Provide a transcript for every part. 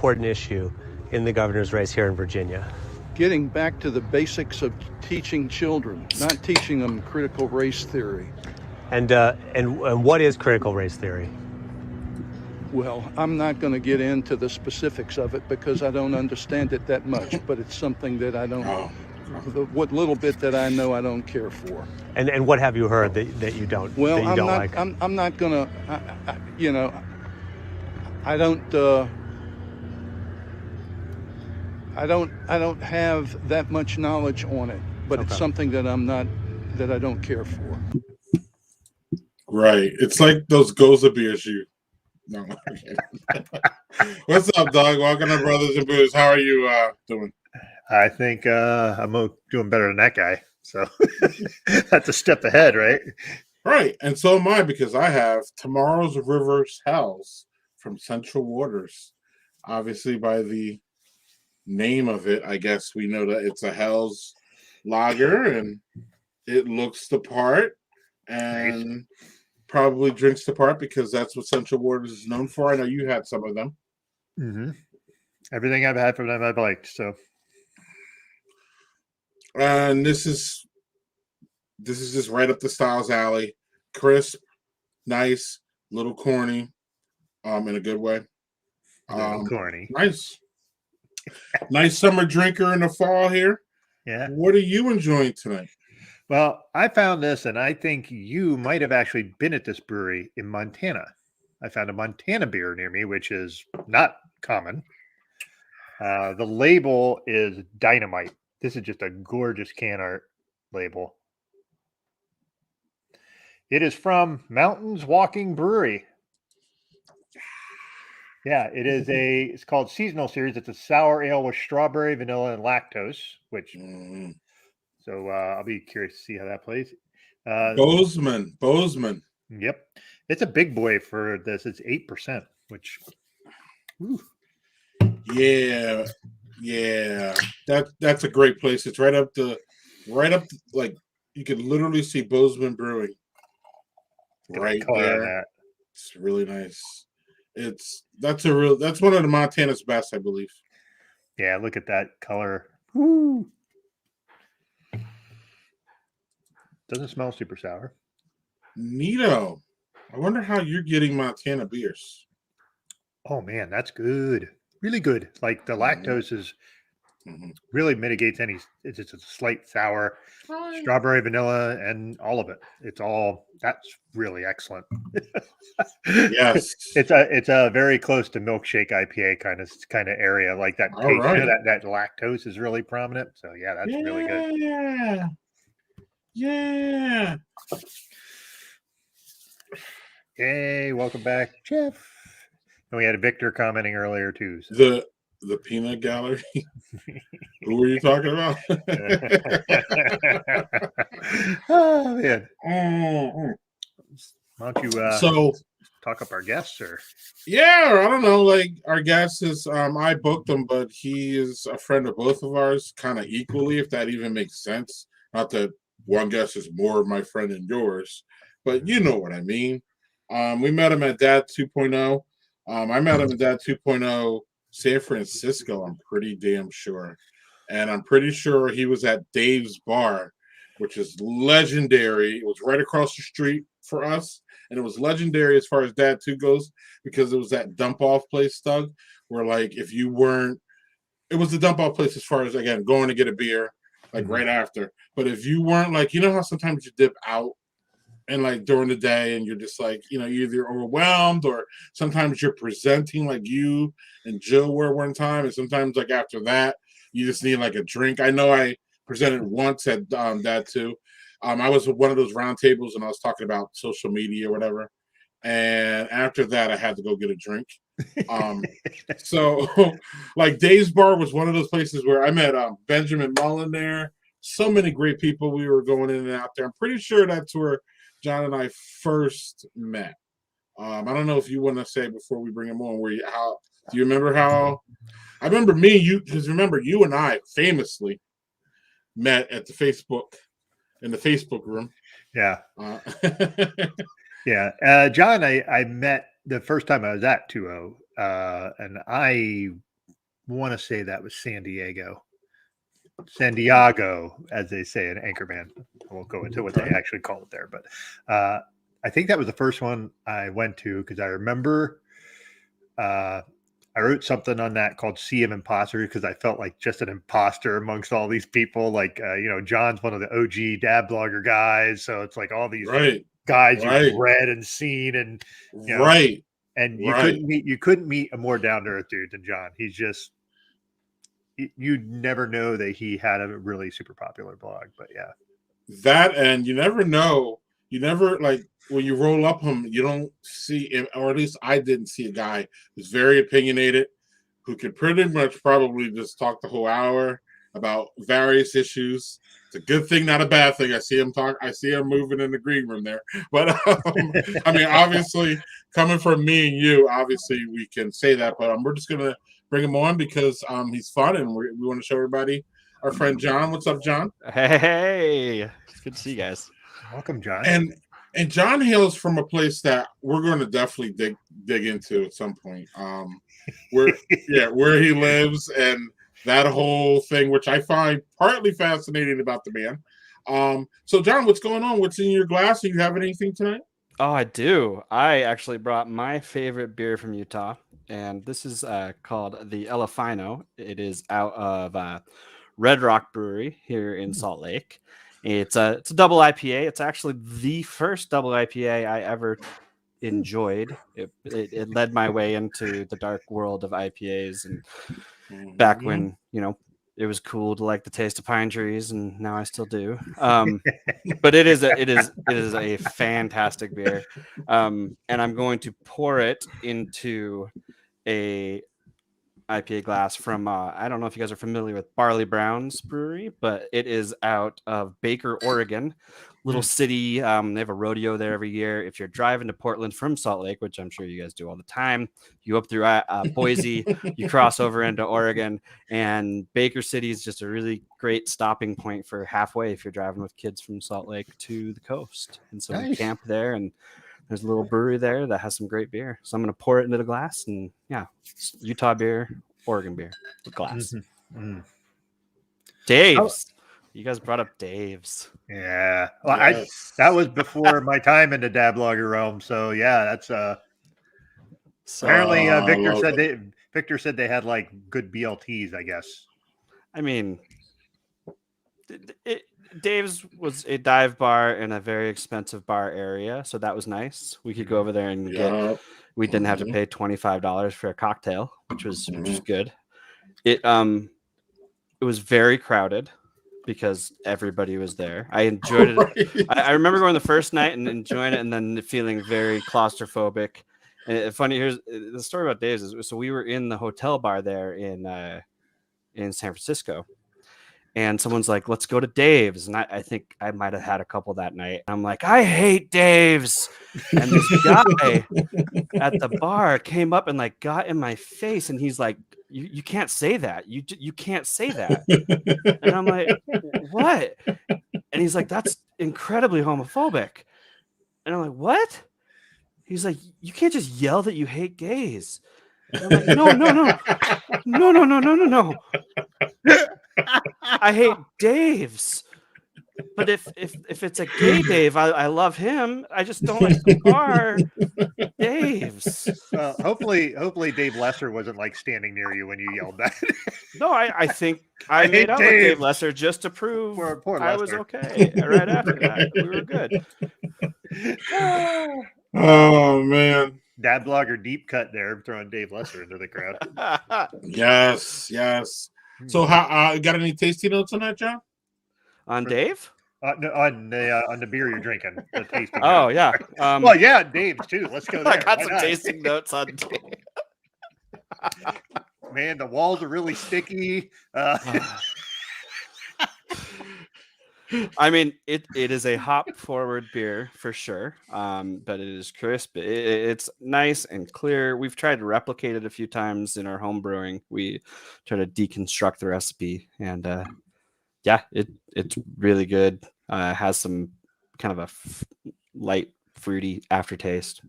important issue in the governor's race here in Virginia? Getting back to the basics of teaching children, not teaching them critical race theory. And what is critical race theory? Well, I'm not going to get into the specifics of it because I don't understand it that much, but it's something that I don't, what little bit that I know I don't care for. And what have you heard that you don't, well, that you I'm don't not, like? I'm not going to, you know, I don't have that much knowledge on it, but It's something that I don't care for. Right. It's like those Goza beers you. No. What's up, dog? Welcome to Brothers and Brewers. How are you doing? I think I'm doing better than that guy. So that's a step ahead, right? Right. And so am I, because I have Tomorrow's River's Hells from Central Waters. Obviously, by the name of it, I guess we know that it's a Hell's lager, and it looks the part. And probably drinks the part because that's what Central Waters is known for. I know you had some of them. Mm-hmm. Everything I've had from them I've liked. So, and this is just right up the Styles alley. Crisp, nice, little corny, in a good way. Corny, nice summer drinker in the fall here. Yeah. What are you enjoying tonight? Well, I found this, and I think you might have actually been at this brewery in Montana. I found a Montana beer near me, which is not common. The label is Dynamite. This is just a gorgeous can art label. It is from Mountains Walking Brewery. Yeah, it's called Seasonal Series. It's a sour ale with strawberry, vanilla, and lactose, which... So I'll be curious to see how that plays. Bozeman. Yep. It's a big boy for this. It's 8%, which... Whew. Yeah. That's a great place. It's right up like you could literally see Bozeman Brewing right there. It's really nice. That's one of the Montana's best, I believe. Yeah, look at that color. Woo. Doesn't smell super sour. Neato. I wonder how you're getting Montana beers. Oh man, that's good. Really good. Like the lactose is really mitigates any. It's just a slight sour, strawberry, vanilla, and all of it. That's really excellent. Yes, it's a very close to milkshake IPA kind of area. Like that taste, right. that lactose is really prominent. So yeah, that's really good. Yeah. Hey, welcome back, Jeff. And we had Victor commenting earlier too. So. The peanut gallery. Who were you talking about? Oh man. Why don't you talk up our guests, or? Yeah, I don't know. Like our guest is I booked him, but he is a friend of both of ours, kind of equally, if that even makes sense. Not that one guest is more of my friend than yours, but you know what I mean. We met him at Dad 2.0. I met him at Dad 2.0 San Francisco, I'm pretty damn sure. And I'm pretty sure he was at Dave's Bar, which is legendary. It was right across the street for us. And it was legendary as far as Dad 2 goes, because it was that dump off place, Doug, where like if you weren't, it was the dump off place as far as, again, going to get a beer, like right after. But if you weren't like, you know how sometimes you dip out and like during the day and you're just like, you know, you're either overwhelmed or sometimes you're presenting like you and Jill were one time. And sometimes like after that, you just need like a drink. I know I presented once at Dad 2. I was at one of those round tables and I was talking about social media or whatever. And after that, I had to go get a drink. So like Dave's Bar was one of those places where I met Benjamin Mullen there. So many great people. We were going in and out there. I'm pretty sure that's where John and I first met. I don't know if you want to say before we bring him on, do you remember how? I remember me and you, because remember you and I famously met at in the Facebook room. Yeah. Yeah. John, I met the first time I was at 2.0, and I want to say that was San Diego, as they say in Anchorman. I won't go into what they actually call it there, but I think that was the first one I went to because I remember I wrote something on that called "See Him Imposter" because I felt like just an imposter amongst all these people. Like, John's one of the OG dad blogger guys, so it's like all these guys you've read and seen, and and you couldn't meet a more down to earth dude than John. He's just you'd never know that he had a really super popular blog, but yeah, that and you never know. You never like when you roll up him, you don't see him, or at least I didn't see a guy who's very opinionated, who could pretty much probably just talk the whole hour about various issues. It's a good thing, not a bad thing. I see him talk. I see him moving in the green room there. But I mean, obviously, coming from me and you, obviously we can say that. But we're just gonna bring him on because he's fun, and we want to show everybody our friend John. What's up, John? Hey, it's good to see you guys. Welcome, John. And John hails from a place that we're going to definitely dig into at some point. Where he lives and that whole thing, which I find partly fascinating about the man. So John, what's going on? What's in your glass? Do you have anything tonight? Oh, I do. I actually brought my favorite beer from Utah, and this is called the Elefino. It is out of Red Rock Brewery here in Salt Lake. It's a double IPA. It's actually the first double IPA I ever enjoyed. It led my way into the dark world of IPAs, and back when it was cool to like the taste of pine trees, and now I still do. But it is a fantastic beer, and I'm going to pour it into a IPA glass from I don't know if you guys are familiar with Barley Brown's brewery, but it is out of Baker, Oregon, little city. They have a rodeo there every year. If you're driving to Portland from Salt Lake, which I'm sure you guys do all the time, you go up through Boise, you cross over into Oregon, and Baker City is just a really great stopping point for halfway if you're driving with kids from Salt Lake to the coast. And so we camp there, and there's a little brewery there that has some great beer. So I'm going to pour it into the glass, and Utah beer, Oregon beer, with glass. Mm-hmm. Dave's. You guys brought up Dave's. Yeah. Well, that was before my time in the dad blogger realm. So yeah, that's apparently Victor said they had like good BLTs, I guess. I mean, Dave's was a dive bar in a very expensive bar area, so that was nice. We could go over there and we didn't have to pay $25 for a cocktail, which was good. It was very crowded because everybody was there. I enjoyed it. I remember going the first night and enjoying it, and then feeling very claustrophobic. And funny, here's the story about Dave's. So we were in the hotel bar there in San Francisco. And someone's like, let's go to Dave's. And I think I might have had a couple that night. I'm like, I hate Dave's. And this guy at the bar came up and like got in my face. And he's like, you can't say that. You can't say that. And I'm like, what? And he's like, that's incredibly homophobic. And I'm like, what? He's like, you can't just yell that you hate gays. And I'm like, no. I hate Dave's, but if it's a gay Dave, I love him. I just don't like the bar Dave's. Hopefully Dave Lesser wasn't like standing near you when you yelled that. No, I think I made out with Dave Lesser just to prove I was okay. Right after that, we were good. Oh man, dad blogger deep cut there, throwing Dave Lesser into the crowd. Yes. So, how got any tasty notes on that, John? On Dave? No, on the beer you're drinking. The tasting. Oh yeah. Well, yeah, Dave's too. Let's go there. I got some tasting notes on Dave. Man, the walls are really sticky. I mean, it is a hop forward beer for sure, but it is crisp. It's nice and clear. We've tried to replicate it a few times in our home brewing. We try to deconstruct the recipe, and it's really good. Has some kind of a light fruity aftertaste.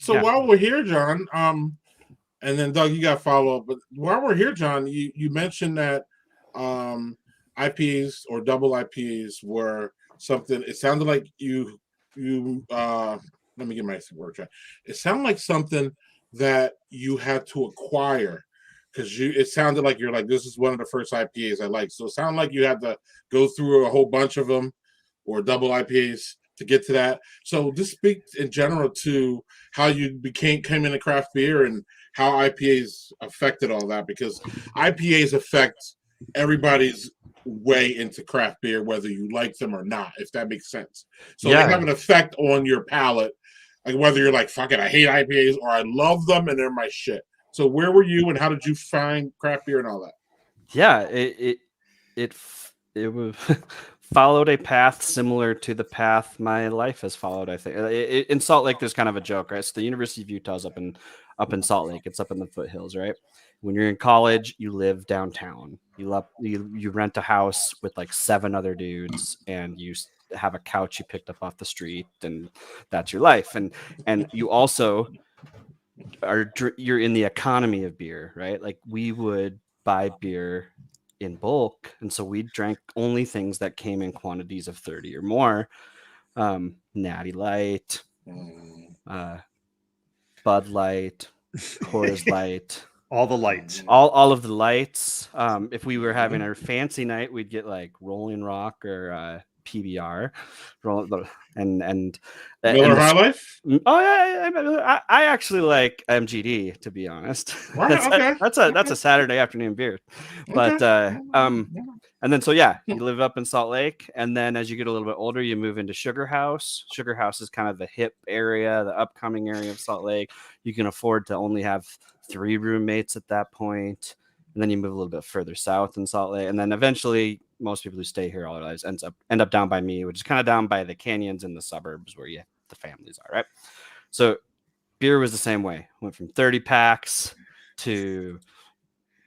While we're here, John, And then Doug, you got to follow up. But while we're here, John, you mentioned that IPAs or double IPAs were something. It sounded like you let me get my word right. It sounded like something that you had to acquire because it sounded like you're like, this is one of the first IPAs I like. So it sounded like you had to go through a whole bunch of them or double IPAs to get to that. So just speak in general to how you came into craft beer and how IPAs affected all that, because IPAs affect everybody's way into craft beer, whether you like them or not, if that makes sense. So they have an effect on your palate, like whether you're like, fuck it, I hate IPAs, or I love them and they're my shit. So where were you and how did you find craft beer and all that? Yeah, it was followed a path similar to the path my life has followed. I think in Salt Lake, there's kind of a joke, right? So the University of Utah is up in Salt Lake. It's up in the foothills, right? When you're in college, you live downtown. You rent a house with like 7 other dudes, and you have a couch you picked up off the street, and that's your life. And you also you're in the economy of beer, right? Like we would buy beer in bulk, and so we drank only things that came in quantities of 30 or more. Natty Light, Bud Light, Coors Light, All the lights. all of the lights. If we were having a fancy night, we'd get like Rolling Rock or PBR, and Miller High Life? Oh yeah, I actually like MGD, to be honest. Okay. That's a Saturday afternoon beer, but and then so yeah, you live up in Salt Lake, and then as you get a little bit older, you move into Sugar House. Sugar House is kind of the hip area, the upcoming area of Salt Lake. You can afford to only have 3 roommates at that point, and then you move a little bit further south in Salt Lake, and then eventually most people who stay here all their lives end up down by me, which is kind of down by the canyons in the suburbs where the families are, right? So beer was the same way. Went from 30 packs to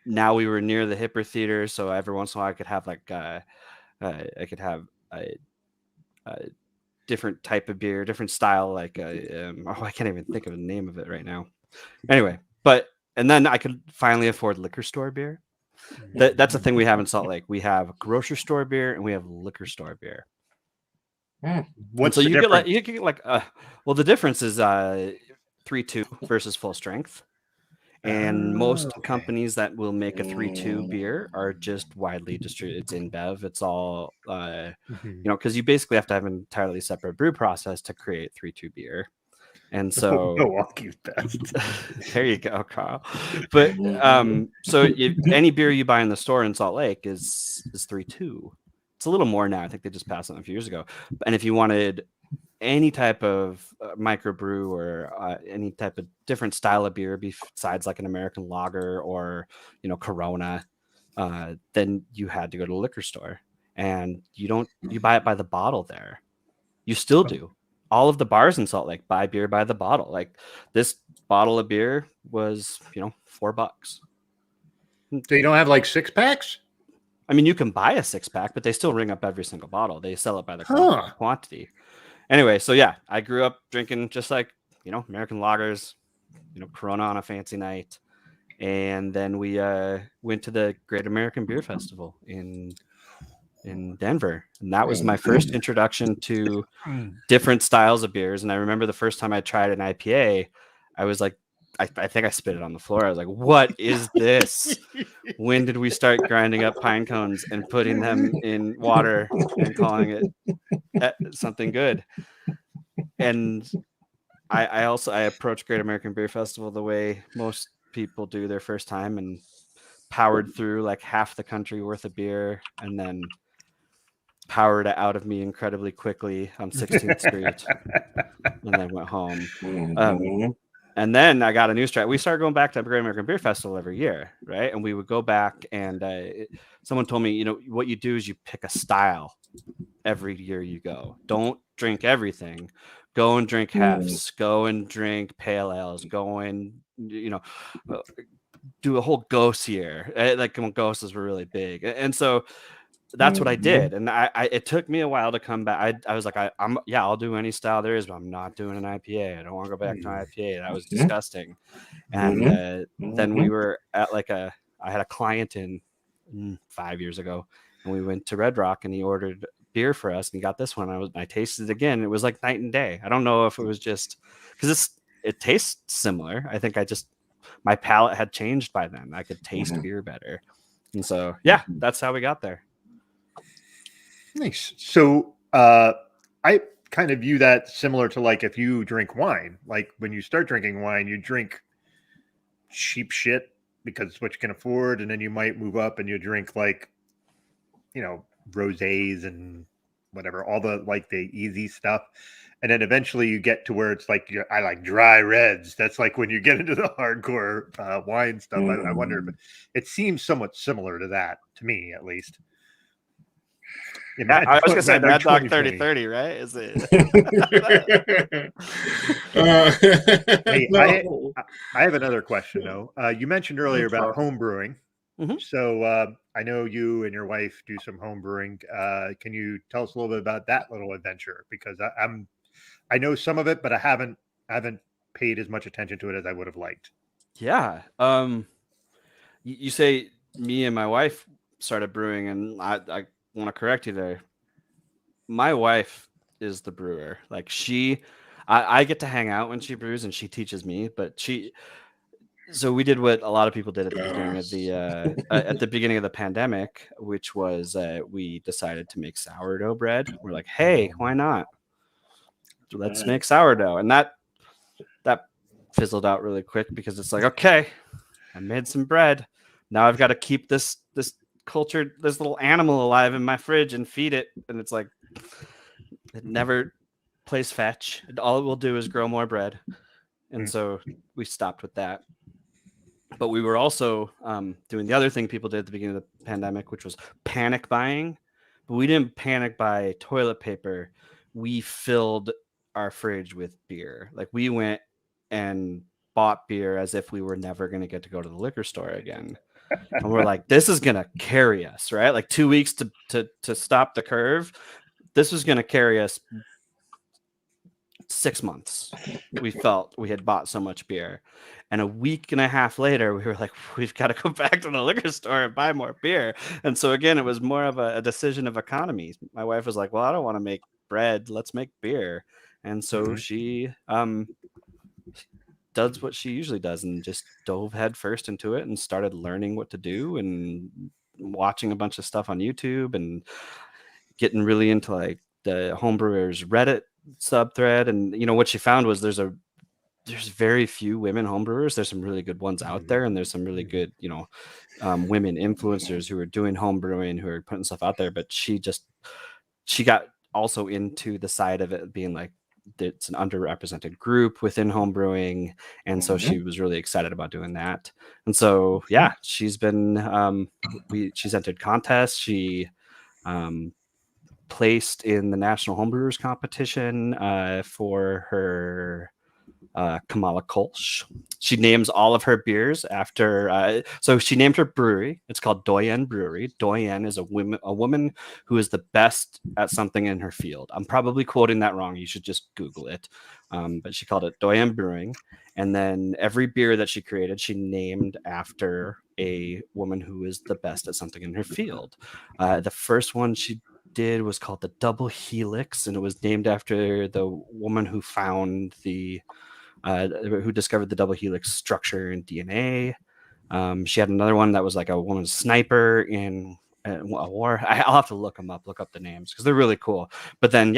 now we were near the hipper theater, so every once in a while I could have like I could have a different type of beer, different style, like I can't even think of the name of it right now. Anyway, and then I could finally afford liquor store beer. That's a thing we have in Salt Lake. We have grocery store beer and we have liquor store beer. What's so the you difference? get like well, the difference is 3.2 versus full strength. And most companies that will make a 3.2 beer are just widely distributed. It's InBev. It's all because you basically have to have an entirely separate brew process to create 3.2 beer. And so Milwaukee best. there you go, Carl. But so any beer you buy in the store in Salt Lake is 3.2. It's a little more now. I think they just passed it a few years ago. And if you wanted any type of microbrew or any type of different style of beer besides like an American lager or Corona, then you had to go to a liquor store, and you buy it by the bottle there. You still do. All of the bars in Salt Lake buy beer by the bottle. Like this bottle of beer was $4. So you don't have like 6 packs? I mean, you can buy a 6-pack, but they still ring up every single bottle. They sell it by the quantity. Anyway, so yeah, I grew up drinking just like, American lagers, Corona on a fancy night. And then we went to the Great American Beer Festival in Denver. And that was my first introduction to different styles of beers. And I remember the first time I tried an IPA, I was like, I think I spit it on the floor. I was like, what is this? When did we start grinding up pine cones and putting them in water and calling it something good? And I approached Great American Beer Festival the way most people do their first time, and powered through like half the country worth of beer, and then powered it out of me incredibly quickly on 16th Street, and then went home. And then I got a new strat. We started going back to Great American Beer Festival every year, right? And we would go back, and someone told me, what you do is you pick a style every year you go. Don't drink everything. Go and drink hefts. Go and drink pale ales. Go and do a whole ghost year. Like when ghosts were really big, and so that's what I did. And I it took me a while to come back. I was like, I'll do any style there is, but I'm not doing an IPA. I don't want to go back to an IPA. That was disgusting. And then we were at I had a client in 5 years ago, and we went to Red Rock, and he ordered beer for us, and he got this one. I tasted it again. It was like night and day. I don't know if it was just because it tastes similar. I think my palate had changed by then. I could taste beer better. And so, yeah, that's how we got there. Nice. So I kind of view that similar to like if you drink wine. Like when you start drinking wine, you drink cheap shit because it's what you can afford, and then you might move up and you drink like, rosés and whatever, all the like the easy stuff. And then eventually you get to where it's like, I like dry reds. That's like when you get into the hardcore wine stuff. I wonder if it seems somewhat similar to that, to me at least. I was going to say Mad Dog 3030, right? Is it? Hey, I have another question, though. You mentioned earlier about home brewing. Mm-hmm. So I know you and your wife do some home brewing. Can you tell us a little bit about that little adventure? Because I know some of it, but I haven't paid as much attention to it as I would have liked. Yeah. You say me and my wife started brewing, and I want to correct you there. My wife is the brewer. Like I get to hang out when she brews, and she teaches me, but so we did what a lot of people did at the beginning of at the beginning of the pandemic, which was we decided to make sourdough bread. We're like, hey, why not? Let's make sourdough. And that fizzled out really quick because it's like, okay, I made some bread. Now I've got to keep this little animal alive in my fridge and feed it. And it's like, it never plays fetch. All it will do is grow more bread. And so we stopped with that. But we were also doing the other thing people did at the beginning of the pandemic, which was panic buying. But we didn't panic buy toilet paper. We filled our fridge with beer. Like we went and bought beer as if we were never going to get to go to the liquor store again. And we're like, this is going to carry us, right? Like 2 weeks to stop the curve. This was going to carry us 6 months. We felt we had bought so much beer. And a week and a half later, we were like, we've got to go back to the liquor store and buy more beer. And so again, it was more of a decision of economy. My wife was like, well, I don't want to make bread. Let's make beer. And so she does what she usually does and just dove head first into it and started learning what to do and watching a bunch of stuff on YouTube and getting really into like the homebrewers Reddit subthread. And what she found was there's very few women homebrewers. There's some really good ones out there, and there's some really good women influencers who are doing homebrewing, who are putting stuff out there. But she got also into the side of it being like it's an underrepresented group within homebrewing, and so she was really excited about doing that. And so she's been she's entered contests. She placed in the National Homebrewers Competition for her Kamala Kolsch. She names all of her beers after so she named her brewery. It's called Doyen Brewery. Doyen is a woman who is the best at something in her field. I'm probably quoting that wrong. You should just Google it. But she called it Doyen Brewing. And then every beer that she created, she named after a woman who is the best at something in her field. The first one she did was called the Double Helix, and it was named after the woman who found who discovered the double helix structure in DNA. She had another one that was like a woman sniper in a war. I'll have to look up the names because they're really cool. But then,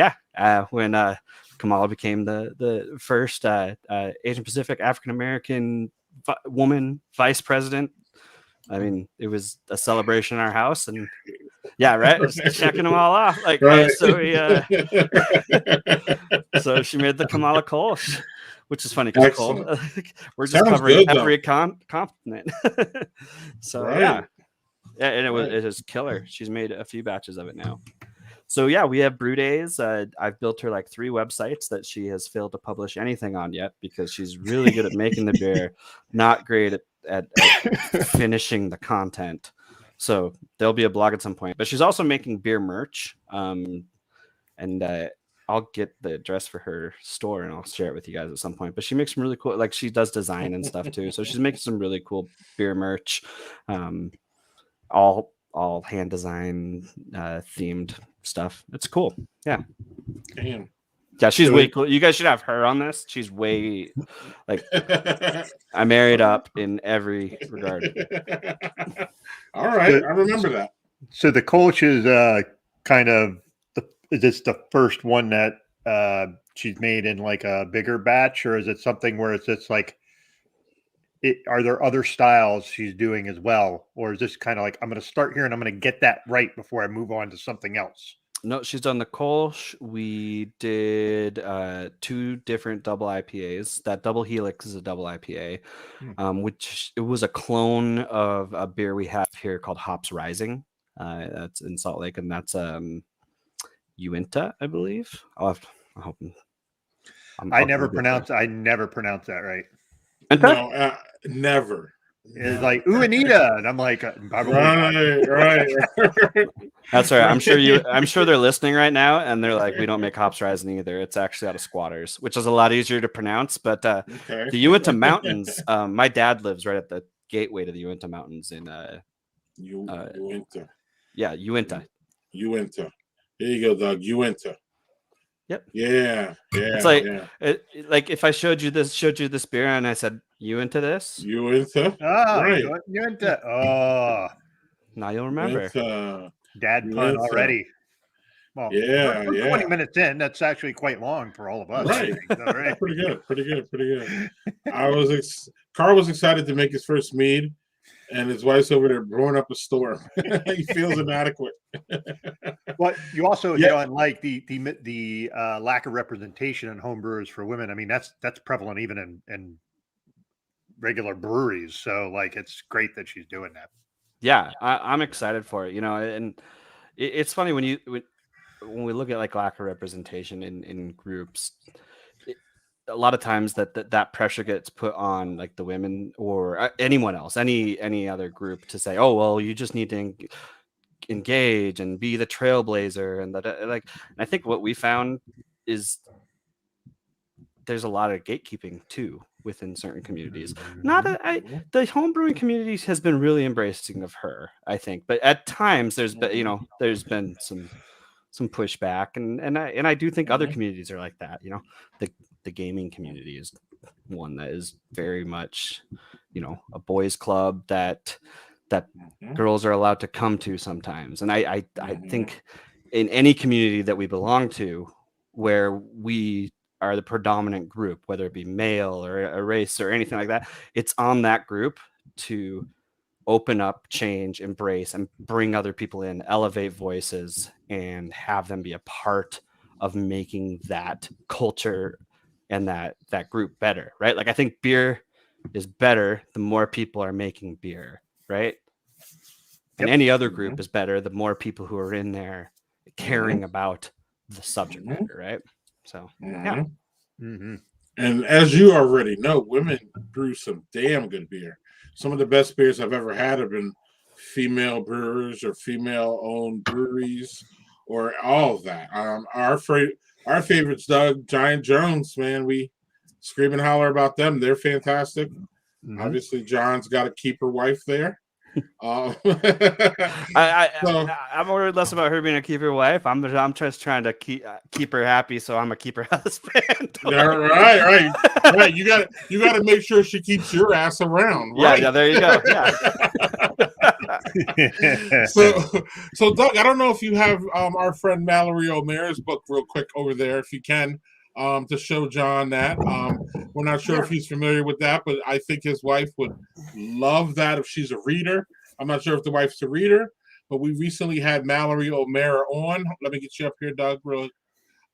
when Kamala became the first Asian Pacific African American woman vice president, I mean, it was a celebration in our house, and just checking them all off. Like, right. So so she made the Kamala Kolsch, which is funny because we're just covering every continent. So right. And it is killer. She's made a few batches of it now. So we have brew days. I've built her like 3 websites that she has failed to publish anything on yet because she's really good at making the beer, not great at finishing the content. So there'll be a blog at some point. But she's also making beer merch. And I'll get the address for her store and I'll share it with you guys at some point. But she makes some really cool, like she does design and stuff too. So she's making some really cool beer merch, all hand design themed stuff. It's cool. Yeah. Damn. Yeah, she's way cool. You guys should have her on this. She's way like I married up in every regard. All right, I remember that. So the Kolsch is kind of is this the first one that she's made in like a bigger batch, or is it something where it's just like are there other styles she's doing as well, or is this kind of like I'm going to start here and I'm going to get that right before I move on to something else? No, she's done the Kolsch. We did 2 different double IPAs. That double Helix is a double IPA, which it was a clone of a beer we have here called Hops Rising. That's in Salt Lake, and that's Uinta, I believe. I hope. I never pronounce that right. No, never. It's like Anita, and I'm like, right. That's right. I'm sure they're listening right now, and they're like, we don't make Hops Rising either. It's actually out of Squatters, which is a lot easier to pronounce. But the Uinta Mountains, my dad lives right at the gateway to the Uinta Mountains in Uinta. Yeah, Uinta. Uinta. There you go, Doug. Uinta. Yep. Yeah. It's like like if I showed you this beer and I said, "You into this?" Uinta. Oh, right. Uinta. Oh, now you'll remember. Uinta. Dad pun already. Well, we're 20 minutes in. That's actually quite long for all of us. Right. All right. Pretty good. Carl was excited to make his first mead, and his wife's over there brewing up a storm. He feels inadequate. But you also hit on like the lack of representation in home brewers for women. I mean, that's prevalent even in regular breweries. So like, it's great that she's doing that. Yeah, I'm excited for it. And it's funny when we look at like lack of representation in groups. A lot of times that pressure gets put on like the women or anyone else, any other group to say, oh, well, you just need to engage and be the trailblazer. And and I think what we found is there's a lot of gatekeeping too within certain communities. The home brewing community has been really embracing of her, I think, but at times there's been some pushback, and I do think other communities are like that. The gaming community is one that is very much, a boys' club that girls are allowed to come to sometimes. And I think in any community that we belong to, where we are the predominant group, whether it be male or a race or anything like that, it's on that group to open up, change, embrace, and bring other people in, elevate voices, and have them be a part of making that culture and that group better, right? Like I think beer is better the more people are making beer, right? And any other group is better the more people who are in there caring about the subject matter, right? So yeah. And as you already know, women brew some damn good beer. Some of the best beers I've ever had have been female brewers or female-owned breweries, or all of that. Our favorites, Doug, Giant Jones, man. We scream and holler about them. They're fantastic. Obviously, John's got a keeper wife there. I'm worried less about her being a keeper wife. I'm just trying to keep her happy, so I'm a keeper husband. Right. You got to make sure she keeps your ass around. Right? Yeah. There you go. Yeah. So Doug, I don't know if you have our friend Mallory O'Meara's book real quick over there, if you can, to show John that. We're not sure if he's familiar with that, but I think his wife would love that if she's a reader. I'm not sure if the wife's a reader, but we recently had Mallory O'Meara on. Let me get you up here, Doug, really.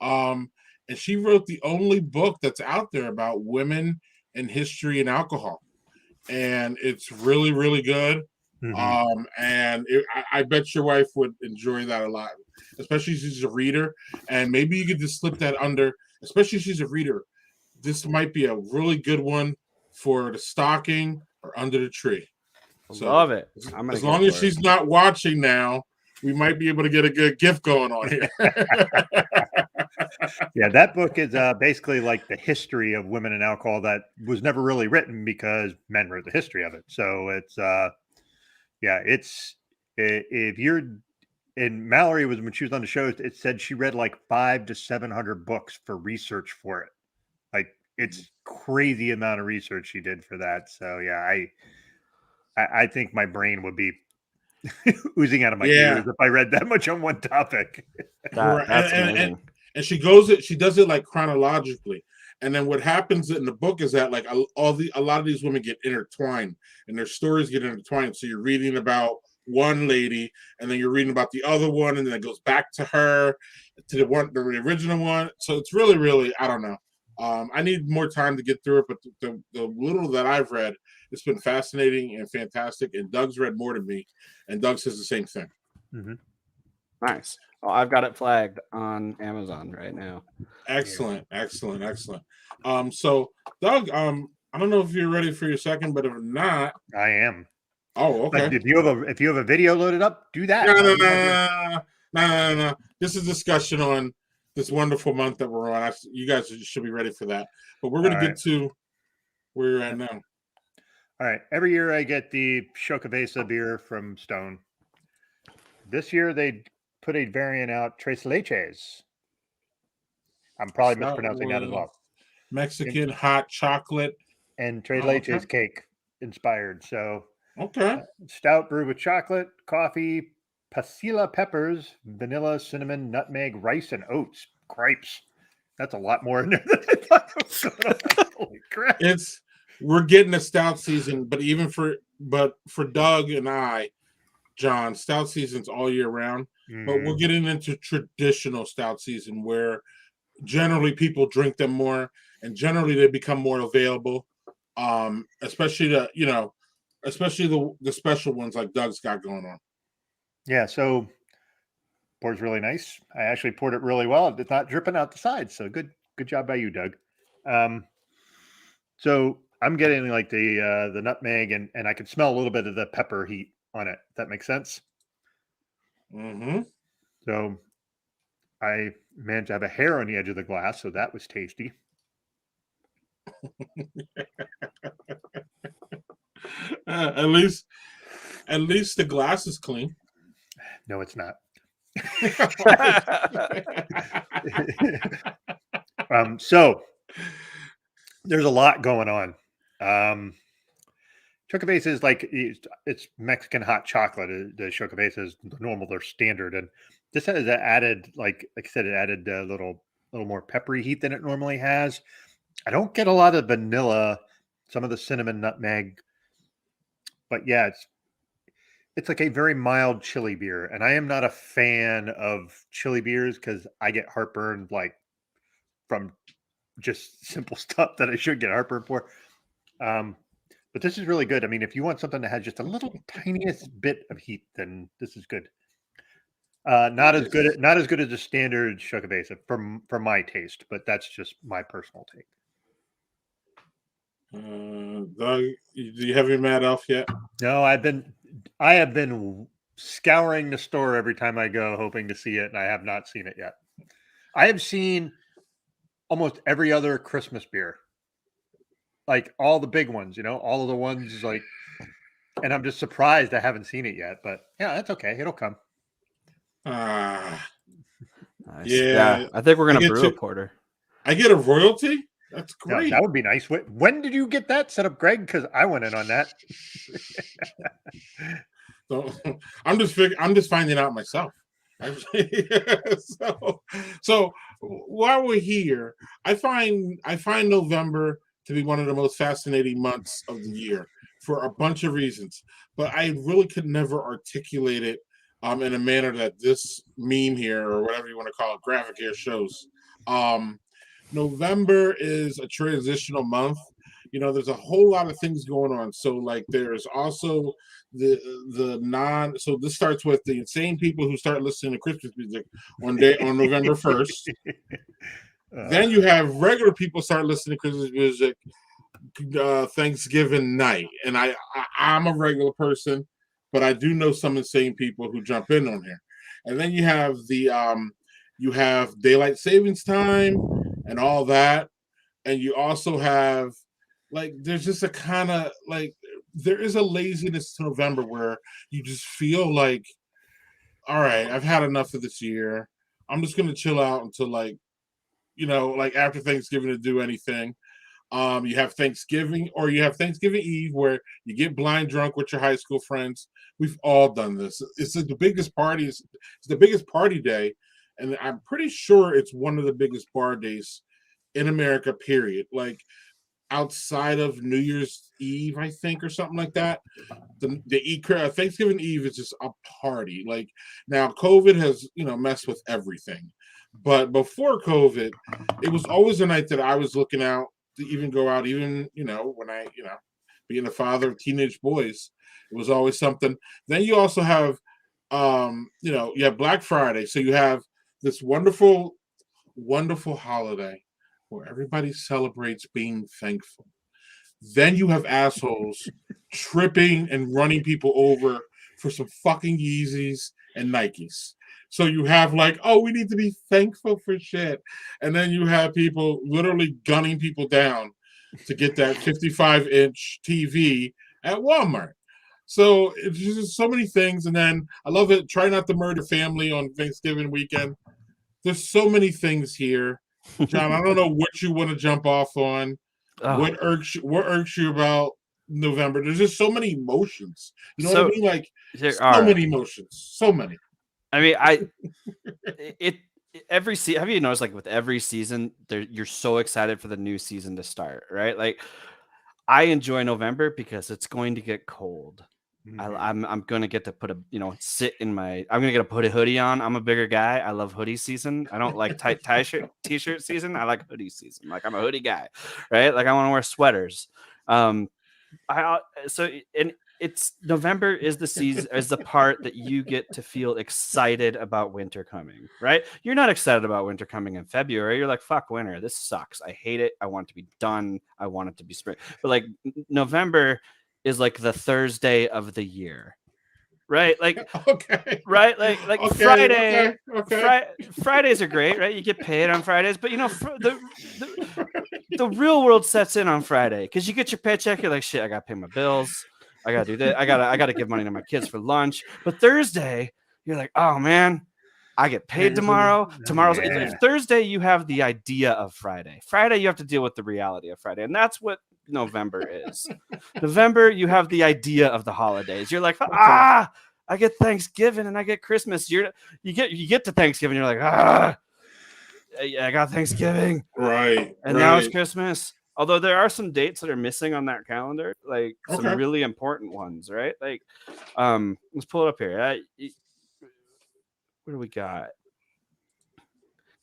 And she wrote the only book that's out there about women and history and alcohol. And it's really, really good. And I bet your wife would enjoy that a lot, especially if she's a reader. And maybe you could just slip that under, especially if she's a reader. This might be a really good one for the stocking or under the tree. So Love it. I'm gonna as go long as for it. she's not watching now, we might be able to get a good gift going on here. Yeah, that book is basically like the history of women and alcohol that was never really written because men wrote the history of it. So it's if you're and Mallory was when she was on the show, it said she read like 500 to 700 books for research for it. Like it's crazy amount of research she did for that. So yeah, I think my brain would be oozing out of my ears if I read that much on one topic. That's amazing. And she does it like chronologically. And then what happens in the book is that like a lot of these women get intertwined and their stories get intertwined. So you're reading about one lady and then you're reading about the other one and then it goes back to her, to the original one. So it's really, really, I don't know. I need more time to get through it, but the little that I've read, it's been fascinating and fantastic. And Doug's read more than me, and Doug says the same thing. Mm-hmm. Nice. Well, I've got it flagged on Amazon right now. Excellent. So Doug, I don't know if you're ready for your second, but if not, I am. Oh, okay. Like if you have a video loaded up, do that. No. This is discussion on this wonderful month that we're on. You guys should be ready for that. But we're going to get to where you're at now. All right. Every year I get the Chocovesa beer from Stone. This year they put a variant out, Tres Leches. I'm probably mispronouncing that as well. Mexican hot chocolate. And Tres Leches cake inspired. So okay. Stout brewed with chocolate, coffee, pasilla peppers, vanilla, cinnamon, nutmeg, rice, and oats. Cripes. That's a lot more in there than I thought was going on. Holy crap. We're getting a stout season, but for Doug and I, John, stout season's all year round. Mm. But we're getting into traditional stout season where generally people drink them more and generally they become more available. Especially the special ones like Doug's got going on. Yeah, so pours really nice. I actually poured it really well. It's not dripping out the sides, so good job by you, Doug. So I'm getting like the nutmeg and I can smell a little bit of the pepper heat on it. If that makes sense. Mm-hmm. So I managed to have a hair on the edge of the glass, so that was tasty. At least the glass is clean. No, it's not. So there's a lot going on. Chocovesa is like it's Mexican hot chocolate. The Chocovesa is normal, they're standard, and this has added, like I said, it added a little more peppery heat than it normally has. I don't get a lot of vanilla, some of the cinnamon, nutmeg, but yeah, it's like a very mild chili beer, and I am not a fan of chili beers because I get heartburn like from just simple stuff that I should get heartburn for. But this is really good. I mean, if you want something that has just a little tiniest bit of heat, then this is good. Not as good as a standard Chocovesa for my taste, but that's just my personal take. Doug, do you have your Mad Elf yet? No, I have been scouring the store every time I go, hoping to see it, and I have not seen it yet. I have seen almost every other Christmas beer, like all the big ones, all of the ones like, and I'm just surprised I haven't seen it yet. But yeah, that's okay. It'll come. Nice. Yeah, I think we're gonna brew a porter. I get a royalty. That's great. No, that would be nice. When did you get that set up, Greg? Because I went in on that. So I'm just finding out myself. So while we're here, I find November to be one of the most fascinating months of the year for a bunch of reasons, but I really could never articulate it in a manner that this meme here, or whatever you want to call it, graphic here, shows. November is a transitional month. There's a whole lot of things going on. So like there's also so this starts with the insane people who start listening to Christmas music on November 1st. Then you have regular people start listening to Christmas music Thanksgiving night, and I'm a regular person, but I do know some insane people who jump in on here. And then you have you have daylight savings time and all that, and you also have like there's just a kind of like there is a laziness to November where you just feel like, all right, I've had enough of this year. I'm just gonna chill out until like like after Thanksgiving to do anything. You have Thanksgiving, or you have Thanksgiving Eve, where you get blind drunk with your high school friends. We've all done this. It's like the biggest party. It's the biggest party day, and I'm pretty sure it's one of the biggest bar days in America. Period. Like outside of New Year's Eve, I think, or something like that. Thanksgiving Eve is just a party. Like now, COVID has messed with everything, but before COVID, it was always a night that I was looking out to even go out, even when I being a father of teenage boys, it was always something. Then you also have you have Black Friday, so you have this wonderful holiday where everybody celebrates being thankful. Then you have assholes tripping and running people over for some fucking Yeezys and Nikes. So you have like, oh, we need to be thankful for shit. And then you have people literally gunning people down to get that 55-inch TV at Walmart. So it's just so many things. And then I love it. Try not to murder family on Thanksgiving weekend. There's so many things here. John, I don't know what you want to jump off on. Oh. What irks you about November? There's just so many emotions. You know what I mean? Like many emotions. So many. I mean, every season. Have you noticed, like with every season, you're so excited for the new season to start, right? Like, I enjoy November because it's going to get cold. Mm-hmm. I'm gonna get to put I'm gonna get to put a hoodie on. I'm a bigger guy. I love hoodie season. I don't like tight t-shirt season. I like hoodie season. Like I'm a hoodie guy, right? Like I want to wear sweaters. It's November is the season, is the part that you get to feel excited about winter coming, right? You're not excited about winter coming in February. You're like, fuck winter. This sucks. I hate it. I want it to be done. I want it to be spring. But like November is like the Thursday of the year, right? Like, okay, right? Like okay, Friday, okay. Fridays are great, right? You get paid on Fridays, but the real world sets in on Friday because you get your paycheck. You're like, shit, I got to pay my bills. I got to do that. I got to give money to my kids for lunch. But Thursday, you're like, oh man, I get paid tomorrow. Thursday, you have the idea of Friday. Friday, you have to deal with the reality of Friday. And that's what November is. November, you have the idea of the holidays. You're like, I get Thanksgiving and I get Christmas. You get to Thanksgiving, you're like, I got Thanksgiving. Right. And now it's Christmas. Although there are some dates that are missing on that calendar, like some really important ones, right? Like, let's pull it up here. What do we got?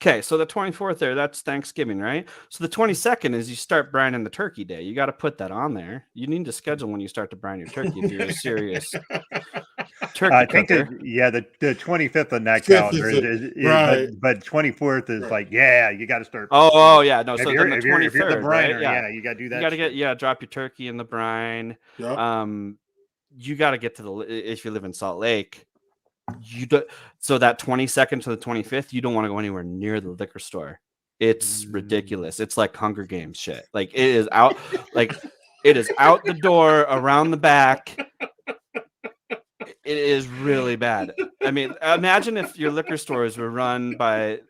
Okay, so the 24th there, that's Thanksgiving, right? So the 22nd is you start brining the turkey day. You got to put that on there. You need to schedule when you start to brine your turkey if you're a serious turkey I think cooker. the 25th on that calendar is right. but 24th is like, you got to start. Oh yeah, no. So then the 23rd, if you're the briner, right? you got to do that. You got to drop your turkey in the brine. Yep. You got to get to if you live in Salt Lake. So that 22nd to the 25th, you don't want to go anywhere near the liquor store. It's ridiculous. It's like Hunger Games shit. Like it is out, it is out the door, around the back. It is really bad. I mean, imagine if your liquor stores were run by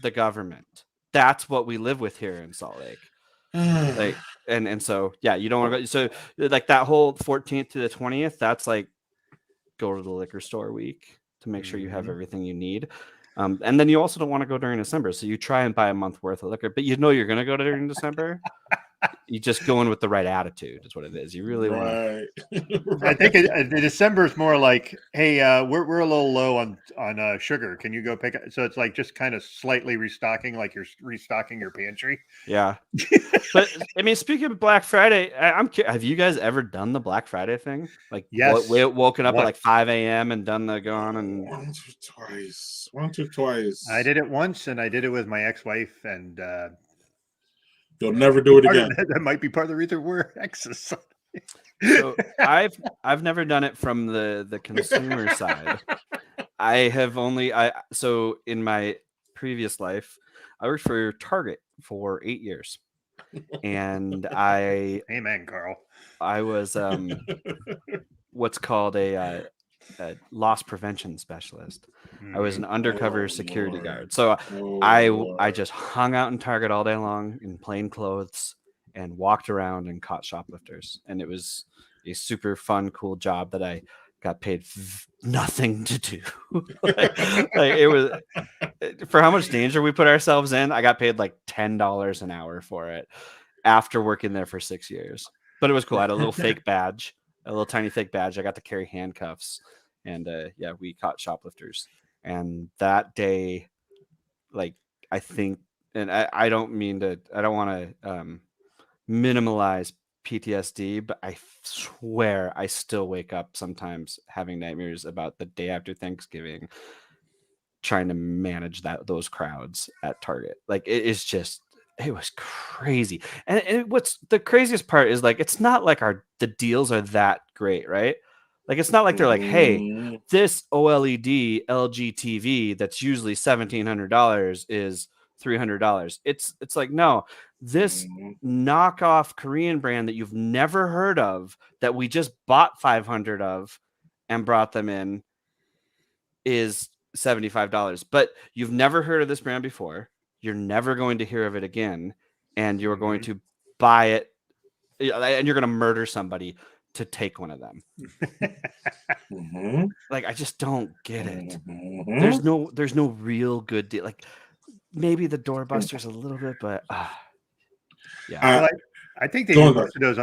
the government. That's what we live with here in Salt Lake. Like, and so yeah, you don't want to go. So like that whole 14th to the 20th, that's like go to the liquor store week to make sure you have everything you need. And then you also don't want to go during December. So you try and buy a month worth of liquor, but you know you're going to go during December. You just go in with the right attitude is what it is. You really want to. I think December is more like, hey, we're a little low on sugar. Can you go pick up? So it's like just kind of slightly restocking, like you're restocking your pantry. Yeah. But I mean, speaking of Black Friday, have you guys ever done the Black Friday thing? Like, yes, woken up at like 5 a.m. and done the gone and once or twice. I did it once, and I did it with my ex-wife, and They'll never do it again. That might be part of the reason we're exes. So I've never done it from the consumer side. So in my previous life, I worked for Target for 8 years. And Amen, Carl. I was what's called a loss prevention specialist. I was an undercover security guard. So I just hung out in Target all day long in plain clothes and walked around and caught shoplifters. And it was a super fun, cool job that I got paid nothing to do. like it was for how much danger we put ourselves in. I got paid like $10 an hour for it after working there for 6 years. But it was cool. I had a little fake badge, a little tiny fake badge. I got to carry handcuffs, and we caught shoplifters. And that day, like, I think, and I don't want to minimalize PTSD, but I swear I still wake up sometimes having nightmares about the day after Thanksgiving, trying to manage those crowds at Target. Like, it was crazy. And what's the craziest part is, like, it's not like the deals are that great, right? Like, it's not like they're like, hey, this OLED LG TV that's usually $1,700 is $300. It's like, no, this knockoff Korean brand that you've never heard of that we just bought 500 of and brought them in is $75. But you've never heard of this brand before. You're never going to hear of it again, and you're going to buy it, and you're going to murder somebody to take one of them. Like, I just don't get it. There's no real good deal. Like, maybe the doorbusters a little bit, but yeah. I think they do most of those.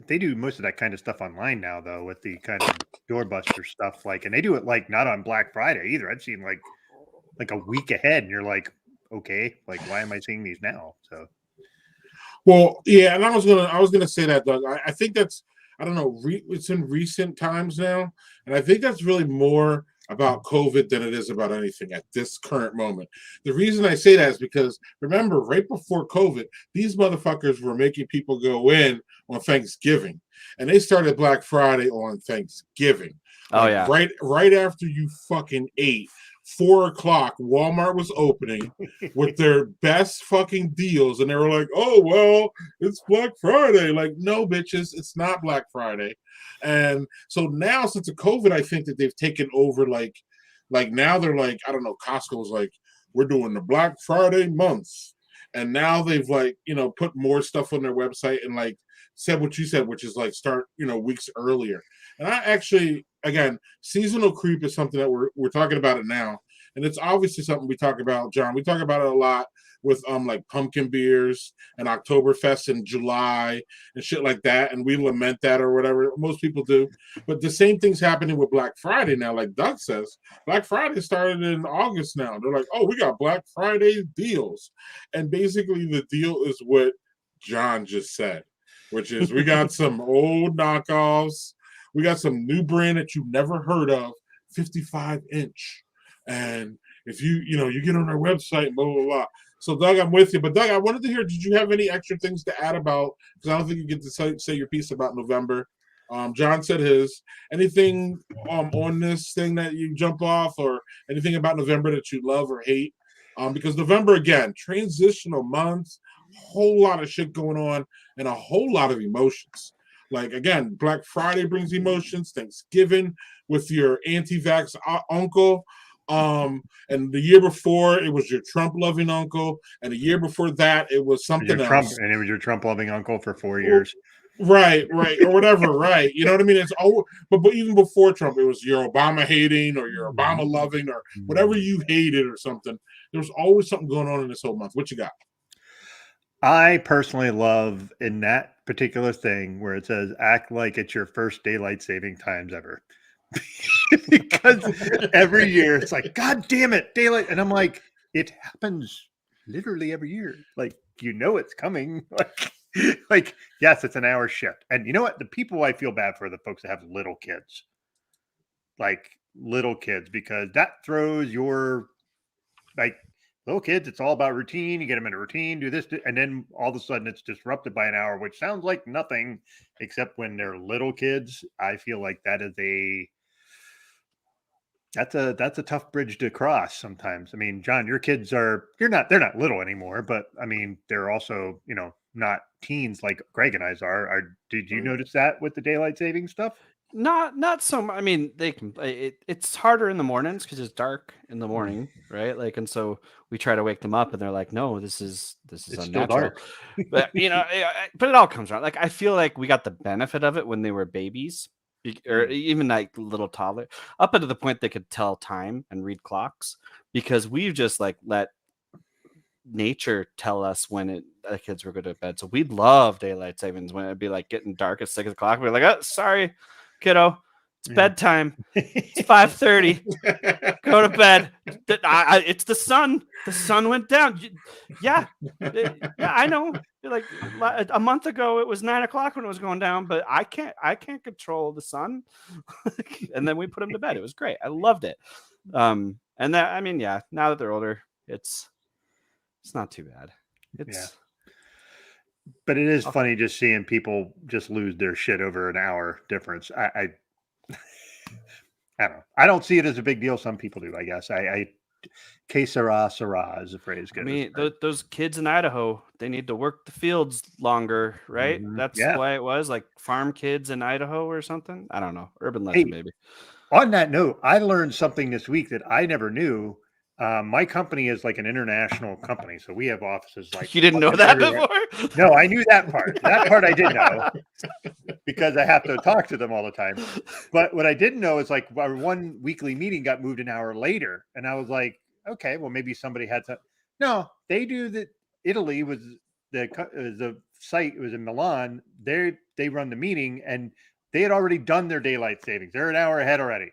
They do most of that kind of stuff online now, though, with the kind of doorbuster stuff. Like, and they do it like not on Black Friday either. I've seen like a week ahead, and you're like, okay, like, why am I seeing these now? So, well, yeah, and I was gonna say that, Doug. I think that's, I don't know, it's in recent times now, and I think that's really more about COVID than it is about anything at this current moment. The reason I say that is because, remember, right before COVID, these motherfuckers were making people go in on Thanksgiving, and they started Black Friday on Thanksgiving. Oh, yeah. Right after you fucking ate. 4 o'clock, Walmart was opening with their best fucking deals, and they were like, oh, well, it's Black Friday. Like, no, bitches, it's not Black Friday. And so now, since the COVID, I think that they've taken over, like now they're like, I don't know, Costco's like, we're doing the Black Friday month. And now they've, like, put more stuff on their website and, like, said what you said, which is like start, weeks earlier. And I actually, again, seasonal creep is something that we're talking about it now. And it's obviously something we talk about, John. We talk about it a lot with like pumpkin beers and Oktoberfest in July and shit like that. And we lament that or whatever. Most people do. But the same thing's happening with Black Friday now. Like Doug says, Black Friday started in August now. They're like, oh, we got Black Friday deals. And basically the deal is what John just said, which is we got some old knockoffs. We got some new brand that you've never heard of, 55-inch. And if you get on our website, blah, blah, blah. So, Doug, I'm with you. But, Doug, I wanted to hear, did you have any extra things to add about, because I don't think you get to say your piece about November. John said his. Anything on this thing that you jump off, or anything about November that you love or hate? Because November, again, transitional month, whole lot of shit going on, and a whole lot of emotions. Like, again, Black Friday brings emotions, Thanksgiving with your anti-vax uncle. And the year before, it was your Trump-loving uncle. And the year before that, it was something else. And it was your Trump-loving uncle for 4 years. Right, or whatever, right. You know what I mean? It's but even before Trump, it was your Obama-hating or your Obama-loving or whatever you hated or something. There was always something going on in this whole month. What you got? I personally love in that particular thing where it says act like it's your first daylight saving times ever. Because every year it's like, God damn it, daylight. And I'm like, it happens literally every year. Like, it's coming. Like, yes, it's an hour shift. And you know what? The people I feel bad for are the folks that have little kids. Like little kids, because that throws your, like, little kids, it's all about routine. You get them in a routine, do this, and then all of a sudden it's disrupted by an hour, which sounds like nothing, except when they're little kids. I feel like that's a tough bridge to cross sometimes. I mean, John, your kids they're not little anymore, but I mean, they're also, not teens like Greg and I's are. Did you notice that with the daylight saving stuff? Not so much. I mean, they can. It's harder in the mornings because it's dark in the morning, right? Like, and so we try to wake them up, and they're like, "No, this is It's unnatural." still dark. But but it all comes around. Like, I feel like we got the benefit of it when they were babies, or even like little toddler, up until the point they could tell time and read clocks, because we've just like let nature tell us when the kids were going to bed. So we'd love daylight savings when it'd be like getting dark at 6 o'clock. We're like, "Oh, sorry, kiddo, it's bedtime. It's 5:30. Go to bed. It's the sun. The sun went down." Yeah, I know. Like a month ago, it was 9 o'clock when it was going down, but I can't control the sun. And then we put them to bed. It was great. I loved it. And that, I mean, yeah. Now that they're older, it's not too bad. But it is funny just seeing people just lose their shit over an hour difference. I don't know. I don't see it as a big deal. Some people do, I guess. Que sera, sera is a phrase. I mean, those kids in Idaho, they need to work the fields longer, right? That's why it was like farm kids in Idaho or something. I don't know. Urban legend, maybe. On that note, I learned something this week that I never knew. My company is like an international company, so we have offices like. You didn't know that before? No, I knew that part. That part I did know because I have to talk to them all the time. But what I didn't know is like our one weekly meeting got moved an hour later, and I was like, okay, well maybe somebody had to. No, they do that. Italy was the site. It was in Milan. They run the meeting, and they had already done their daylight savings. They're an hour ahead already.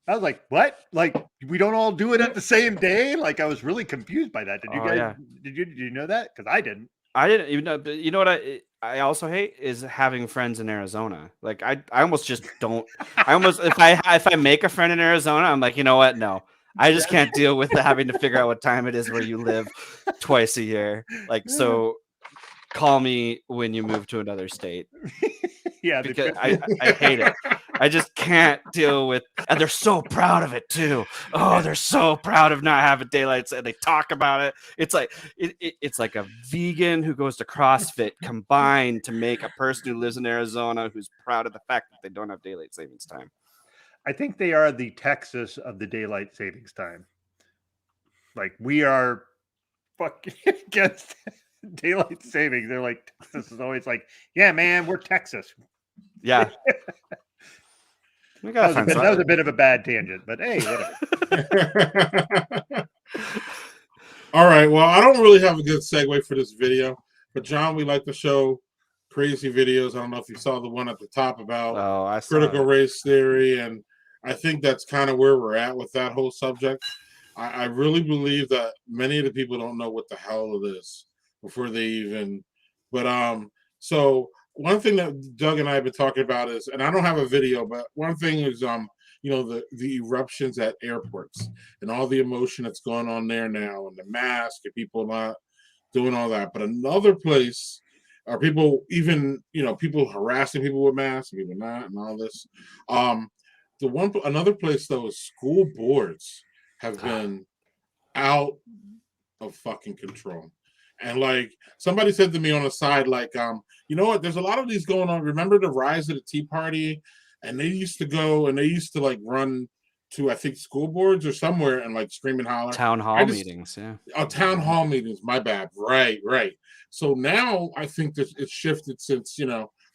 I was like, what? Like, we don't all do it at the same day? Like, I was really confused by that. Did you guys, did you know that? Because I didn't. I didn't even know. But you know what I also hate is having friends in Arizona. Like, I almost just don't. I almost, if I make a friend in Arizona, I'm like, you know what? No, I just can't deal with having to figure out what time it is where you live twice a year. Like, so call me when you move to another state. Yeah, because I hate it. I just can't deal with, and they're so proud of it too. Oh, they're so proud of not having daylight, and they talk about it. It's like it's like a vegan who goes to CrossFit combined to make a person who lives in Arizona who's proud of the fact that they don't have daylight savings time. I think they are the Texas of the daylight savings time. Like, we are fucking against daylight savings. They're like, Texas is always like, yeah, man, we're Texas. Yeah. That was a bit of a bad tangent, but hey, whatever. All right. Well, I don't really have a good segue for this video, but John, we like to show crazy videos. I don't know if you saw the one at the top about critical race theory, and I think that's kind of where we're at with that whole subject. I really believe that many of the people don't know what the hell it is before they even. But so one thing that Doug and I have been talking about is, and I don't have a video, but one thing is the eruptions at airports and all the emotion that's going on there now, and the mask and people not doing all that. But another place are people, even people harassing people with masks and people not, and all this. Another place though is school boards have been out of fucking control. And like somebody said to me on the side, like, you know what? There's a lot of these going on. Remember the rise of the Tea Party? And they used to go and they used to like run to, I think, school boards or somewhere and like scream and holler. Town hall meetings, yeah. Oh, town hall meetings. My bad. Right. So now I think that it's shifted since,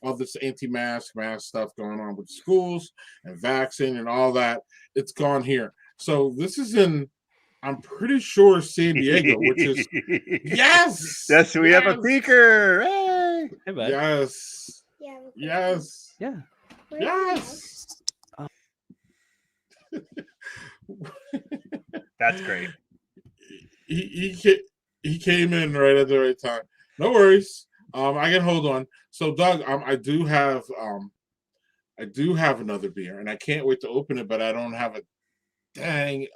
all this anti-mask, mask stuff going on with schools and vaccine and all that. It's gone here. So this is in, I'm pretty sure, San Diego, which is yes. Yes, we have a speaker. Hey, bud. Yes. Yes. Yeah. Yes. That's great. He came in right at the right time. No worries. I can hold on. So Doug, I do have another beer, and I can't wait to open it, but I don't have a dang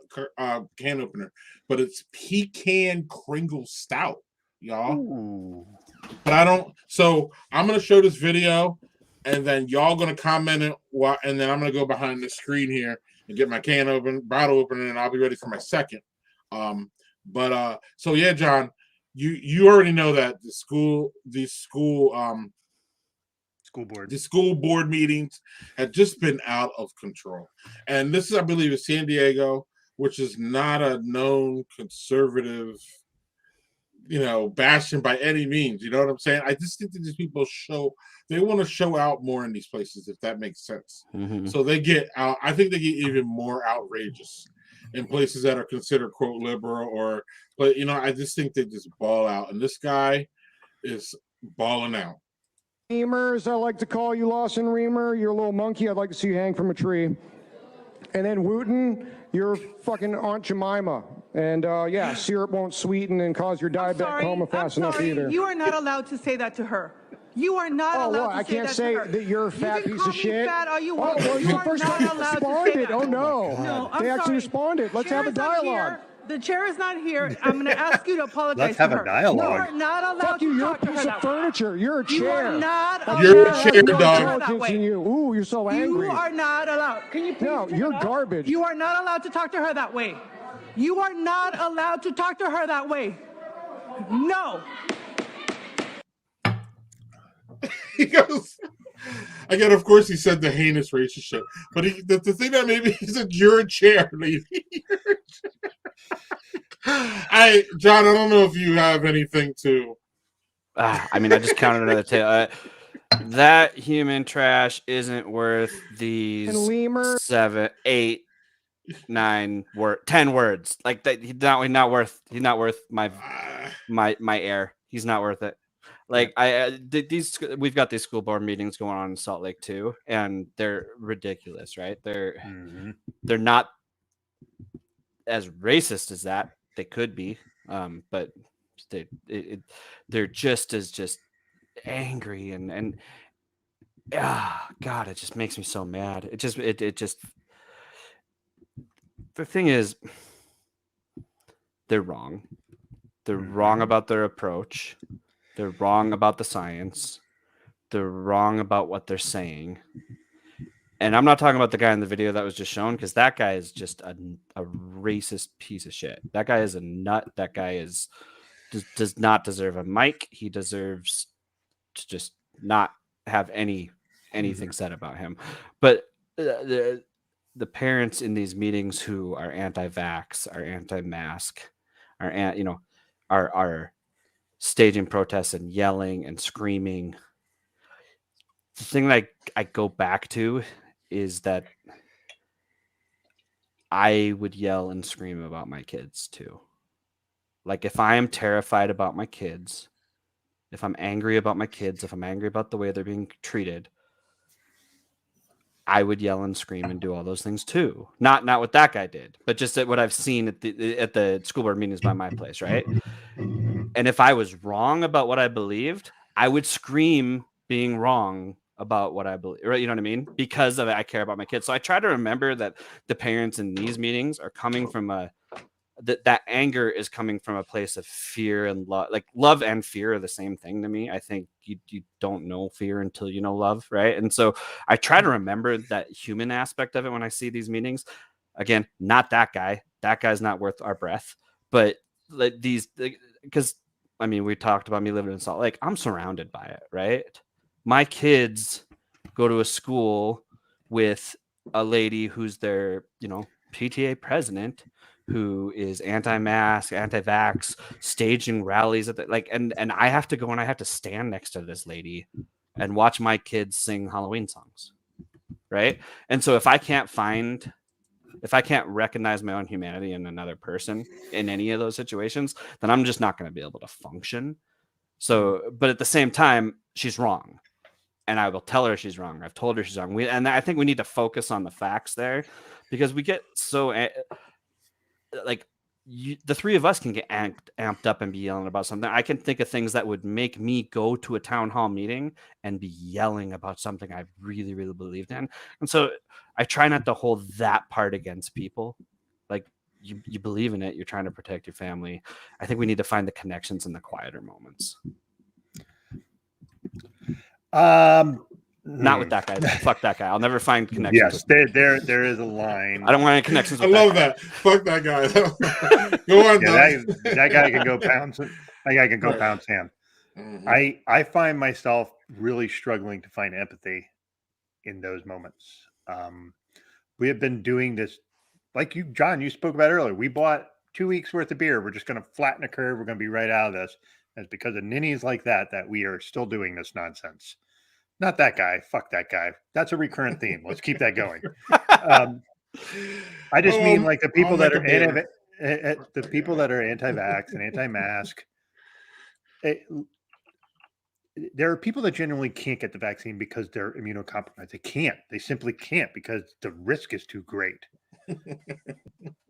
can opener, but it's pecan Kringle Stout, y'all. Ooh. But I don't. So I'm gonna show this video, and then y'all gonna comment it. And then I'm gonna go behind the screen here and get my bottle opener, and I'll be ready for my second. So yeah, John, you already know that the school board meetings had just been out of control, and this is, I believe, is San Diego, which is not a known conservative, bastion by any means. You know what I'm saying? I just think that these people they want to show out more in these places, if that makes sense. Mm-hmm. So they get out. I think they get even more outrageous in places that are considered quote liberal but I just think they just ball out, and this guy is balling out. Reamer, as I like to call you, Lawson Reamer, you're a little monkey. I'd like to see you hang from a tree. And then Wooten, you're fucking Aunt Jemima. And yeah, syrup won't sweeten and cause your diabetic coma fast enough either. You are not allowed to say that to her. You are not allowed to I say can't that say to her. that you're a fat piece of shit. Fat all you want. Well, you are first not time allowed responded. to say that. Oh no. No, I'm they actually sorry. responded. Let's have a dialogue. The chair is not here. I'm going to ask you to apologize Let's have to her. a dialogue. You are not allowed Fuck you, to you're a talk to her piece of that way. furniture. You're a chair. You are not allowed You're a to chair, talk to dog. her that Intelligence in way. you. Ooh, you're so angry. You are not allowed. Can you please No, turn you're it off? garbage. You are not allowed to talk to her that way. You are not allowed to talk to her that way. No. He goes, again, of course, he said the heinous racist shit. But the thing that maybe he said, you're a chair, lady. John, I don't know if you have anything to. I mean, I just counted another tail. That human trash isn't worth these And Lemur. 7, 8, 9 10 words. Like that, he's not worth my air. He's not worth it. Like we've got these school board meetings going on in Salt Lake too, and they're ridiculous, right? They're not as racist as that. They could be, but they're just as angry and God, it just makes me so mad. It just the thing is, they're wrong. They're wrong about their approach. They're wrong about the science. They're wrong about what they're saying. And I'm not talking about the guy in the video that was just shown, because that guy is just a racist piece of shit. That guy is a nut. That guy does not deserve a mic. He deserves to just not have anything said about him. But the parents in these meetings who are anti-vax, are anti-mask, are staging protests and yelling and screaming. The thing that I go back to is that I would yell and scream about my kids too. Like, if I am terrified about my kids, if I'm angry about my kids, if I'm angry about the way they're being treated, I would yell and scream and do all those things too. Not what that guy did, but just at what I've seen at the school board meetings by my place, right? And if I was wrong about what I believed, I would scream being wrong about what I believe, right? You know what I mean? Because of it, I care about my kids. So I try to remember that the parents in these meetings are coming from that anger is coming from a place of fear and love. Like, love and fear are the same thing to me. I think you don't know fear until you know love, right? And so I try to remember that human aspect of it when I see these meetings. Again, not that guy. That guy's not worth our breath. But like because I mean, we talked about me living in Salt Lake. I'm surrounded by it, right? My kids go to a school with a lady who's their, PTA president, who is anti-mask, anti-vax, staging rallies at and I have to go and I have to stand next to this lady and watch my kids sing Halloween songs, right? And so if I can't recognize my own humanity in another person in any of those situations, then I'm just not going to be able to function. So, but at the same time, she's wrong. And I will tell her she's wrong. I've told her she's wrong. And I think we need to focus on the facts there, because we get so the three of us can get amped up and be yelling about something. I can think of things that would make me go to a town hall meeting and be yelling about something I really, really believed in. And so I try not to hold that part against people. Like you believe in it. You're trying to protect your family. I think we need to find the connections in the quieter moments. Not with that guy. Fuck that guy. I'll never find connections. Yes, there is a line. I don't want any connections I with love that. Fuck that guy. Go on, that guy can go pound. That guy can go pound sand. Mm-hmm. I find myself really struggling to find empathy in those moments. We have been doing this, like you, John, you spoke about earlier. We bought 2 weeks worth of beer. We're just going to flatten a curve. We're going to be right out of this. And it's because of ninnies like that we are still doing this nonsense. Not that guy. Fuck that guy. That's a recurrent theme. Let's keep that going. I just mean like the people that are the people that are anti-vax and anti-mask. There are people that genuinely can't get the vaccine because they're immunocompromised. They can't. They simply can't because the risk is too great.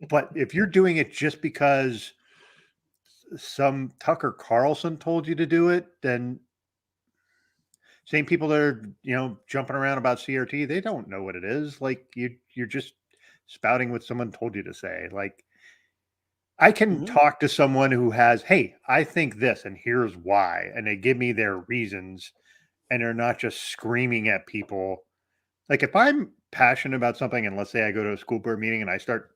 But if you're doing it just because some Tucker Carlson told you to do it, then same people that are, jumping around about CRT, they don't know what it is. Like you're just spouting what someone told you to say. Like I can talk to someone who has, hey, I think this and here's why. And they give me their reasons and they're not just screaming at people. Like if I'm passionate about something and let's say I go to a school board meeting and I start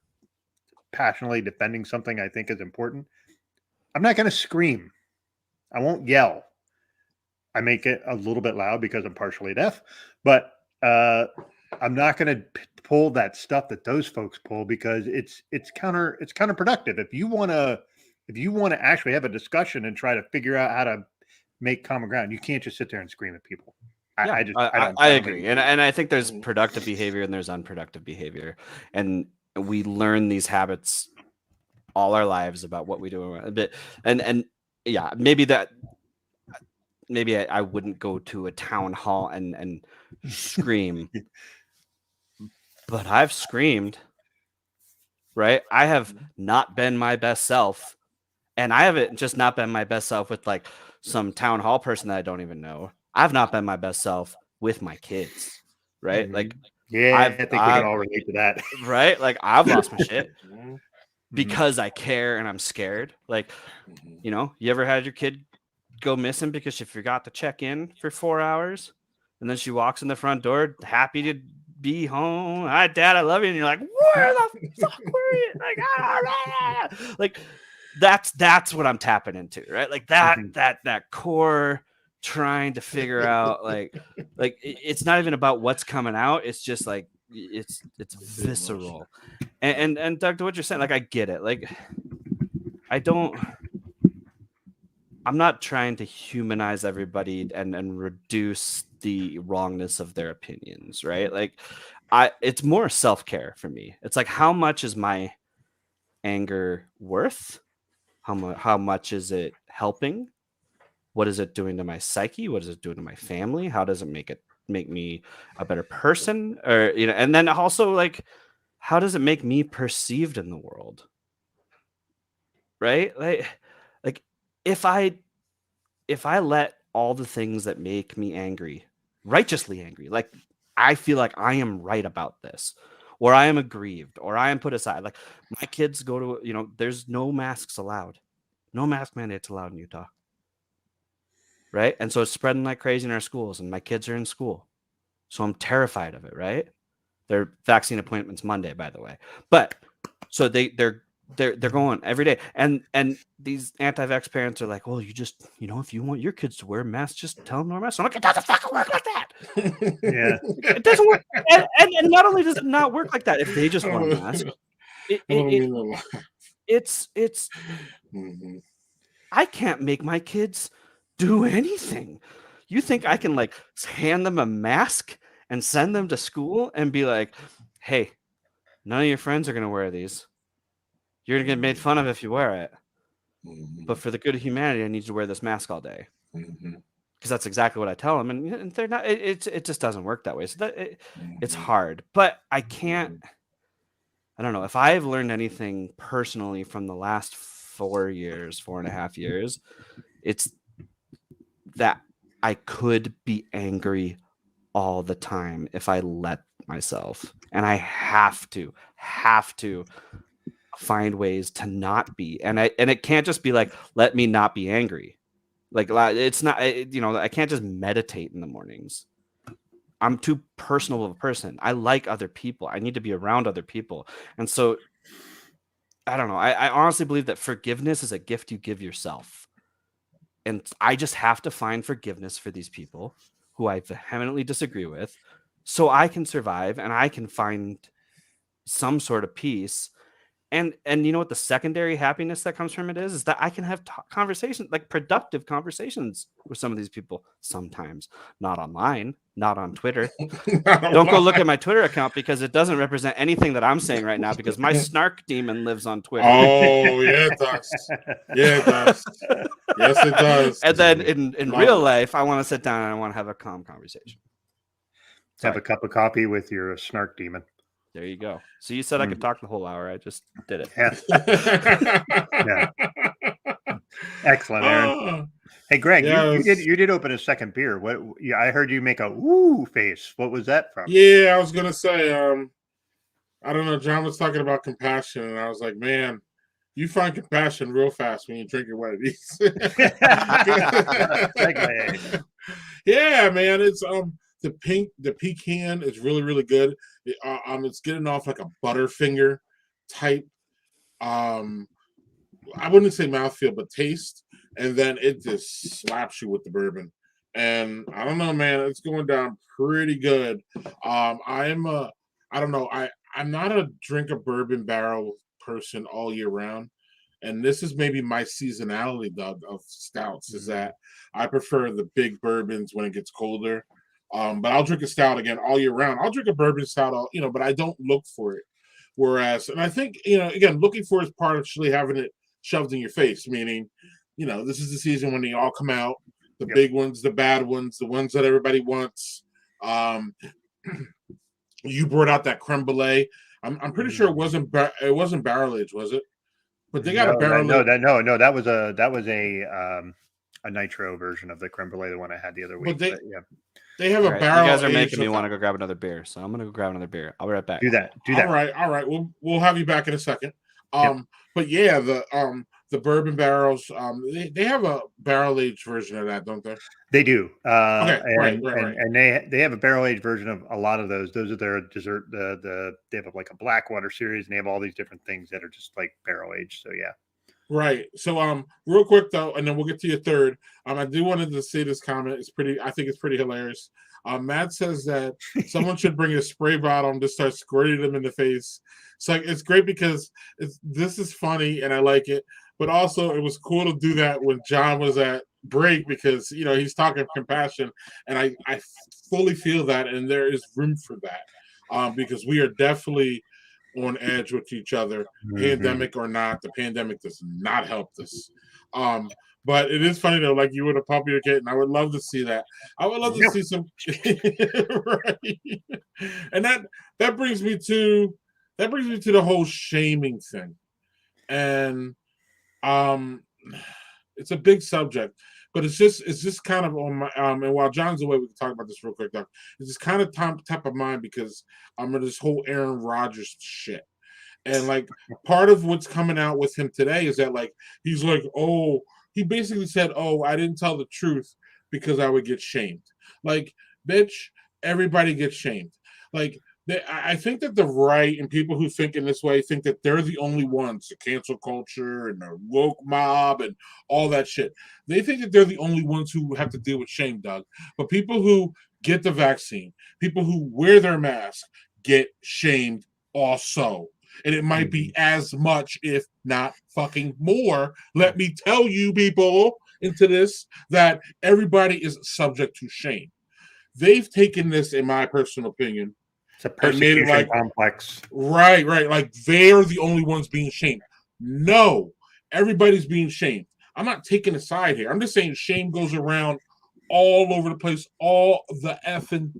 passionately defending something I think is important, I'm not going to scream. I won't yell. I make it a little bit loud because I'm partially deaf, but I'm not going to pull that stuff that those folks pull because it's counterproductive. If you want to actually have a discussion and try to figure out how to make common ground, you can't just sit there and scream at people. I agree, and I think there's productive behavior and there's unproductive behavior, and we learn these habits all our lives about what we do a bit, and yeah, maybe I wouldn't go to a town hall and scream, but I've screamed, right? I have not been my best self, and I haven't just not been my best self with like some town hall person that I don't even know. I've not been my best self with my kids, right? Like, I think we can all relate to that, right? Like I've lost my shit because I care and I'm scared. Like, you ever had your kid go missing because she forgot to check in for 4 hours and then she walks in the front door happy to be home. Hi, Dad, I love you. And you're like, where the fuck were you? Like, that's what I'm tapping into, right? Like that core trying to figure out like it's not even about what's coming out. It's just like it's visceral. And Doug, to what you're saying, like I get it. Like I'm not trying to humanize everybody and reduce the wrongness of their opinions, right? Like it's more self-care for me. It's like, how much is my anger worth? How much is it helping? What is it doing to my psyche? What is it doing to my family? How does it make me a better person? Or, and then also like, how does it make me perceived in the world? Right? Like if I let all the things that make me angry, righteously angry, like I feel like I am right about this, or I am aggrieved, or I am put aside. Like my kids go to, there's no masks allowed. No mask mandates allowed in Utah. Right? And so it's spreading like crazy in our schools, and my kids are in school. So I'm terrified of it, right? Their vaccine appointments Monday, by the way. But so they're going every day. And these anti-vax parents are like, well, you just, if you want your kids to wear masks, just tell them to wear masks. I'm like, it doesn't fucking work like that. Yeah. It doesn't work. And not only does it not work like that, if they just want a mask, it's I can't make my kids do anything. You think I can like hand them a mask and send them to school and be like, hey, none of your friends are going to wear these. You're going to get made fun of if you wear it. But for the good of humanity, I need you to wear this mask all day. Because that's exactly what I tell them. And they're not, it just doesn't work that way. So it's hard. But I don't know. If I've learned anything personally from the last 4.5 years, it's that I could be angry all the time if I let myself. And I have to find ways to not be. And it can't just be like, let me not be angry. Like, it's not, I can't just meditate in the mornings. I'm too personal of a person. I like other people. I need to be around other people. And so I don't know. I honestly believe that forgiveness is a gift you give yourself. And I just have to find forgiveness for these people who I vehemently disagree with, so I can survive and I can find some sort of peace. And you know what the secondary happiness that comes from it is that I can have conversations, like productive conversations with some of these people sometimes, not online, not on Twitter. Don't go look at my Twitter account because it doesn't represent anything that I'm saying right now because my snark demon lives on Twitter. Oh, yeah, it does. Yeah, it does. Yes, it does. And then in real life, I want to sit down and I want to have a calm conversation. Have a cup of coffee with your snark demon. There you go. So you said I could talk the whole hour. I just did it. Yeah. Excellent, Aaron. Hey, Greg, you did open a second beer. What? Yeah, I heard you make a woo face. What was that from? Yeah, I was gonna say, I don't know. John was talking about compassion, and I was like, man, you find compassion real fast when you're drinking one of these. Yeah, man, it's the pecan is really, really good. It's getting off like a Butterfinger type. I wouldn't say mouthfeel, but taste, and then it just slaps you with the bourbon. And I don't know, man, it's going down pretty good. I don't know, I'm not a drink a bourbon barrel person all year round. And this is maybe my seasonality, Doug, of stouts, is that I prefer the big bourbons when it gets colder. But I'll drink a stout again all year round. I'll drink a bourbon stout, but I don't look for it. Whereas, and I think, again, looking for is partially having it shoved in your face, meaning, this is the season when they all come out, the big ones, the bad ones, the ones that everybody wants. You brought out that creme brulee. I'm pretty sure it wasn't barrel aged, was it? But they got a barrel. No, that was a nitro version of the creme brulee, the one I had the other week. They have a barrel. You guys are making me want to go grab another beer, so I'm gonna go grab another beer. I'll be right back. Do that. All right. We'll have you back in a second. But yeah, the bourbon barrels, they have a barrel aged version of that, don't they? They do. Okay, right. And they have a barrel aged version of a lot of those. Those are their dessert. They have like a Blackwater series, and they have all these different things that are just like barrel aged. So yeah. Right. So real quick though, and then we'll get to your third. I do wanted to say this comment. I think it's pretty hilarious. Matt says that someone should bring a spray bottle and just start squirting them in the face. So it's great because this is funny and I like it, but also it was cool to do that when John was at break because he's talking compassion, and I fully feel that, and there is room for that because we are definitely on edge with each other, pandemic or not. The pandemic does not help this. But it is funny though, like you would have pumped your kid, and I would love to see that. I would love to see some right. And that brings me to the whole shaming thing. And it's a big subject, but it's just kind of on my and while John's away, we can talk about this real quick, Doc. It's just kind of top of mind because I'm in this whole Aaron Rodgers shit. And like part of what's coming out with him today is that like he's like, oh, he basically said, oh, I didn't tell the truth because I would get shamed. Like, bitch, everybody gets shamed. Like, I think that the right and people who think in this way think that they're the only ones, the cancel culture and the woke mob and all that shit. They think that they're the only ones who have to deal with shame, Doug. But people who get the vaccine, people who wear their mask, get shamed also. And it might be as much, if not fucking more. Let me tell you, people, into this, that everybody is subject to shame. They've taken this, in my personal opinion, it's a persecution complex. Right. Like they're the only ones being shamed. No, everybody's being shamed. I'm not taking a side here. I'm just saying shame goes around all over the place all the effing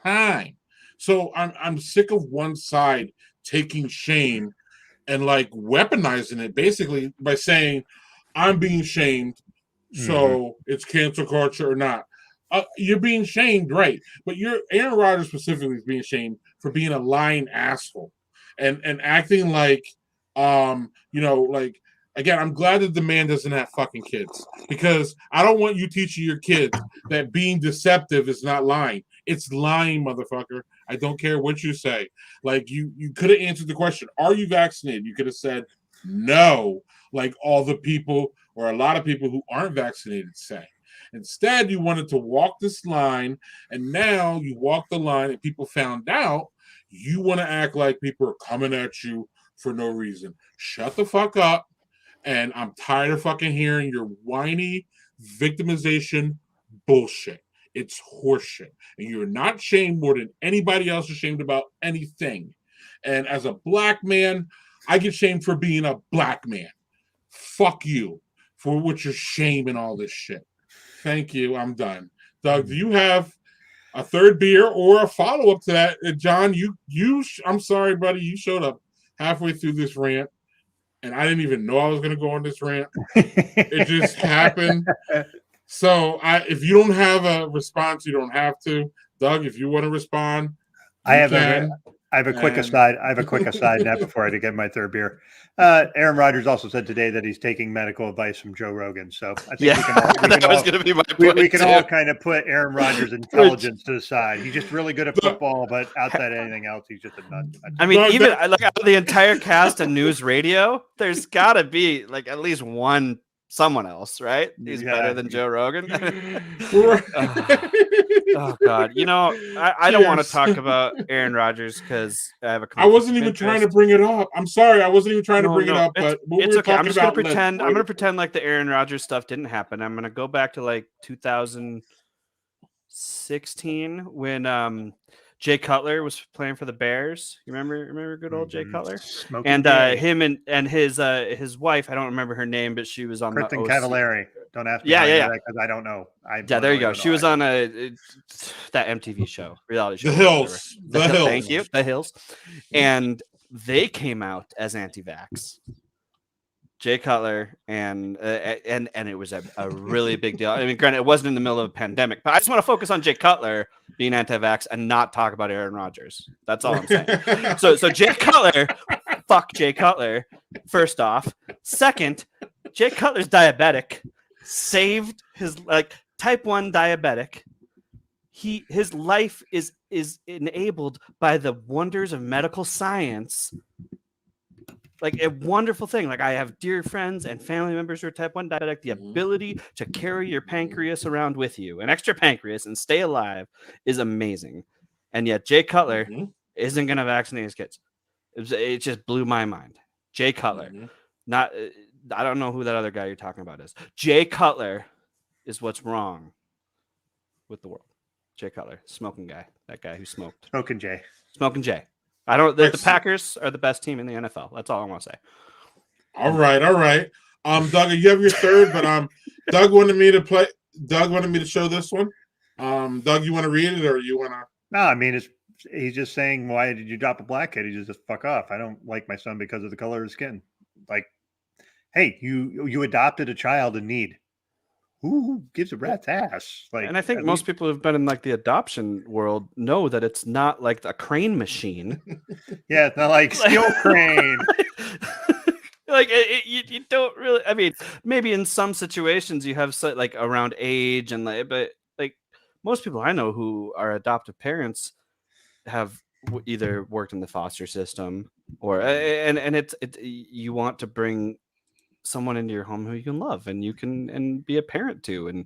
time. So I'm sick of one side taking shame and like weaponizing it basically by saying I'm being shamed, so it's cancel culture or not. You're being shamed, right? But Aaron Rodgers specifically is being shamed for being a lying asshole and acting like Like again, I'm glad that the man doesn't have fucking kids because I don't want you teaching your kids that being deceptive is not lying. It's lying, motherfucker. I don't care what you say. Like you could have answered the question, are you vaccinated? You could have said no, like all the people or a lot of people who aren't vaccinated say. Instead, you wanted to walk this line, and now you walk the line and people found out. You want to act like people are coming at you for no reason. Shut the fuck up. And I'm tired of fucking hearing your whiny victimization bullshit. It's horseshit. And you're not shamed more than anybody else is shamed about anything. And as a black man, I get shamed for being a black man. Fuck you for what you're shaming all this shit. Thank you. I'm done. Doug, do you have a third beer or a follow-up to that? John, I'm sorry, buddy. You showed up halfway through this rant, and I didn't even know I was going to go on this rant. It just happened. So if you don't have a response, you don't have to. Doug, if you want to respond, I have a quick aside. I have a quick aside now before I get my third beer. Aaron Rodgers also said today that he's taking medical advice from Joe Rogan. So I think we can all kind of put Aaron Rodgers' intelligence to the side. He's just really good at football, but outside of anything else, he's just a nut. I mean, even like out of the entire cast of news radio, there's got to be like at least someone else, right? He's better than Joe Rogan. Oh God, I don't want to talk about Aaron Rodgers because I wasn't even trying to bring it up. I'm sorry, I wasn't even trying to bring it up. But it's okay. I'm just gonna pretend. I'm gonna pretend like the Aaron Rodgers stuff didn't happen. I'm gonna go back to like 2016 when Jay Cutler was playing for the Bears. You remember good old Jay Cutler? And him and his wife, I don't remember her name, but she was on Kristen the Cavallari. Don't ask me because I don't know. There you go. She was on that MTV show, reality show. The Hills. The Hills. Thank you. The Hills. And they came out as anti-vax. Jay Cutler and it was a really big deal. I mean, granted, it wasn't in the middle of a pandemic, but I just want to focus on Jay Cutler being anti-vax and not talk about Aaron Rodgers. That's all I'm saying. So Jay Cutler, fuck Jay Cutler. First off, second, Jay Cutler's diabetic, saved his type 1 diabetic. His life is enabled by the wonders of medical science. Like a wonderful thing. Like I have dear friends and family members who are type 1 diabetic. The ability to carry your pancreas around with you, an extra pancreas, and stay alive is amazing. And yet Jay Cutler isn't going to vaccinate his kids. It just blew my mind. Jay Cutler. I don't know who that other guy you're talking about is. Jay Cutler is what's wrong with the world. Jay Cutler, smoking guy. That guy who smoked. Smoking Jay. The Packers are the best team in the NFL. That's all I want to say. All right. Doug, you have your third, but Doug wanted me to show this one. Doug, you want to read it or you want to? No, I mean he's just saying, why did you drop a black kid? He just fuck off. I don't like my son because of the color of his skin. Like, hey, you adopted a child in need. Who gives a rat's ass? Like, and I think most people who've been in like the adoption world know that it's not like a crane machine. Yeah, it's not like steel crane. You don't really. I mean, maybe in some situations you have like around age and but like most people I know who are adoptive parents have either worked in the foster system or and it's you want to bring someone into your home who you can love and you can and be a parent to. And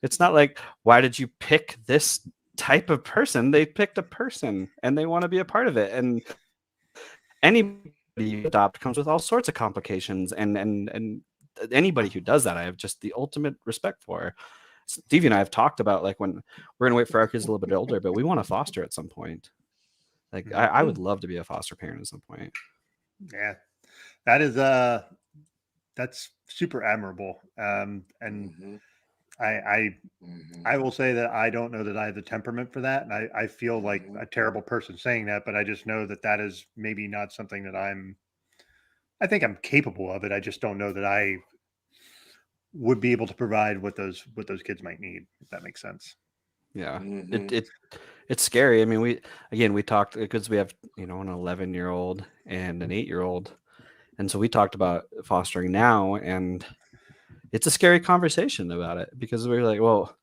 it's not like, why did you pick this type of person? They picked a person and they want to be a part of it. And anybody you adopt comes with all sorts of complications. And anybody who does that, I have just the ultimate respect for. Stevie and I have talked about like when we're going to wait for our kids a little bit older, but we want to foster at some point. Like I would love to be a foster parent at some point. Yeah, that is that's super admirable. And I will say that I don't know that I have the temperament for that. And I feel like a terrible person saying that, but I just know that is maybe not something that I think I'm capable of it. I just don't know that I would be able to provide what those kids might need, if that makes sense. Yeah. It's scary. I mean, we talked because we have, an 11-year-old and an 8-year-old. And so we talked about fostering now, and it's a scary conversation about it because we're like, well,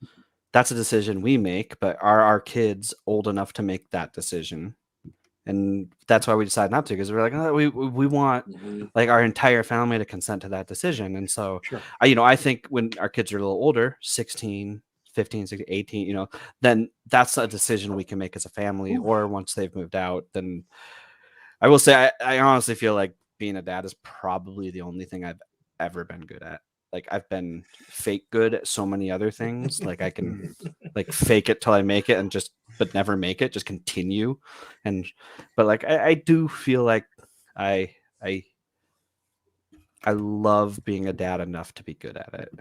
that's a decision we make, but are our kids old enough to make that decision? And that's why we decided not to, because we're like, oh, we want like our entire family to consent to that decision. And so, I think when our kids are a little older, 16, 15, 16, 18, then that's a decision we can make as a family. Or once they've moved out, then I will say, I honestly feel like being a dad is probably the only thing I've ever been good at. Like I've been fake good at so many other things. Like I can like fake it till I make it and but never make it, just continue. But like, I do feel like I love being a dad enough to be good at it.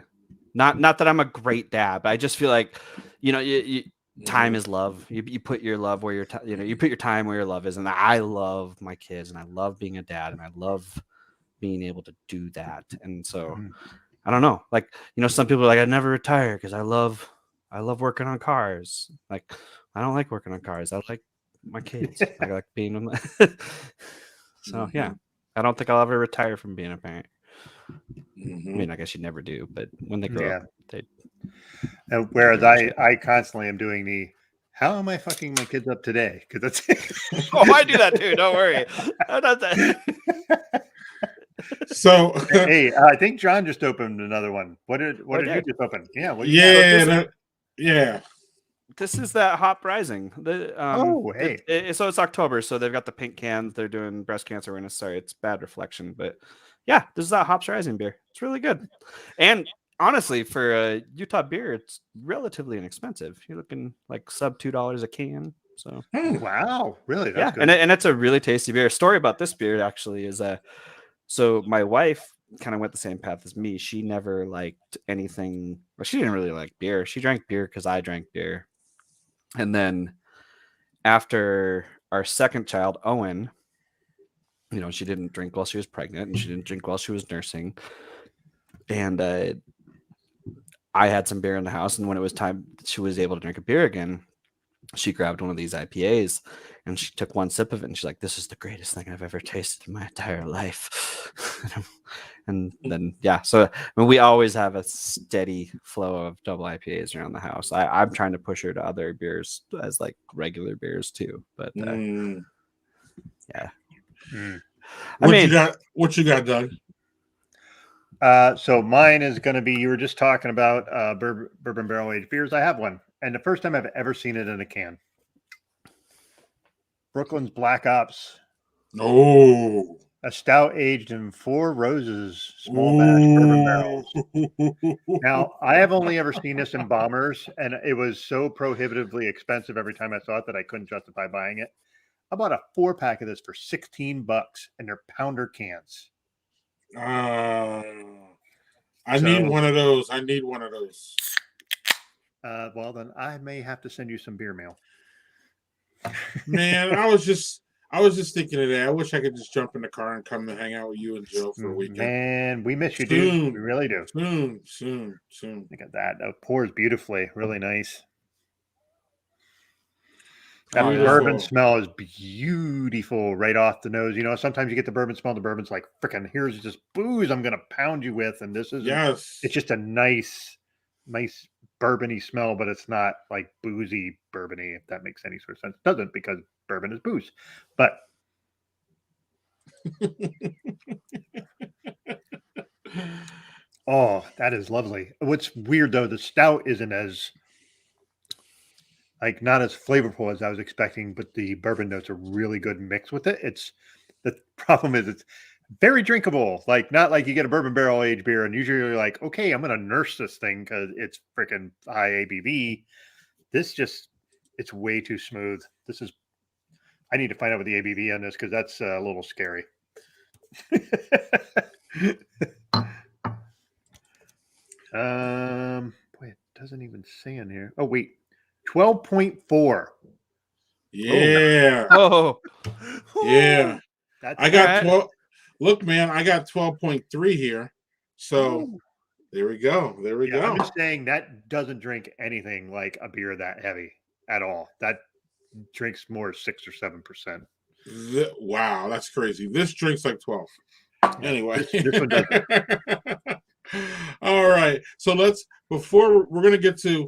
Not that I'm a great dad, but I just feel like, time is love. You put your love where you put your time where your love is. And I love my kids, and I love being a dad, and I love being able to do that. And so I don't know, like, some people are like, I'd never retire because I love working on cars. Like, I don't like working on cars. I like my kids. I like being with my so yeah, I don't think I'll ever retire from being a parent. I mean, I guess you never do, but when they grow up, they. Whereas I constantly am doing how am I fucking my kids up today? Because that's I do that too. Don't worry. I do that. So hey, I think John just opened another one. What did you just open? Yeah. Yeah. This is that Hop Rising. So it's October, so they've got the pink cans. They're doing breast cancer awareness. Sorry, it's bad reflection, but yeah, this is that Hops Rising beer. It's really good, and honestly, for a Utah beer, it's relatively inexpensive. You're looking like sub $2 a can. So wow, really? That's good. And it's a really tasty beer. A story about this beer actually is so my wife kind of went the same path as me. She never liked anything, or she didn't really like beer. She drank beer because I drank beer. And then after our second child, Owen, she didn't drink while she was pregnant, and she didn't drink while she was nursing. And I had some beer in the house, and when it was time she was able to drink a beer again, she grabbed one of these IPAs and she took one sip of it, and she's like, this is the greatest thing I've ever tasted in my entire life. And then, so I mean, we always have a steady flow of double IPAs around the house. I'm trying to push her to other beers as like regular beers too, but yeah. What you got, Doug? So mine is going to be, you were just talking about bourbon barrel aged beers. I have one, and the first time I've ever seen it in a can. Brooklyn's Black Ops. Oh, a stout aged in 4 Roses small batch bourbon barrels. Now, I have only ever seen this in bombers, and it was so prohibitively expensive every time I saw it that I couldn't justify buying it. I bought a 4-pack of this for $16, and they're pounder cans. I need one of those. Well, then I may have to send you some beer mail. Man, I was just thinking of that. I wish I could just jump in the car and come to hang out with you and Joe for a weekend. Man, we miss you, dude. We really do. Soon. Look at that. It pours beautifully. Really nice. That bourbon smell is beautiful right off the nose. Sometimes you get the bourbon smell. The bourbon's like, freaking, here's just booze I'm going to pound you with. And this is, it's just a nice bourbony smell, but it's not like boozy bourbony, if that makes any sort of sense. It doesn't, because bourbon is booze. But oh, that is lovely. What's weird though, the stout isn't as not as flavorful as I was expecting, but the bourbon notes are really good mix with it. The problem is it's very drinkable, not like you get a bourbon barrel aged beer and usually you're like, okay, I'm going to nurse this thing because it's freaking high ABV. This it's way too smooth. I need to find out what the ABV on this, because that's a little scary. Boy, it doesn't even say in here. Oh, wait. 12.4. Yeah. Oh. Yeah. I got 12. Look, man, I got 12.3 here. So there we go. Go. I'm just saying that doesn't drink anything like a beer that heavy at all. That drinks more 6 or 7%. Wow, that's crazy. This drinks like 12. Anyway. This one does. All right. So before we're going to get to,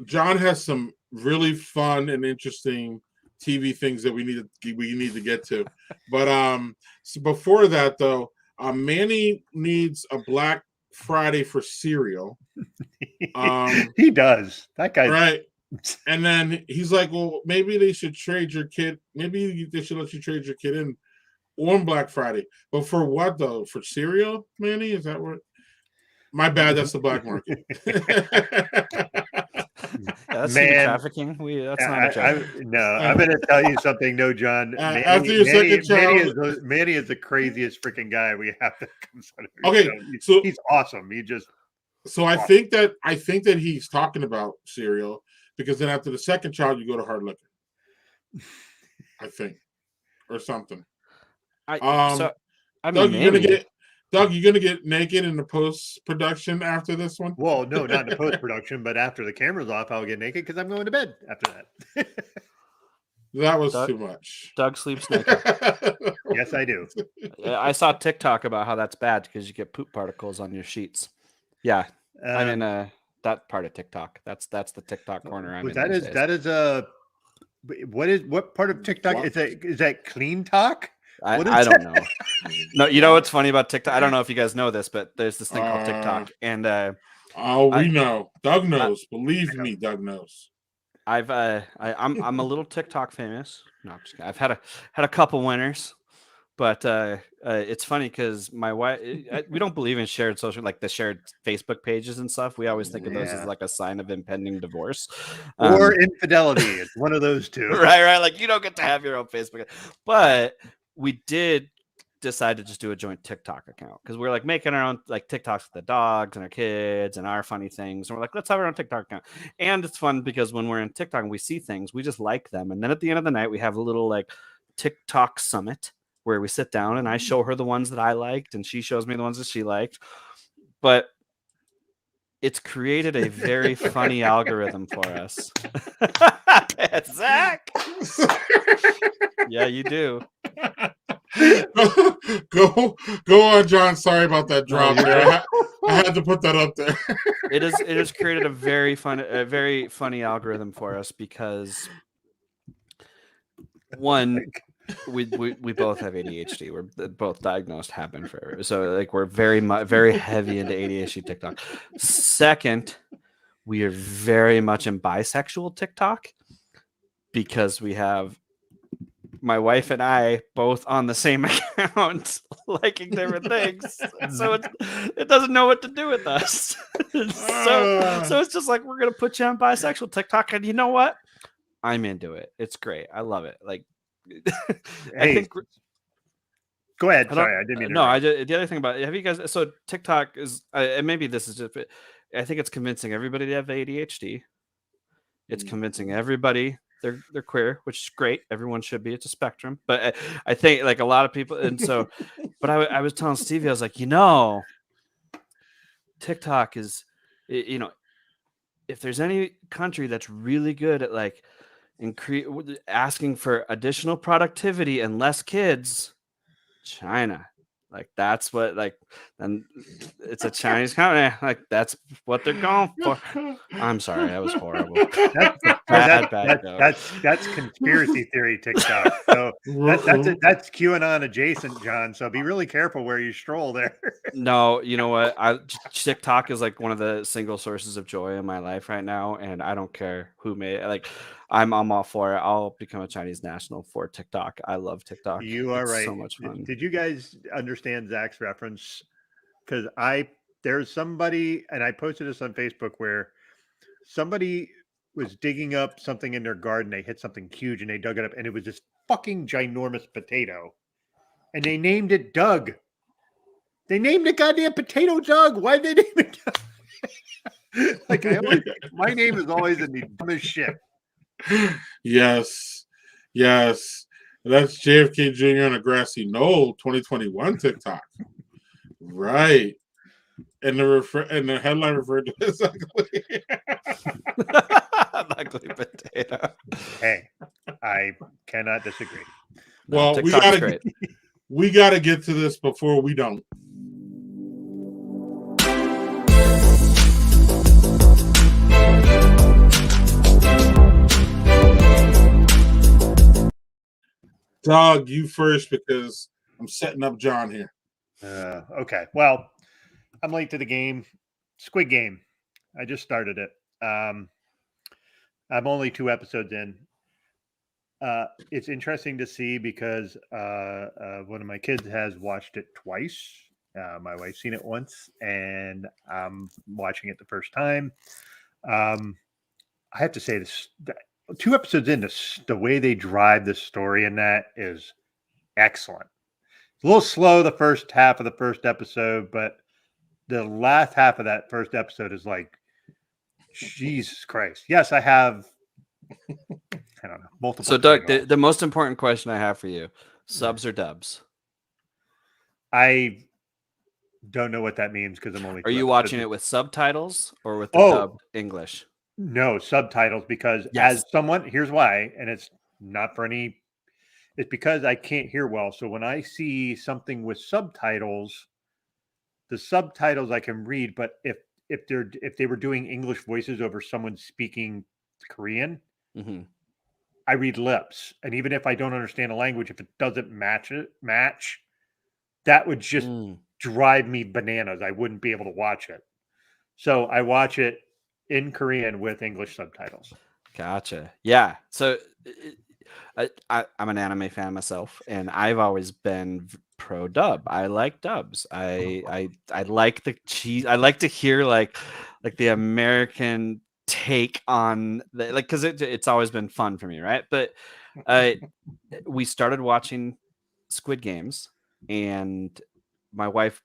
John has some really fun and interesting TV things that we need to get to. But so before that though, Manny needs a Black Friday for cereal. He does. That guy, right? And then he's like, "Well, maybe they should trade your kid. Maybe they should let you trade your kid in on Black Friday. But for what though? For cereal, Manny? Is that what? My bad. That's the black market." That's Man, trafficking. That's not a joke. I'm going to tell you something. No, John. After your second child, Manny is the craziest freaking guy we have to consider. Okay, so he's awesome. So I think that he's talking about cereal because then after the second child you go to hard liquor. I think, or something. Doug, you're gonna get naked in the post production after this one? Well, no, not in the post production, but after the camera's off, I'll get naked because I'm going to bed after that. That was too much. Doug sleeps naked. Yes, I do. I saw TikTok about how that's bad because you get poop particles on your sheets. Yeah, I'm in that part of TikTok. That's the TikTok corner I'm in. What part of TikTok is that clean talk? I don't know. No, you know what's funny about TikTok? I don't know if you guys know this, but there's this thing called TikTok, and we know. Doug knows. Believe me, Doug knows. I'm a little TikTok famous. No, I'm just kidding. I've had a couple winners, but it's funny because my wife, we don't believe in shared social, like the shared Facebook pages and stuff. We always think of those as like a sign of impending divorce or infidelity. It's one of those two. Right. Like you don't get to have your own Facebook, but we did decide to just do a joint TikTok account because we're like making our own like TikToks with the dogs and our kids and our funny things. And we're like, let's have our own TikTok account. And it's fun because when we're in TikTok and we see things, we just like them. And then at the end of the night, we have a little like TikTok summit where we sit down and I show her the ones that I liked and she shows me the ones that she liked. But it's created a very funny algorithm for us. Zach. Yeah, you do. Go on, John. Sorry about that drop there. I had to put that up there. It has created a very funny algorithm for us because one, we both have ADHD. We're both diagnosed, have been forever. So like we're very heavy into ADHD TikTok. Second, we are very much in bisexual TikTok because we have my wife and I both on the same account liking different things. So it doesn't know what to do with us. So it's just like, we're going to put you on bisexual TikTok. And you know what? I'm into it. It's great. I love it. Like, I think. Go ahead. Sorry, I didn't mean to. No, the other thing about it, have you guys, so TikTok is, and maybe this is just, I think it's convincing everybody to have ADHD. It's convincing everybody they're queer, which is great. Everyone should be. It's a spectrum. But I think like a lot of people, and so, but I was telling Stevie, I was like, TikTok is, if there's any country that's really good at like asking for additional productivity and less kids, China. Like that's what, like, and it's a Chinese company. Like that's what they're going for. I'm sorry, that was horrible. That's conspiracy theory TikTok. So that's QAnon adjacent, John. So be really careful where you stroll there. No, you know what? TikTok is like one of the single sources of joy in my life right now, and I don't care who made it. Like, I'm all for it. I'll become a Chinese national for TikTok. I love TikTok. You are right. So much fun. Did you guys understand Zach's reference? Because there's somebody, and I posted this on Facebook, where somebody was digging up something in their garden. They hit something huge and they dug it up, and it was this fucking ginormous potato. And they named it Doug. They named the goddamn potato Doug. Why did they name it Doug? Like, my name is always in the dumbest shit. Yes. That's JFK Jr. on a grassy knoll 2021 TikTok. Right. And the headline referred to as ugly. Ugly potato. Hey, I cannot disagree. Well, we got to get to this before we don't. Doug, you first because I'm setting up John here. Okay. Well, I'm late to the game. Squid Game. I just started it. I'm only 2 episodes in. It's interesting to see because one of my kids has watched it twice. My wife's seen it once, and I'm watching it the first time. I have to say this: 2 episodes in, the way they drive the story in that is excellent. It's a little slow the first half of the first episode, but the last half of that first episode is like, Jesus Christ. Yes, I have, I don't know, multiple. So, Doug, the most important question I have for you, subs or dubs? I don't know what that means because I'm only. Are you watching it with subtitles or with the dubbed English? No, subtitles, because as someone, here's why, and it's not for any, it's because I can't hear well. So when I see something with subtitles, the subtitles I can read, but if they were doing English voices over someone speaking Korean, I read lips. And even if I don't understand a language, if it doesn't match, that would just drive me bananas. I wouldn't be able to watch it. So I watch it in Korean with English subtitles. Gotcha. Yeah. So I'm an anime fan myself, and I've always been pro dub. I like dubs. I like the cheese. I like to hear like the American take on the, like, because it's always been fun for me, right? But we started watching Squid Games, and my wife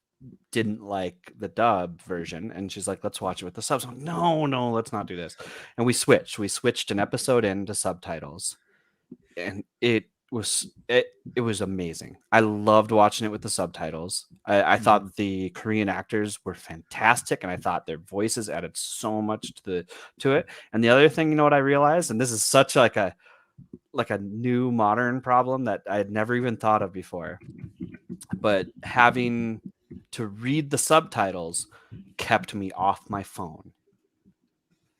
didn't like the dub version, and she's like, let's watch it with the subs. I'm like, no, let's not do this. And we switched an episode into subtitles, and it was amazing. I loved watching it with the subtitles. I thought the Korean actors were fantastic, and I thought their voices added so much to it. And the other thing, you know what I realized, and this is such like a new modern problem that I had never even thought of before, but having to read the subtitles kept me off my phone,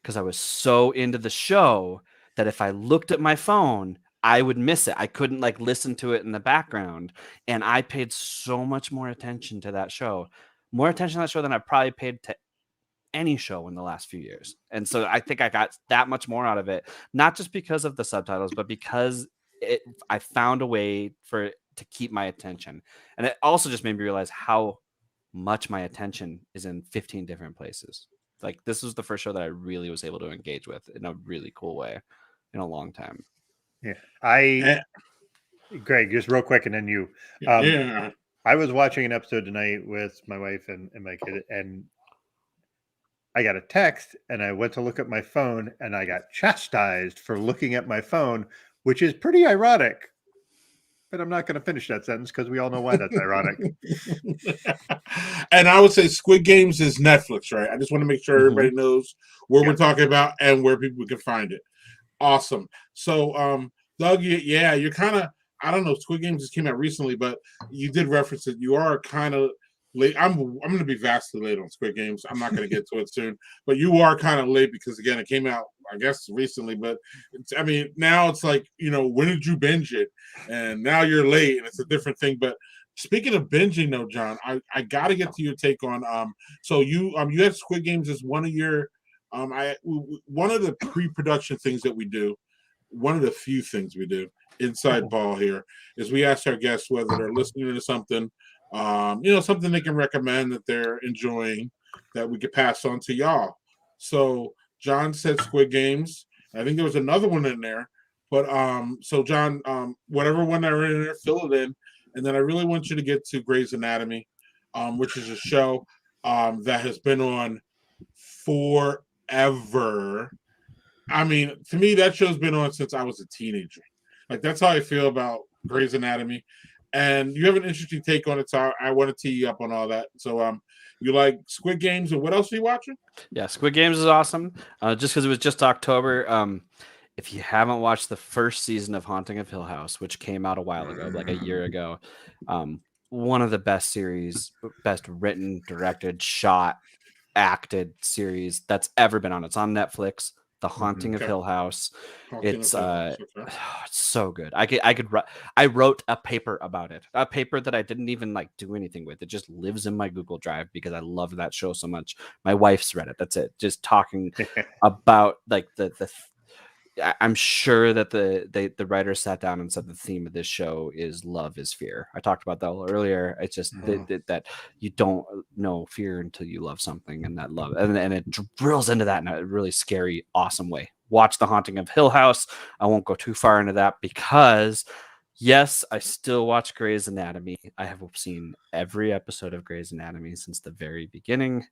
because I was so into the show that if I looked at my phone, I would miss it. I couldn't like listen to it in the background. And I paid so much more attention to that show, than I probably paid to any show in the last few years. And so I think I got that much more out of it, not just because of the subtitles, but because I found a way for it to keep my attention. And it also just made me realize how much my attention is in 15 different places. Like, this was the first show that I really was able to engage with in a really cool way in a long time. Yeah. Greg, just real quick, and then you. I was watching an episode tonight with my wife and my kid, and I got a text, and I went to look at my phone, and I got chastised for looking at my phone, which is pretty ironic. But I'm not going to finish that sentence because we all know why that's ironic. And I would say Squid Games is Netflix, right? I just want to make sure everybody knows where we're talking about and where people can find it. Awesome. So, Doug, you're kind of, I don't know, Squid Games just came out recently, but you did reference it. You are kind of late. I'm going to be vastly late on Squid Games. I'm not going to get to it soon, but you are kind of late because, again, it came out, I guess, recently. But now it's like, when did you binge it? And now you're late, and it's a different thing. But speaking of binging, though, John, I got to get to your take on. So you had Squid Games as one of your, one of the pre-production things that we do. One of the few things we do inside ball here is we ask our guests whether they're listening to something, something they can recommend that they're enjoying that we could pass on to y'all. So John said Squid Games. I think there was another one in there, but so John, whatever one that are in there, fill it in, and then I really want you to get to Grey's Anatomy, which is a show that has been on forever. I mean, to me, that show's been on since I was a teenager. Like, that's how I feel about Grey's Anatomy. And you have an interesting take on it, so I want to tee you up on all that. So, you like Squid Games, and what else are you watching? Yeah, Squid Games is awesome. Just because it was just October. if you haven't watched the first season of Haunting of Hill House, which came out a while ago, like a year ago, one of the best series, best written, directed, shot, acted series that's ever been on. It's on Netflix. The Haunting of Okay. Hill House. Haunting It's of Hill House, okay. it's so good. I wrote a paper about it. A paper that I didn't even like do anything with. It just lives in my Google Drive because I love that show so much. My wife's read it. That's it. Just talking about like I'm sure that the writers sat down and said the theme of this show is love is fear. I talked about that a little earlier. It's just that you don't know fear until you love something, and that love and it drills into that in a really scary, awesome way. Watch The Haunting of Hill House. I won't go too far into that because yes, I still watch Grey's Anatomy. I have seen every episode of Grey's Anatomy since the very beginning.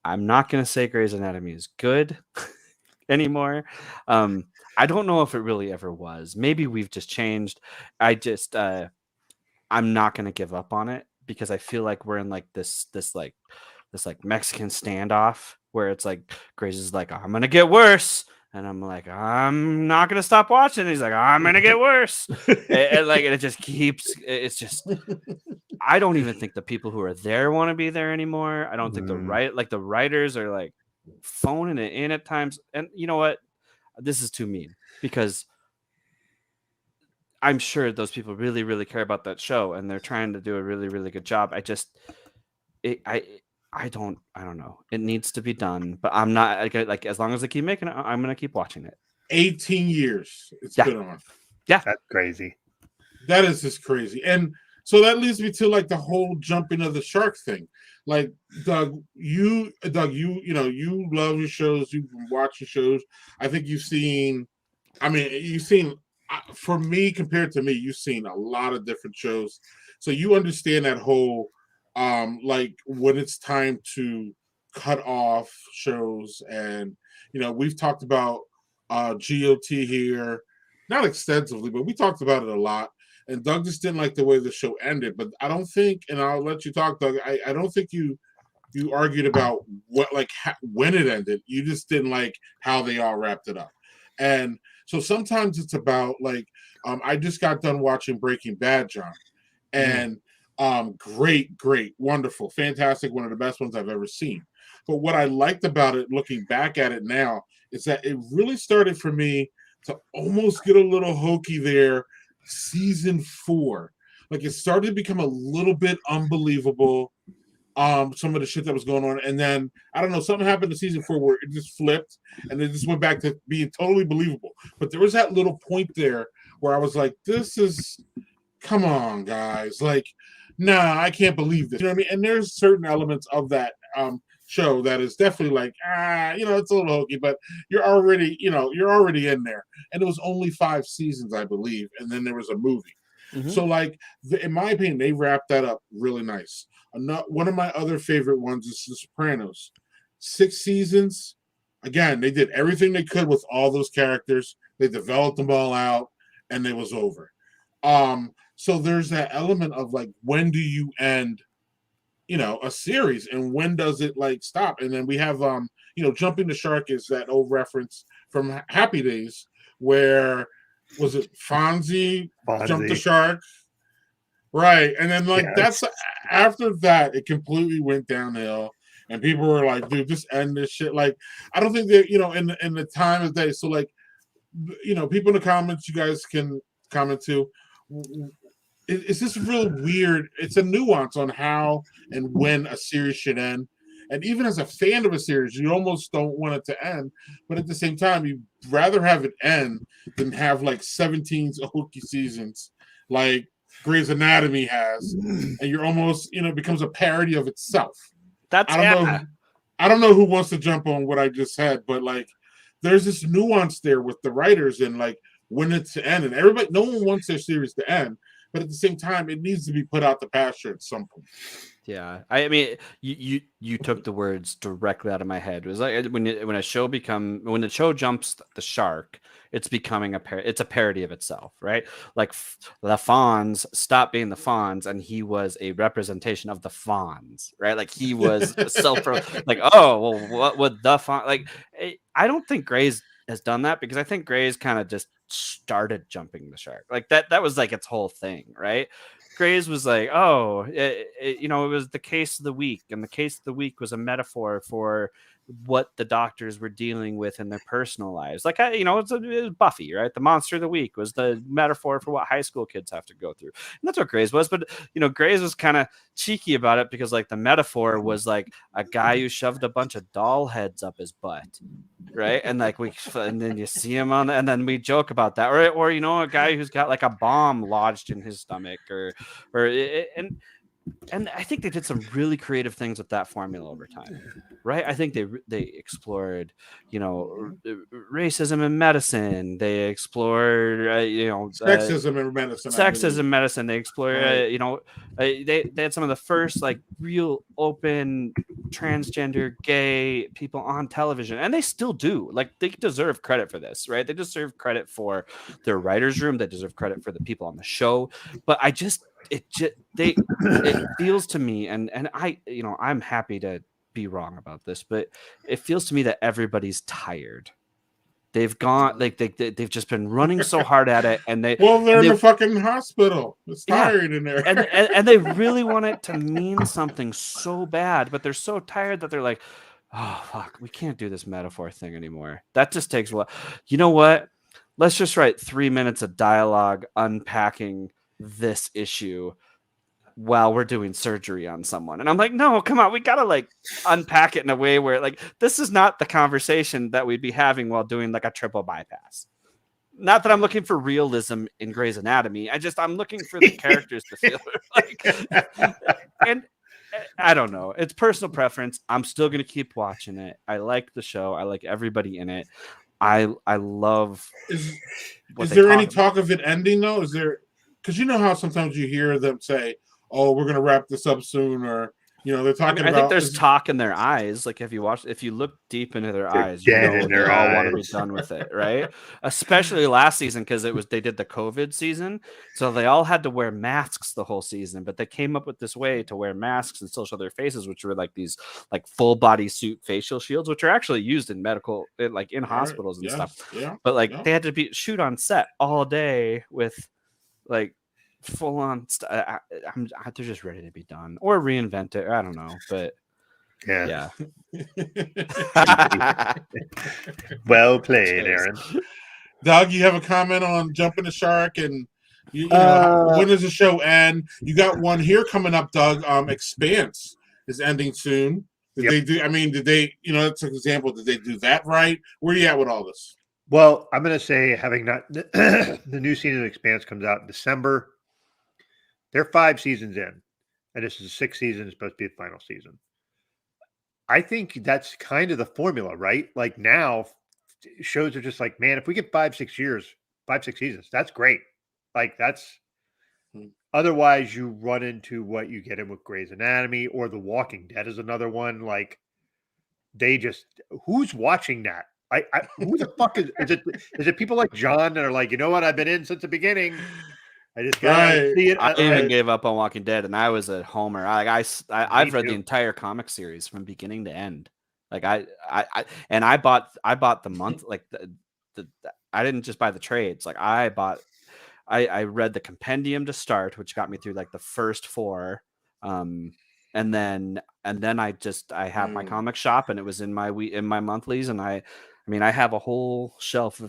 I'm not going to say Grey's Anatomy is good anymore. I don't know if it really ever was. Maybe we've just changed. I'm not going to give up on it because I feel like we're in like this Mexican standoff where it's like Grace is like, I'm going to get worse. And I'm like, I'm not going to stop watching. And he's like, I'm going to get worse. and it just keeps, it's just, I don't even think the people who are there want to be there anymore. I don't think the writers are like phoning it in at times. And you know what? This is too mean because I'm sure those people really, really care about that show and they're trying to do a really, really good job. I don't know. It needs to be done, but I'm not like as long as they keep making it, I'm gonna keep watching it. 18 years it's been on. Yeah, that's crazy. That is just crazy. And so that leads me to like the whole jumping of the shark thing. Like Doug, you love your shows. You've been watching shows. I think you've seen. For me, compared to me, you've seen a lot of different shows. So you understand that whole, like when it's time to cut off shows, and we've talked about GOT here, not extensively, but we talked about it a lot. And Doug just didn't like the way the show ended. But I don't think, and I'll let you talk, Doug. I don't think you argued about when it ended. You just didn't like how they all wrapped it up. And so sometimes it's about like, I just got done watching Breaking Bad, John, and great, wonderful, fantastic, one of the best ones I've ever seen. But what I liked about it, looking back at it now, is that it really started for me to almost get a little hokey there. Season 4, like it started to become a little bit unbelievable. Some of the shit that was going on, and then I don't know, something happened to season 4 where it just flipped and it just went back to being totally believable. But there was that little point there where I was like, come on, guys, like, nah, I can't believe this. You know what I mean? And there's certain elements of that show that is definitely like, it's a little hokey, but you're already in there. And it was only 5 seasons, I believe, and then there was a movie. Mm-hmm. So, like, in my opinion, they wrapped that up really nice. One of my other favorite ones is The Sopranos. 6 seasons. Again, they did everything they could with all those characters. They developed them all out, and it was over. So there's that element of like, when do you end, a series, and when does it like stop? And then we have, Jumping the Shark is that old reference from Happy Days where, was it Fonzie? Jumped the shark? Right. And then that's after that, it completely went downhill. And people were like, dude, just end this shit. Like, I don't think that, in the time of day. So like, people in the comments, you guys can comment too. It's just real weird. It's a nuance on how and when a series should end. And even as a fan of a series, you almost don't want it to end. But at the same time, you'd rather have it end than have like 17 hokey seasons like Grey's Anatomy has. And you're almost, it becomes a parody of itself. I don't know who wants to jump on what I just said, but like there's this nuance there with the writers and like when it's to end. And no one wants their series to end. But at the same time, it needs to be put out the pasture at some point. Yeah, I mean, you took the words directly out of my head. It was like when the show jumps the shark, it's becoming it's a parody of itself, right? Like the Fonz stopped being the Fonz, and he was a representation of the Fonz, right? Like he was like, oh well, what would the Fonz like? I don't think Grey's has done that, because I think Grey's kind of just started jumping the shark. Like that was like its whole thing, right? Grey's was like, oh, it was the case of the week, and the case of the week was a metaphor for what the doctors were dealing with in their personal lives. Like, it was Buffy, right? The monster of the week was the metaphor for what high school kids have to go through. And that's what Grey's was. But, Grey's was kind of cheeky about it, because like the metaphor was like a guy who shoved a bunch of doll heads up his butt. Right. And like and then you see him and then we joke about that. Or a guy who's got like a bomb lodged in his stomach and I think they did some really creative things with that formula over time, right? I think they explored, racism in medicine. They explored, Sexism in medicine. Sexism in medicine. They explored, they had some of the first like real open transgender gay people on television, and they still do. Like, they deserve credit for this, right? They deserve credit for their writers' room. They deserve credit for the people on the show. But it feels to me, and I'm happy to be wrong about this, but it feels to me that everybody's tired. They've gone like they've just been running so hard at it, and they're in the fucking hospital. It's tired in there, and they really want it to mean something so bad, but they're so tired that they're like, oh fuck, we can't do this metaphor thing anymore. That just takes a while. You know what? Let's just write 3 minutes of dialogue unpacking this issue while we're doing surgery on someone. And I'm like, no, come on, we gotta like unpack it in a way where like this is not the conversation that we'd be having while doing like a triple bypass. Not that I'm looking for realism in Grey's Anatomy. I'm looking for the characters to feel like, and I don't know. It's personal preference. I'm still gonna keep watching it. I like the show. I like everybody in it. I love. Is there any talk of it ending though? Is there? Because you know how sometimes you hear them say, "Oh, we're gonna wrap this up soon," or they're talking about. I think there's talk in their eyes. Like if you look deep into their eyes, they all want to be done with it, right? Especially last season, because they did the COVID season, so they all had to wear masks the whole season. But they came up with this way to wear masks and still show their faces, which were like these like full body suit facial shields, which are actually used in medical, like in hospitals and stuff. Yeah, but they had to shoot on set all day with like full on they're just ready to be done or reinvent it. I don't know, but yeah. Well played, Aaron. Doug, you have a comment on Jumping the Shark, and you know when does the show end? You got one here coming up, Doug. Expanse is ending soon. Did they do? I mean, did they? That's an example. Did they do that right? Where are you at with all this? Well, I'm going to say, having not the new season of Expanse comes out in December. They're 5 seasons in, and this is the 6th season. It's supposed to be the final season. I think that's kind of the formula, right? Like now, shows are just like, man, if we get 5-6 seasons, that's great. Like that's. Otherwise, you run into what you get in with Grey's Anatomy or The Walking Dead is another one. Like who's watching that? Who the fuck is it? Is it people like John that are like, you know what? I've been in since the beginning. I just gotta see it. I even gave up on Walking Dead, and I was a homer. I've read the entire comic series from beginning to end. Like I bought the month like the I didn't just buy the trades. Like I read the compendium to start, which got me through like the first 4. And then I have my comic shop, and it was in my monthlies, and I have a whole shelf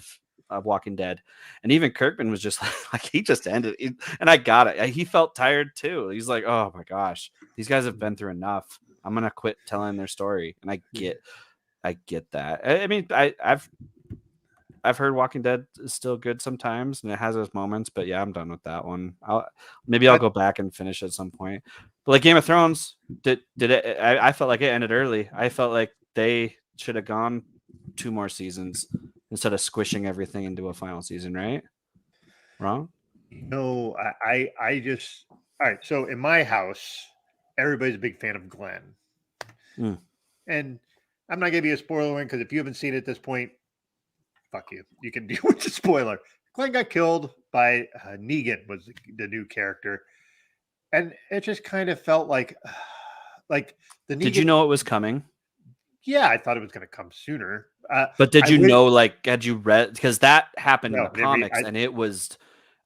of Walking Dead, and even Kirkman was just like he just ended, and I got it. He felt tired too. He's like, oh my gosh, these guys have been through enough. I'm gonna quit telling their story, and I get that. I mean, I've heard Walking Dead is still good sometimes, and it has those moments. But yeah, I'm done with that one. I'll go back and finish at some point. But like Game of Thrones, did it? I felt like it ended early. I felt like they should have gone 2 more seasons instead of squishing everything into a final season. Right? Wrong? No, I just all right. So in my house, everybody's a big fan of Glenn, and I'm not gonna be a spoiler one because if you haven't seen it at this point, fuck you. You can deal with the spoiler. Glenn got killed by Negan was the new character, and it just kind of felt like the Negan. Did you know it was coming? Yeah, I thought it was going to come sooner. But did I you wish- know, like, had you read, because that happened in No, the didn't read- comics, I- and it was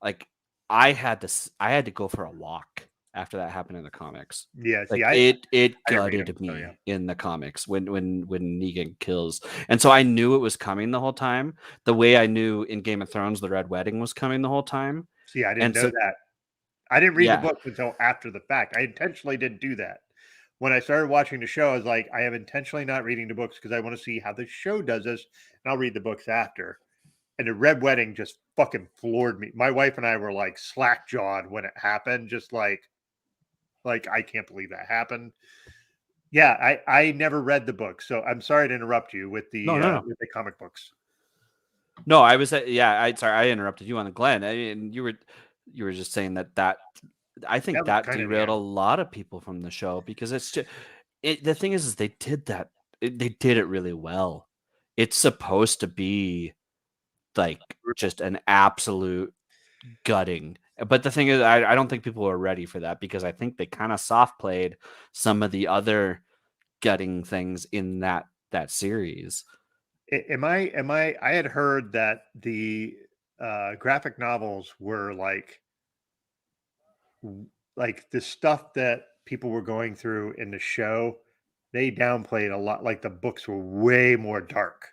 like I had to go for a walk after that happened in the comics. Yeah, see, Like I it didn't read gutted them, so me yeah. in the comics when Negan kills, and so I knew it was coming the whole time. The way I knew in Game of Thrones the Red Wedding was coming the whole time. See, I didn't And know so that. I didn't read Yeah. the book until after the fact. I intentionally didn't do that. When I started watching the show, I was like, I am intentionally not reading the books because I want to see how the show does this, and I'll read the books after. And the Red Wedding just fucking floored me. My wife and I were like slack jawed when it happened, just like I can't believe that happened. Yeah, I never read the book, so I'm sorry to interrupt you with the No. with the comic books. No, I was sorry, I interrupted you on the Glenn. I mean, you were just saying that I think That was that kinda the derailed a end. lot of people from the show because it's just the thing is they did they did it really well. It's supposed to be like just an absolute gutting. But the thing is, I don't think people are ready for that because I think they kind of soft played some of the other gutting things in that series. Am I had heard that the graphic novels were like the stuff that people were going through in the show, they downplayed a lot. Like the books were way more dark.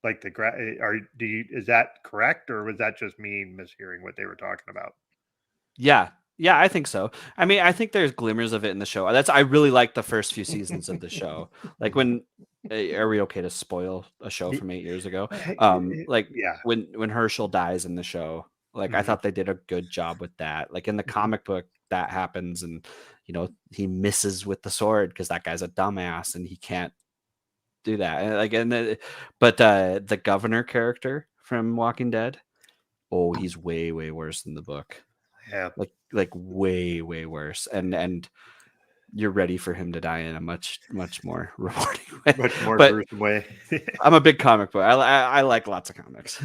Like is that correct, or was that just me mishearing what they were talking about? Yeah, I think so. I mean, I think there's glimmers of it in the show. I really like the first few seasons of the show. Like when are we okay to spoil a show from 8 years ago? Like Yeah. when Herschel dies in the show, like I Mhm. thought they did a good job with that. Like in the comic book, that happens, and he misses with the sword because that guy's a dumbass and he can't do that. And but the governor character from Walking Dead, oh, he's way worse than the book. Yeah. Like way worse, and you're ready for him to die in a much more rewarding way. Much more But gruesome way. I'm a big comic book. I like lots of comics.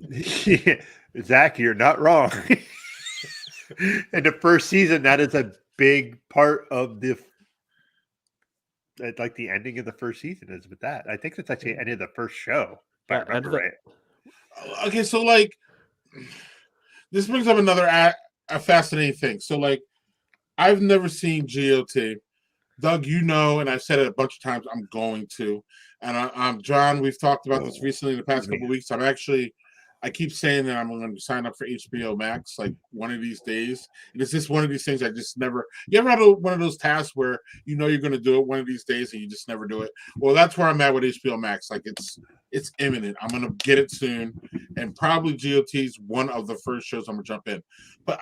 Yeah. Zach, you're not wrong. In the first season, that is a big part of the ending of the first season is with that. I think it's actually the end of the first show. If I remember right. Okay, so like this brings up another a fascinating thing. So like I've never seen GOT. Doug, and I've said it a bunch of times, I'm going to. And I'm John, we've talked about this recently in the past couple of weeks. I keep saying that I'm going to sign up for HBO Max like one of these days. And it's just one of these things I just never. You ever had one of those tasks where you're going to do it one of these days and you just never do it? Well, that's where I'm at with HBO Max. Like it's imminent. I'm going to get it soon, and probably GOT's one of the first shows I'm going to jump in. But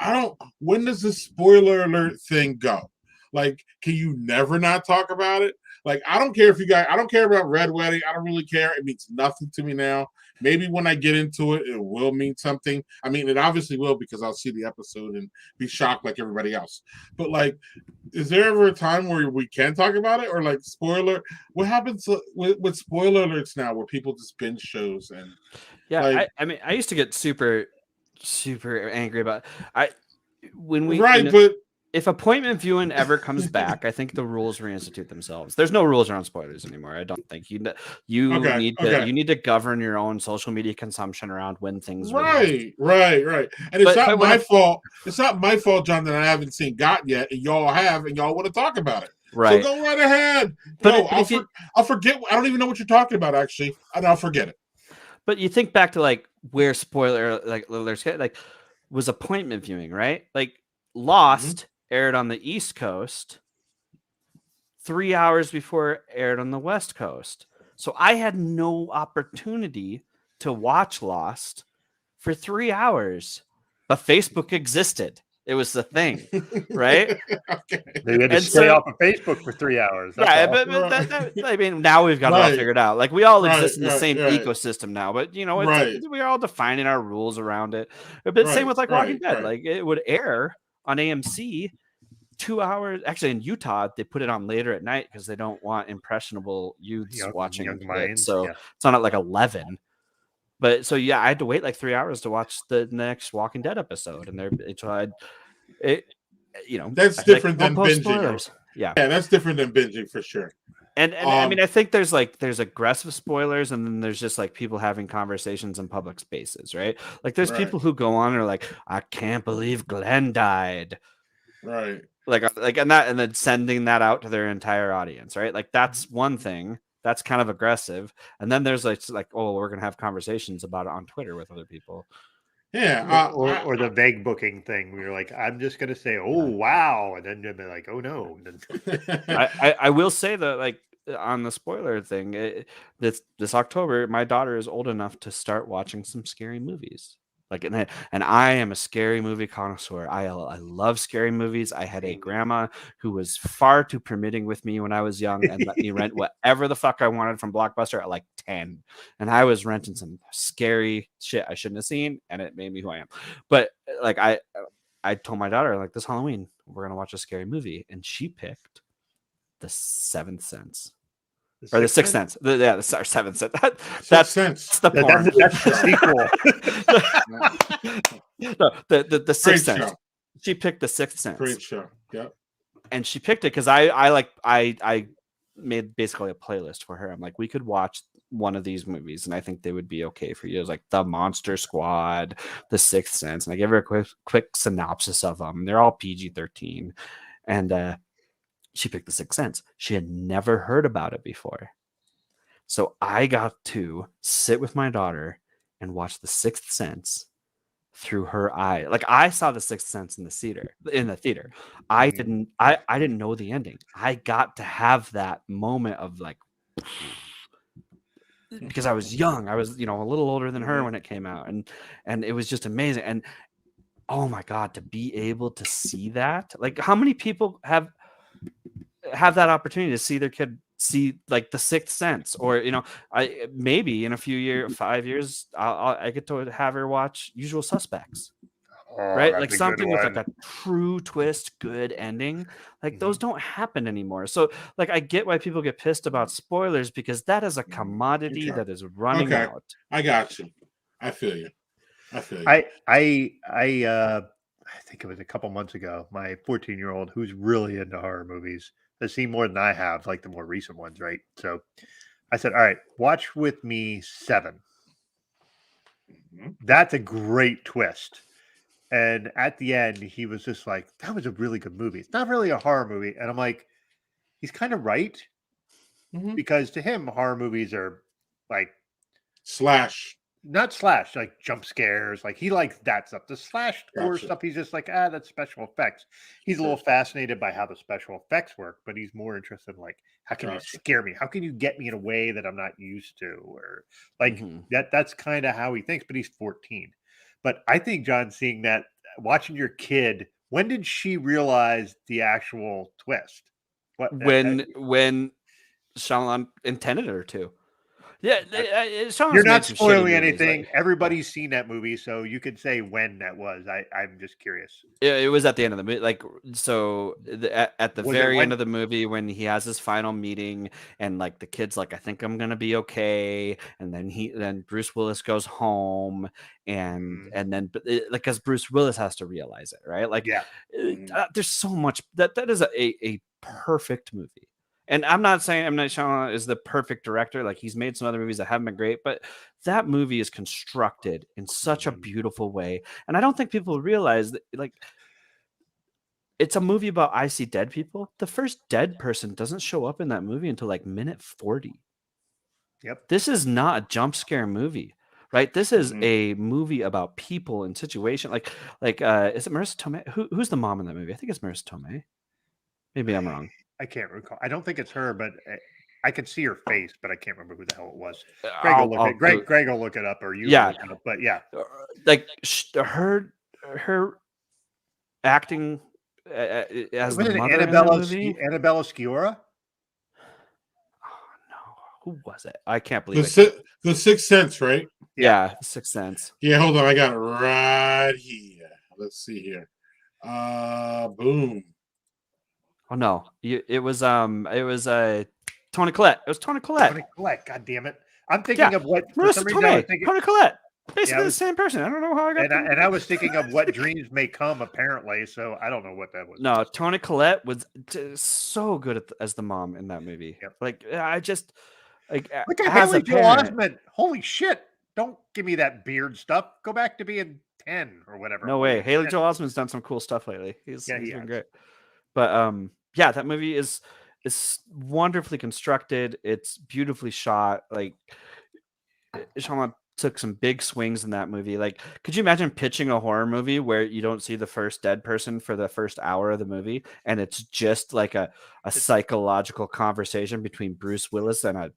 when does this spoiler alert thing go? Like, can you never not talk about it? Like, I don't care I don't care about Red Wedding. I don't really care. It means nothing to me now. Maybe when I get into it, it will mean something. I mean, it obviously will because I'll see the episode and be shocked like everybody else. But like, is there ever a time where we can talk about it? Or like what happens with spoiler alerts now where people just binge shows? And yeah, like, I mean, I used to get super angry about but if appointment viewing ever comes back, I think the rules reinstitute themselves. There's no rules around spoilers anymore. I don't think you need to govern your own social media consumption around when things right. And it's not my fault. It's not my fault, John, that I haven't seen Got yet, and y'all have, and y'all want to talk about it. Right. So go right ahead. I'll forget. I don't even know what you're talking about, actually, and I'll forget it. But you think back to like where spoiler like was appointment viewing, right? Like Lost aired on the East Coast 3 hours before it aired on the West Coast. So I had no opportunity to watch Lost for 3 hours, but Facebook existed. It was the thing, right? Okay. They had to stay off of Facebook for 3 hours. I mean, now we've got it all figured out. Like we all exist in the same ecosystem now, but we're all defining our rules around it. But same with like Walking Dead. Like it would air on AMC 2 hours. Actually, in Utah, they put it on later at night because they don't want impressionable youths watching it. So it's on at like 11. But so I had to wait like 3 hours to watch the next Walking Dead episode, and That's I feel like, different don't than post binging. spoilers. Yeah. Yeah, that's different than binging for sure. And I mean, I think there's aggressive spoilers, and then there's just like people having conversations in public spaces, right? Like there's Right. people who go on and are like, I can't believe Glenn died. Right. And then sending that out to their entire audience, right? Like that's one thing. That's kind of aggressive. And then there's like, oh, we're gonna have conversations about it on Twitter with other people. Yeah. Or the vague booking thing. We were like, I'm just gonna say, oh wow, and then they're like, oh no. I will say that, like, on the spoiler thing, this October, my daughter is old enough to start watching some scary movies. Like, and I am a scary movie connoisseur. I love scary movies. I had a grandma who was far too permitting with me when I was young and let me rent whatever the fuck I wanted from Blockbuster at like 10. And I was renting some scary shit I shouldn't have seen, and it made me who I am. But like I told my daughter, like, this Halloween we're gonna watch a scary movie, and she picked The Seventh Sense. Or The Sixth Sense. The Seventh Sense. That's the porn. That's the sequel. No, the Sixth Great Sense. show. She picked The Sixth Sense. Great show. Yep. And she picked it because I made basically a playlist for her. I'm like, we could watch one of these movies, and I think they would be okay for you. It was like The Monster Squad, The Sixth Sense, and I gave her a quick synopsis of them. They're all PG-13, and she picked The Sixth Sense. She had never heard about it before. So I got to sit with my daughter and watch The Sixth Sense through her eye. Like, I saw The Sixth Sense in the theater. I didn't know the ending. I got to have that moment of like, because I was young. I was, a little older than her when it came out. And it was just amazing. And oh my God, to be able to see that, like, how many people have that opportunity to see their kid see like The Sixth Sense, or I maybe in a few years, 5 years, I get to have her watch Usual Suspects, right? Like something with like a true twist, good ending. Like those don't happen anymore. So like I get why people get pissed about spoilers, because that is a commodity that is running out. I got you. I feel you. I think it was a couple months ago. My 14-year-old, who's really into horror movies, has seen more than I have, like the more recent ones, right? So I said, all right, watch with me Seven. That's a great twist. And at the end, he was just like, that was a really good movie. It's not really a horror movie. And I'm like, he's kind of right. Because to him, horror movies are like not slash, like jump scares. Like he likes that stuff. The slash horror stuff, he's just like, that's special effects. He's a little fascinated by how the special effects work, but he's more interested in like, how can you scare me? How can you get me in a way that I'm not used to? Or like that's kind of how he thinks, but he's 14. But I think, John, seeing that, watching your kid, when did she realize the actual twist? When Shyamalan intended her to. Yeah, you're not spoiling anything. Everybody's seen that movie, so you could say when that was. I'm just curious. It was at the end of the movie, like so. At the very end of the movie, when he has his final meeting, and like the kid's like, "I think I'm gonna be okay," and then Bruce Willis goes home, and then because Bruce Willis has to realize it, right? Like, there's so much that is a perfect movie. And I'm not saying M. Night Shyamalan is the perfect director. Like, he's made some other movies that haven't been great, but that movie is constructed in such a beautiful way. And I don't think people realize that, like, it's a movie about I see dead people. The first dead person doesn't show up in that movie until like minute 40. Yep. This is not a jump scare movie, right? This is a movie about people and situation. Like, is it Marissa Tomei? Who's the mom in that movie? I think it's Marissa Tomei. Maybe I'm wrong. I can't recall. I don't think it's her, but I could see her face, but I can't remember who the hell it was. Greg will look it up, or you look it up. But yeah, like her acting as the mother in the movie. Annabella Sciorra. Oh no, who was it? I can't believe the Sixth Sense, right? Yeah, The Sixth Sense. Yeah, hold on, I got it right here. Let's see here. Boom. Oh no, it was Toni Collette. It was Toni Collette. Toni Collette. God damn it! I'm thinking of what Marissa Tomei. Toni Collette. Basically the same person. I don't know how I got. And I was thinking of What Dreams May Come, apparently. So I don't know what that was. No, Toni Collette was so good as the mom in that movie. Yep. Like I just like Look at as Haley a Joel parent. Osment. Holy shit! Don't give me that beard stuff. Go back to being 10 or whatever. No way. Haley Joel Osment's done some cool stuff lately. He's been great. But yeah, that movie is wonderfully constructed. It's beautifully shot. Like Shyamalan took some big swings in that movie. Like, could you imagine pitching a horror movie where you don't see the first dead person for the first hour of the movie, and it's just like a psychological conversation between Bruce Willis and a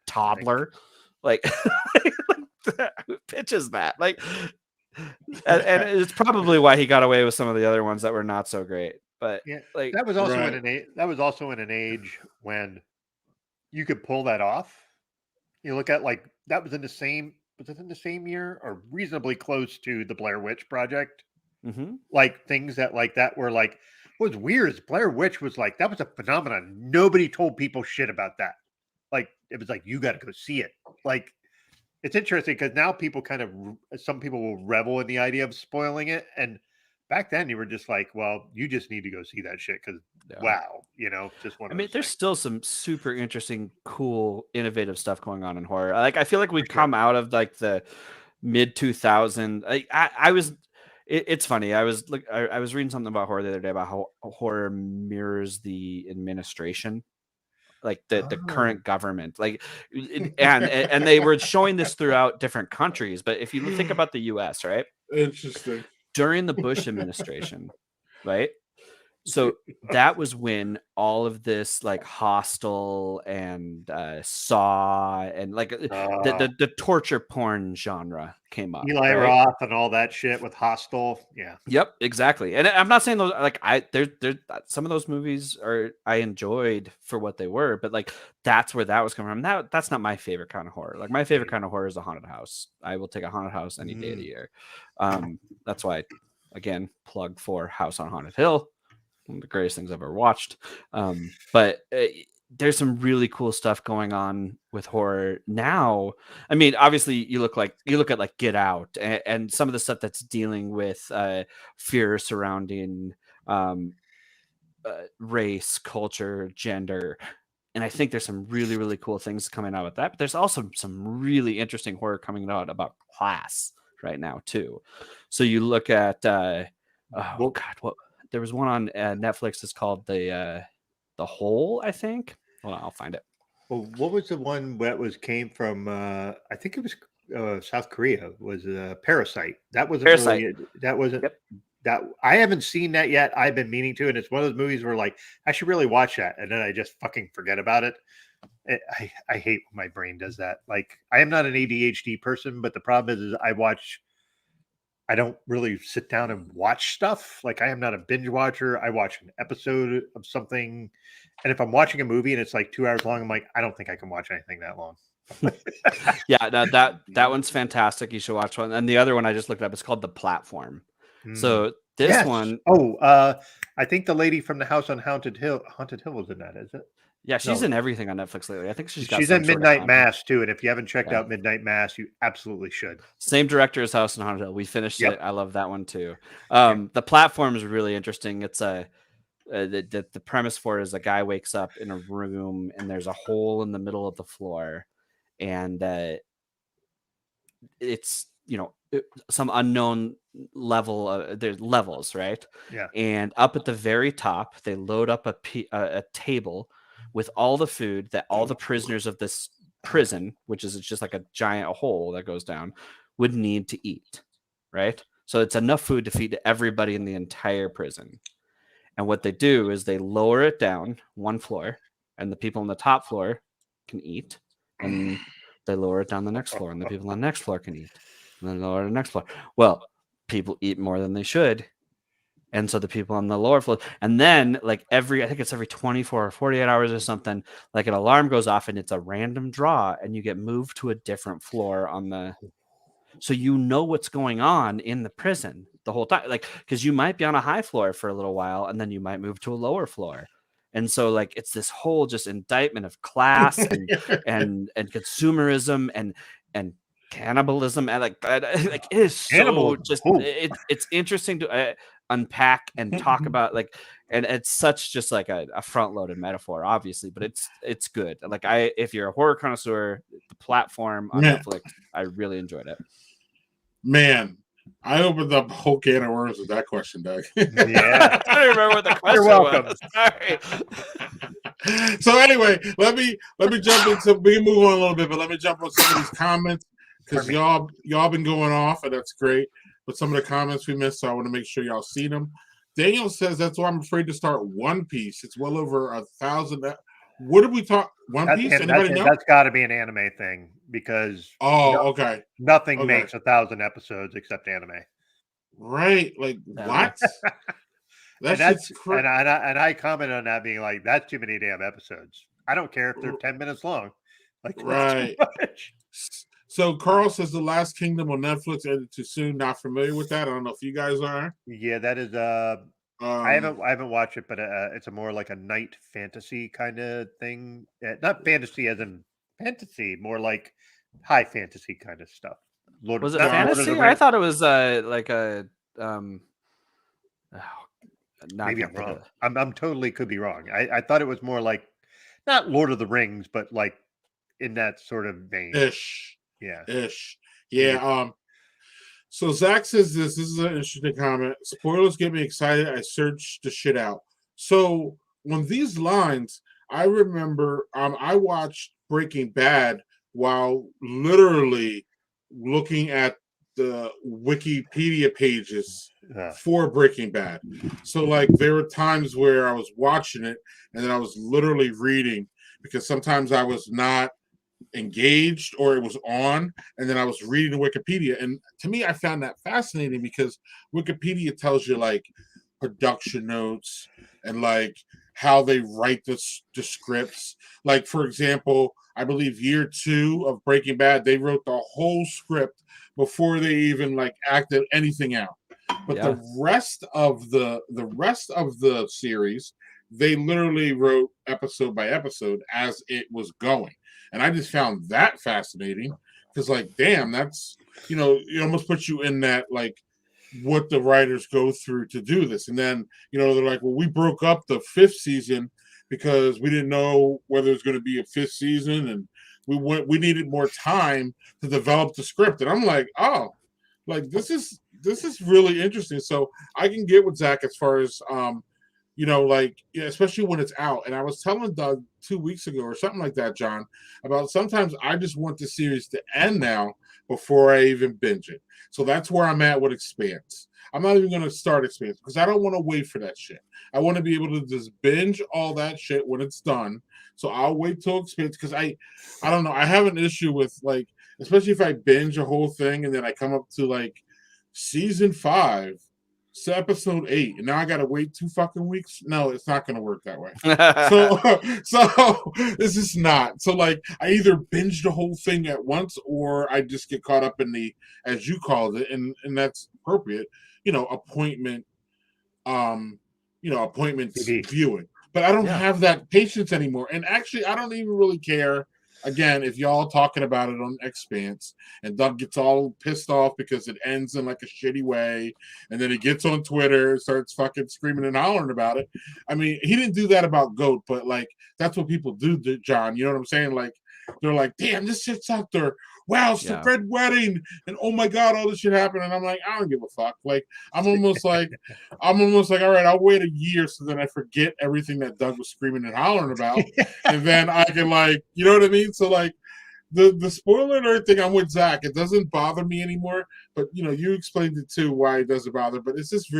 toddler? Like, who pitches that? Like, and it's probably why he got away with some of the other ones that were not so great. But yeah, like that was also in an age when you could pull that off. You look at like that was in the same year or reasonably close to the Blair Witch Project. Mm-hmm. Like things that like that were like what was weird is Blair Witch was like that was a phenomenon. Nobody told people shit about that. Like it was like you got to go see it. Like it's interesting because now people some people will revel in the idea of spoiling it, and back then you were just like, well, you just need to go see that shit because wow, just one. I mean, there's still some super interesting, cool, innovative stuff going on in horror. Like I feel like we've come out of like the mid 2000s. It's funny. I was reading something about horror the other day about how horror mirrors the administration. Like the current government, like, and they were showing this throughout different countries. But if you think about the U.S., right? Interesting. During the Bush administration, right? So that was when all of this like Hostel and Saw and like the torture porn genre came up. Eli Roth and all that shit with Hostel. Yeah. Yep, exactly. And I'm not saying those like there's some of those movies I enjoyed for what they were, but like that's where that was coming from. That's not my favorite kind of horror. Like my favorite kind of horror is a haunted house. I will take a haunted house any day of the year. That's why, again, plug for House on Haunted Hill. One of the greatest things I've ever watched. But there's some really cool stuff going on with horror now. I mean, obviously you look at like Get Out and some of the stuff that's dealing with fear surrounding race, culture, gender. And I think there's some really, really cool things coming out with that. But there's also some really interesting horror coming out about class right now too. So you look at there was one on Netflix. It's called The Hole, I think. Hold on, I'll find it. Well, what was the one that came from? I think it was South Korea. Was Parasite? That wasn't Parasite. Really, that wasn't. Yep. That I haven't seen that yet. I've been meaning to, and it's one of those movies where like I should really watch that, and then I just fucking forget about it. I hate when my brain does that. Like I am not an ADHD person, but the problem is I don't really sit down and watch stuff. Like I am not a binge watcher. I watch an episode of something. And if I'm watching a movie and it's like 2 hours long, I'm like, I don't think I can watch anything that long. Yeah, that one's fantastic. You should watch one. And the other one I just looked up, it's called The Platform. So this one. Oh, I think the lady from the House on Haunted Hill was in that, is it? Yeah, she's in everything on Netflix lately. I think she's in Midnight Mass too. And if you haven't checked out Midnight Mass, you absolutely should. Same director as House on Haunted Hill. We finished it. I love that one too. The Platform is really interesting. It's the premise for it is a guy wakes up in a room and there's a hole in the middle of the floor, and it's some unknown level. There's levels, right? Yeah. And up at the very top, they load up a table with all the food that all the prisoners of this prison, which is just like a giant hole that goes down, would need to eat, right? So it's enough food to feed everybody in the entire prison. And what they do is they lower it down one floor, and the people on the top floor can eat, and they lower it down the next floor, and the people on the next floor can eat, and then lower the next floor. Well, people eat more than they should. And so the people on the lower floor, and then like I think it's every 24 or 48 hours or something, like an alarm goes off and it's a random draw and you get moved to a different floor so you know what's going on in the prison the whole time. Like, cause you might be on a high floor for a little while and then you might move to a lower floor. And so like, it's this whole just indictment of class and consumerism and cannibalism and like it is so Cannibalism. just Ooh. it's interesting to unpack and talk about, like, and it's such just like a front-loaded metaphor, obviously, but it's good. Like, if you're a horror connoisseur, the platform on Netflix, I really enjoyed it. Man, I opened up a whole can of worms with that question, Doug. Yeah. I don't remember what the question You're welcome. was. Sorry. So anyway, let me jump into. We can move on a little bit, but let me jump on some of these comments because y'all been going off, and that's great. But some of the comments we missed, so I want to make sure y'all see them. Daniel says that's why I'm afraid to start One Piece. It's well over 1,000. What did we talk? One Piece? Anybody know? That's got to be an anime thing because okay, nothing makes 1,000 episodes except anime. Right? Like what? And I comment on that being like, that's too many damn episodes. I don't care if they're 10 minutes long. Like, right. So Carl says The Last Kingdom on Netflix ended too soon. Not familiar with that. I don't know if you guys are. Yeah, that is I haven't watched it, but it's a more like a night fantasy kind of thing. Not fantasy as in fantasy, more like high fantasy kind of stuff. Was it fantasy? I thought it was like a maybe I'm wrong. I'm totally could be wrong. I thought it was more like not Lord of the Rings, but like in that sort of vein. Ish. Yeah. So Zach says this is an interesting comment. Spoilers get me excited. I searched the shit out. So on these lines, I remember I watched Breaking Bad while literally looking at the Wikipedia pages for Breaking Bad. So like there were times where I was watching it and then I was literally reading because sometimes I was not engaged or it was on and then I was reading Wikipedia, and to me I found that fascinating because Wikipedia tells you like production notes and like how they write the scripts. Like for example, I believe year 2 of Breaking Bad they wrote the whole script before they even like acted anything out, but the rest of the series they literally wrote episode by episode as it was going. And I just found that fascinating because, like, damn, that's, it almost puts you in that, like, what the writers go through to do this. And then, they're like, well, we broke up the 5th season because we didn't know whether it's going to be a 5th season. And we needed more time to develop the script. And I'm like, oh, like, this is really interesting. So I can get with Zach as far as, especially when it's out. And I was telling Doug 2 weeks ago or something like that, John, about sometimes I just want the series to end now before I even binge it. So that's where I'm at with Expanse. I'm not even going to start Expanse because I don't want to wait for that shit. I want to be able to just binge all that shit when it's done. So I'll wait till Expanse because I don't know. I have an issue with like, especially if I binge a whole thing and then I come up to like season 5. So episode 8, and now I gotta wait 2 fucking weeks. No, it's not gonna work that way. So this is not. So like, I either binge the whole thing at once, or I just get caught up in the, as you called it, and that's appropriate. Appointment viewing. But I don't have that patience anymore. And actually, I don't even really care. Again, if y'all talking about it on Expanse and Doug gets all pissed off because it ends in like a shitty way, and then he gets on Twitter and starts fucking screaming and hollering about it. I mean, he didn't do that about GOAT, but like that's what people do, John. You know what I'm saying? Like they're like, damn, this shit's out there. Wow, it's the red wedding, and oh my god, all this shit happened. And I'm like, I don't give a fuck. Like I'm almost like, all right, I'll wait a year so then I forget everything that Doug was screaming and hollering about, and then I can like, you know what I mean? So like the spoiler alert thing, I'm with Zach. It doesn't bother me anymore, but you explained it too why it doesn't bother. But it's just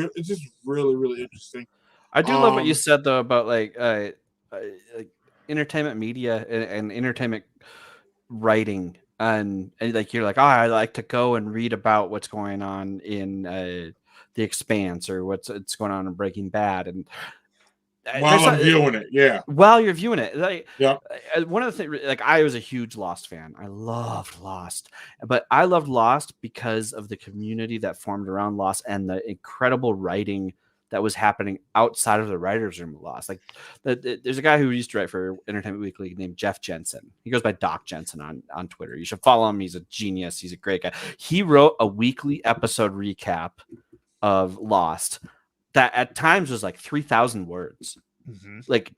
really really interesting. I do love what you said though about like entertainment media and entertainment writing. And like you're like, oh, I like to go and read about what's going on in The Expanse or what's going on in Breaking Bad, and while I'm viewing it, while you're viewing it, like, one of the things, like I was a huge Lost fan. I loved Lost, but I loved Lost because of the community that formed around Lost and the incredible writing that was happening outside of the writers' room of Lost. Like, there's a guy who used to write for Entertainment Weekly named Jeff Jensen. He goes by Doc Jensen on Twitter. You should follow him. He's a genius. He's a great guy. He wrote a weekly episode recap of Lost that at times was like 3,000 words. Like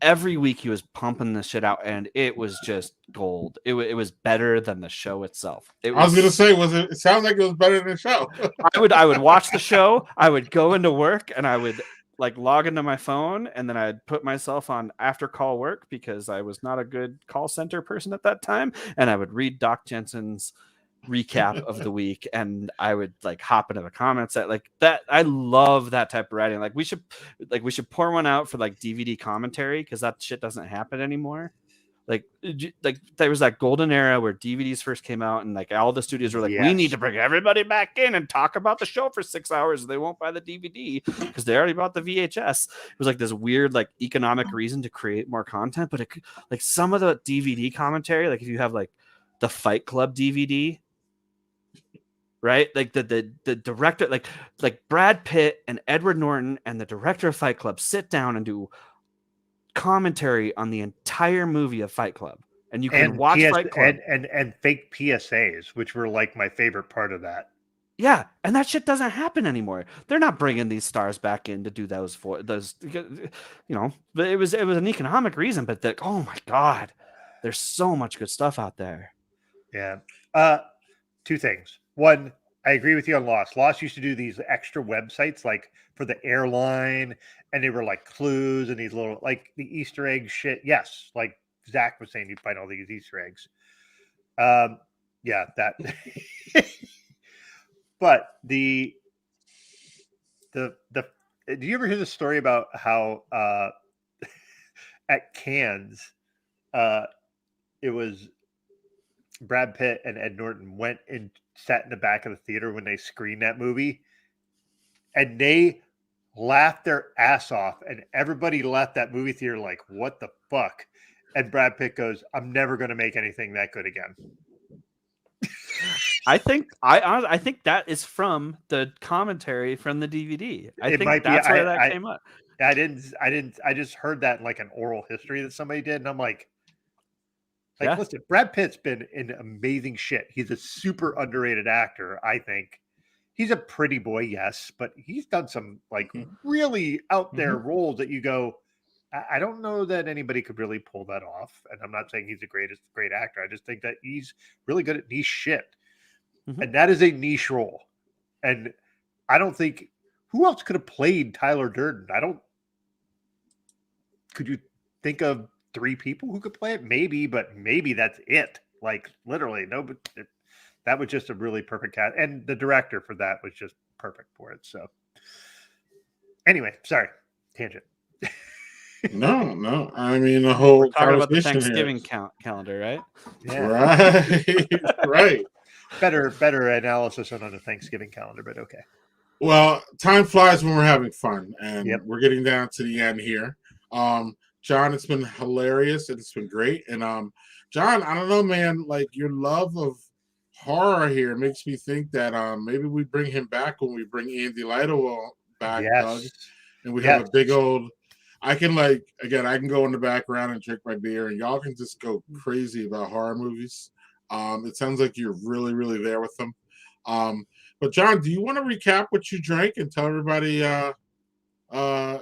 every week he was pumping this shit out, and it was just gold. It was better than the show itself. I was gonna say, it sounds like it was better than the show. I would watch the show. I would go into work and I would like log into my phone, and then I'd put myself on after call work because I was not a good call center person at that time, and I would read Doc Jensen's recap of the week, and I would like hop into the comments at like that. I love that type of writing. Like we should pour one out for like DVD commentary, because that shit doesn't happen anymore. Like there was that golden era where DVDs first came out, and like all the studios were like, we need to bring everybody back in and talk about the show for 6 hours. They won't buy the DVD because they already bought the VHS. It was like this weird like economic reason to create more content. But like some of the DVD commentary, like if you have like the Fight Club DVD, right? Like the director, like Brad Pitt and Edward Norton and the director of Fight Club sit down and do commentary on the entire movie of Fight Club, and you can watch Fight Club and fake PSAs, which were like my favorite part of that. Yeah, and that shit doesn't happen anymore. They're not bringing these stars back in to do those for those, you know. But it was an economic reason. But oh my god, there's so much good stuff out there. Yeah. Two things. One, I agree with you on Lost. Lost used to do these extra websites like for the airline, and they were like clues and these little like the Easter egg shit. Yes, like Zach was saying, you find all these Easter eggs. Yeah, that. But do you ever hear the story about how at Cannes, it was Brad Pitt and Ed Norton went and sat in the back of the theater when they screened that movie, and they laughed their ass off, and everybody left that movie theater like, what the fuck? And Brad Pitt goes, I'm never going to make anything that good again. I think that is from the commentary from the DVD. I think that's where that came up. I just heard that in like an oral history that somebody did, and I'm like, listen, Brad Pitt's been in amazing shit. He's a super underrated actor, I think. He's a pretty boy, yes, but he's done some like really out there roles that you go, I don't know that anybody could really pull that off. And I'm not saying he's the great actor. I just think that he's really good at niche shit. And that is a niche role. And I don't think who else could have played Tyler Durden? Could you think of 3 people who could play it? Maybe, but maybe that's it. Like literally, no, but that was just a really perfect cast. And the director for that was just perfect for it. So anyway, sorry, tangent. No. I mean, the whole We're talking about the Thanksgiving calendar, right? Yeah. Right. Better analysis on the Thanksgiving calendar, but okay. Well, time flies when we're having fun, and we're getting down to the end here. John, it's been hilarious and it's been great. And John, I don't know, man, like your love of horror here makes me think that maybe we bring him back when we bring Andy Lidowell back, Doug, and we have a big old. I can go in the background and drink my beer, and y'all can just go crazy about horror movies. It sounds like you're really, really there with them. But John, do you want to recap what you drank and tell everybody? Doug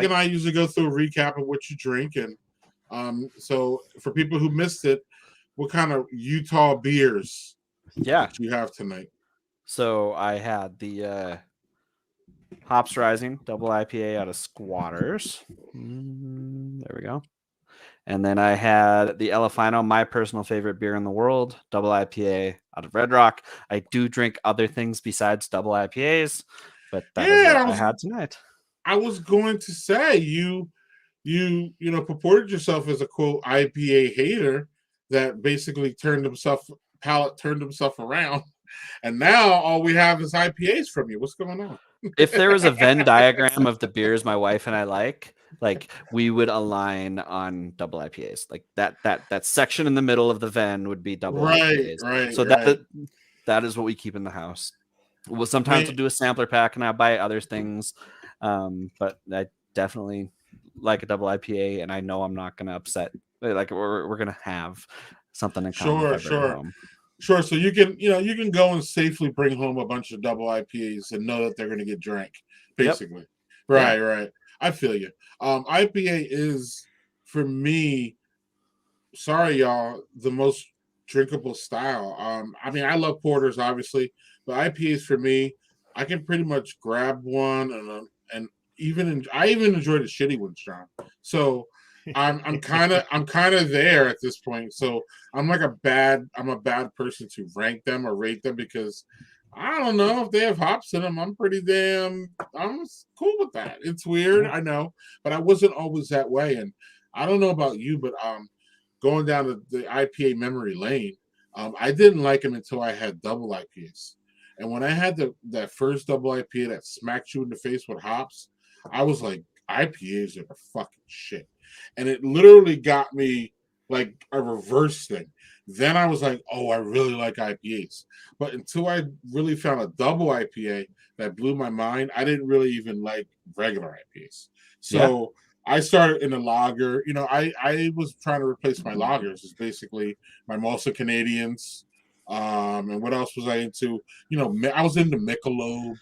and I usually go through a recap of what you drink, and so for people who missed it, what kind of Utah beers? That you have tonight? So I had the Hops Rising double IPA out of Squatters. There we go. And then I had the Elefino, my personal favorite beer in the world, double IPA out of Red Rock. I do drink other things besides double IPAs, but that is what I had tonight. I was going to say you purported yourself as a quote IPA hater that basically turned himself around, and now all we have is IPAs from you. What's going on? If there was a Venn diagram of the beers my wife and I like we would align on double IPAs. Like that section in the middle of the Venn would be double IPAs. Right. So that is what we keep in the house. Well, sometimes Man. we'll do a sampler pack, and I'll buy other things. But I definitely like a double IPA, and I know I'm not going to upset. Like we're going to have something in common if I bring it home. Sure. So you can go and safely bring home a bunch of double IPAs and know that they're going to get drank, basically. Yep. Right, right. I feel you. IPA is, for me, sorry, y'all, the most drinkable style. I mean, I love porters, obviously, but IPAs for me, I can pretty much grab one and I even enjoy the shitty ones, John. So I'm kind of there at this point. So I'm a bad person to rank them or rate them because I don't know if they have hops in them. I'm cool with that. It's weird, I know, but I wasn't always that way. And I don't know about you, but going down the IPA memory lane, I didn't like them until I had double IPAs. And when I had that first double IPA that smacked you in the face with hops, I was like, IPAs are the fucking shit. And it literally got me like a reverse thing. Then I was like, oh, I really like IPAs. But until I really found a double IPA that blew my mind, I didn't really even like regular IPAs. So I started in a lager. I was trying to replace my lagers. It's basically my Molson Canadians. And what else was I into? I was into Michelob.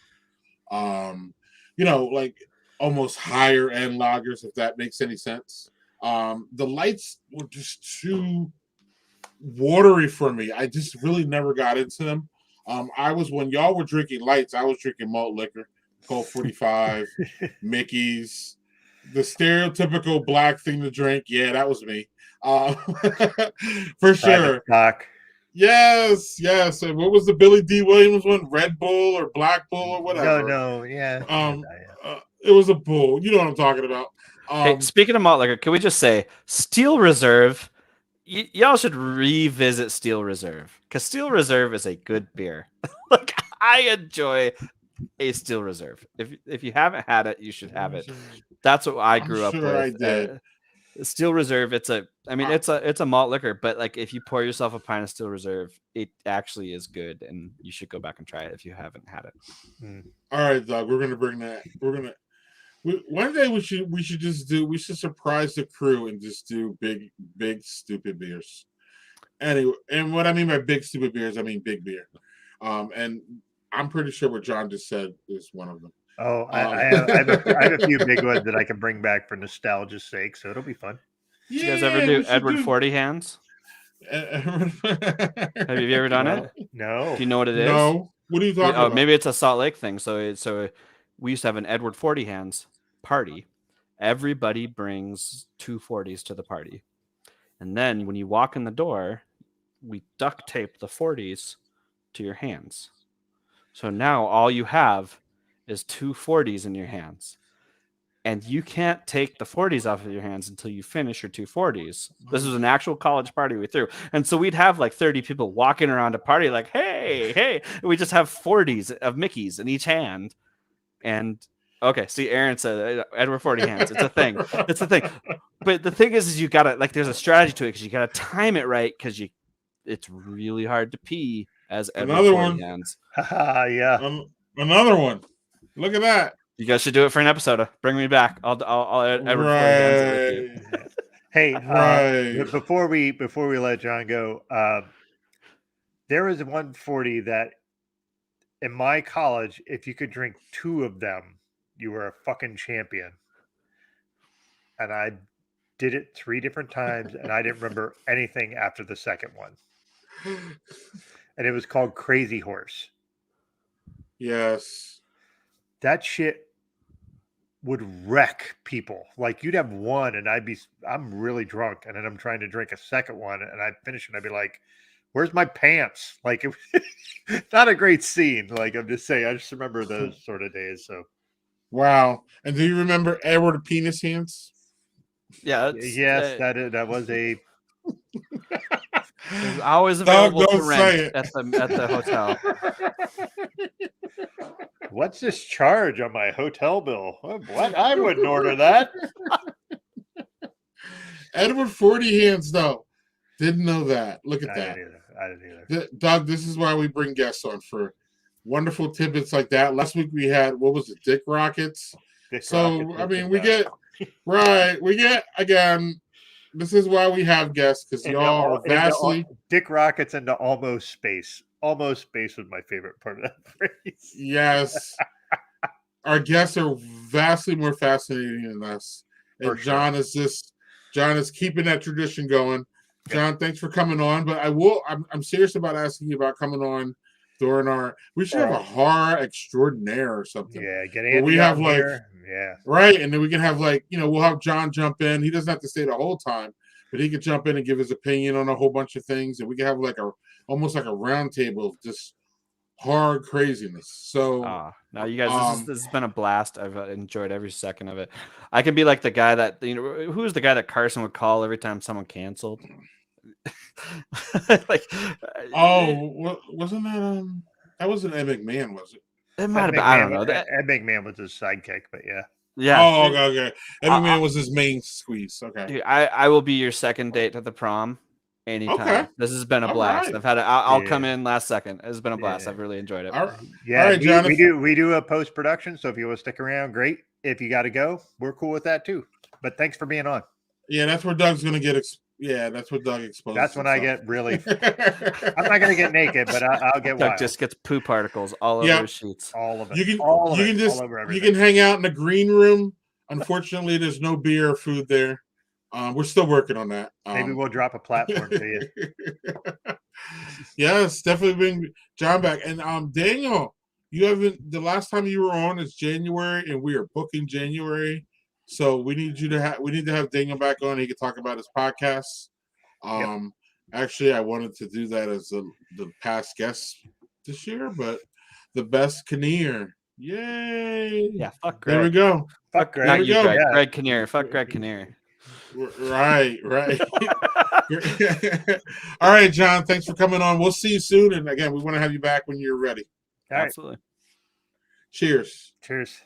Like almost higher end lagers, if that makes any sense. The lights were just too watery for me. I just really never got into them. When y'all were drinking lights, I was drinking malt liquor, Colt 45, Mickey's, the stereotypical black thing to drink. Yeah, that was me. For sure. Yes. And what was the Billy D. Williams one? Red Bull or Black Bull or whatever? No, yeah. It was a bull. You know what I'm talking about. Hey, speaking of malt liquor, can we just say Steel Reserve? Y'all should revisit Steel Reserve because Steel Reserve is a good beer. Like I enjoy a Steel Reserve. If you haven't had it, you should have it. That's what I grew up with. I did. Steel Reserve. It's a malt liquor, but like if you pour yourself a pint of Steel Reserve, it actually is good, and you should go back and try it if you haven't had it. All right, Doug. We're gonna bring that. One day we should surprise the crew and just do big stupid beers. Anyway, and what I mean by big stupid beers, I mean big beer. And I'm pretty sure what John just said is one of them. Oh, I have a few big ones that I can bring back for nostalgia's sake, so it'll be fun. Did you guys ever do Edward 40 hands? Have you ever done it? No. Do you know what it is? No. What are you talking about? Maybe it's a Salt Lake thing. So we used to have an Edward 40 hands party. Everybody brings 2 40s to the party. And then when you walk in the door, we duct tape the 40s to your hands. So now all you have is 2 40s in your hands. And you can't take the 40s off of your hands until you finish your 2 40s. This was an actual college party we threw. And so we'd have like 30 people walking around a party like, hey. And we just have 40s of Mickeys in each hand. And okay, see, Aaron said Edward 40 hands. It's a thing. It's a thing. But the thing is you gotta there's a strategy to it because you gotta time it right because it's really hard to pee as Edward 40 hands. Yeah. Another one. Look at that. You guys should do it for an episode. Bring me back. I'll Edward 40 hands it with you. Hey, before we let John go, there was 140 that in my college, if you could drink 2 of them, you were a fucking champion. And I did it 3 different times, and I didn't remember anything after the second one. And it was called Crazy Horse. Yes. That shit would wreck people. Like you'd have one, and I'm really drunk, and then I'm trying to drink a second one, and I'd finish, and I'd be like, "Where's my pants?" Like it was not a great scene. Like I'm just saying, I just remember those sort of days. So, wow. And do you remember Edward Penis Hands? Yeah. Yes, that was a. It's always available to rent at the hotel. What's this charge on my hotel bill? What? I wouldn't order that. Edward 40 hands, though. Didn't know that. Look at that. I didn't either. Doug, this is why we bring guests on for wonderful tidbits like that. Last week we had, what was it, Dick Rockets. So I mean, we get again. This is why we have guests, because y'all are vastly. Dick Rockets into almost space. Almost space was my favorite part of that phrase. Yes. Our guests are vastly more fascinating than us. And John is keeping that tradition going. John, thanks for coming on. But I'm serious about asking you about coming on during we should have a horror extraordinaire or something. Yeah, get Andy we have like here. Yeah. Right. And then we can have we'll have John jump in. He doesn't have to stay the whole time, but he could jump in and give his opinion on a whole bunch of things. And we can have almost like a round table of just hard craziness. So now you guys, this has been a blast. I've enjoyed every second of it. I can be like the guy that, who's the guy that Carson would call every time someone canceled? Wasn't that wasn't Ed McMahon, was it? It might have been. I don't know. Ed McMahon was his sidekick, but yeah. Yeah. Oh, okay. Ed McMahon was his main squeeze. Okay. Dude, I will be your second date to the prom anytime. Okay. This has been a blast. Right. I've had I'll come in last second. It's been a blast. I've really enjoyed it. All right. Yeah. All right, John, we do a post production, so if you want to stick around, great. If you got to go, we're cool with that too. But thanks for being on. Yeah, that's where Doug's gonna get. That's what Doug exposes. That's when I get really. I'm not gonna get naked, but I'll get. Doug just gets poo particles all over his sheets. All of it. You can hang out in the green room. Unfortunately, there's no beer or food there. We're still working on that. Maybe we'll drop a platform to you. Yes, definitely bring John back. And Daniel, you haven't. The last time you were on is January, and we are booking January. So we need to have Daniel back on. He can talk about his podcasts. Actually, I wanted to do that as the past guest this year, but the best Kinnear. Yay! Yeah, fuck Greg. There we go. Fuck Greg. Not you, Greg. Yeah. Greg Kinnear. Fuck Greg Kinnear. Right. All right, John. Thanks for coming on. We'll see you soon. And again, we want to have you back when you're ready. Absolutely. Cheers. Cheers.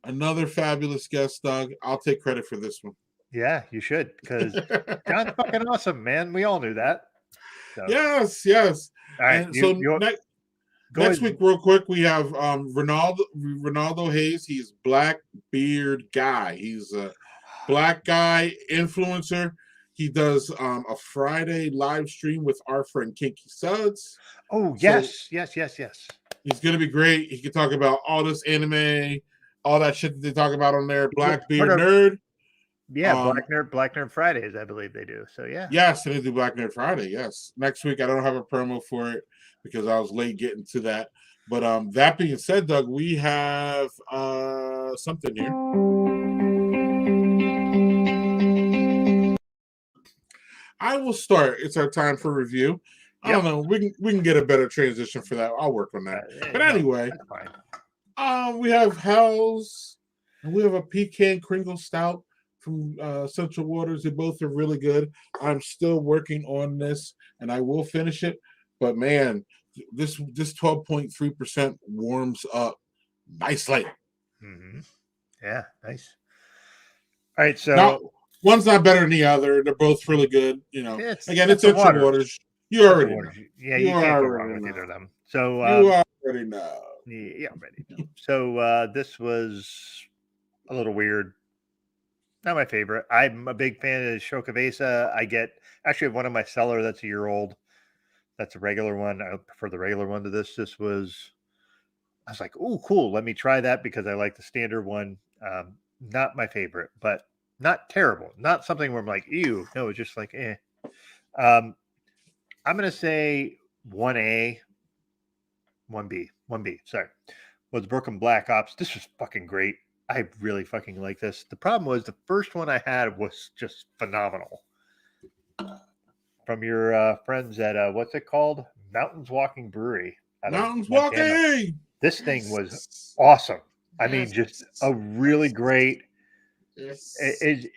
Another fabulous guest, Doug. I'll take credit for this one. Yeah, you should, because John's fucking awesome, man. We all knew that. So. Yes. All right. Next week, real quick, we have Ronaldo Hayes. He's Black Beard Guy. He's a black guy influencer. He does a Friday live stream with our friend Kinky Suds. Oh, yes. Yes. He's going to be great. He can talk about all this anime, all that shit that they talk about on there. Black Beard Nerd. Yeah, Black Nerd Fridays, I believe they do. So yeah. Yes, they do Black Nerd Friday. Yes. Next week, I don't have a promo for it because I was late getting to that. But that being said, Doug, we have something here. I will start. It's our time for review. I don't know. We can get a better transition for that. I'll work on that. But anyway, we have Hell's, and we have a pecan Kringle Stout from Central Waters. They both are really good. I'm still working on this, and I will finish it. But man, this 12.3% warms up nicely. Mm-hmm. Yeah, nice. All right, so now, one's not better than the other. They're both really good. It's Central Waters. You already know. Yeah, you can't go wrong with either of them. So you already know. Yeah, already know. So this was a little weird. Not my favorite. I'm a big fan of Shokavesa. I have one of my cellar that's a year old. That's a regular one. I prefer the regular one to this. I was like, oh, cool. Let me try that because I like the standard one. Not my favorite, but not terrible. Not something where I'm like, ew. No, it's just like, eh. I'm going to say 1A, 1B. Sorry. Was Brooklyn Black Ops. This was fucking great. I really fucking like this. The problem was the first one I had was just phenomenal. From your friends at, what's it called? Mountains Walking Brewery. Mountains Walking! This thing was awesome. I mean, just a really great. Yes.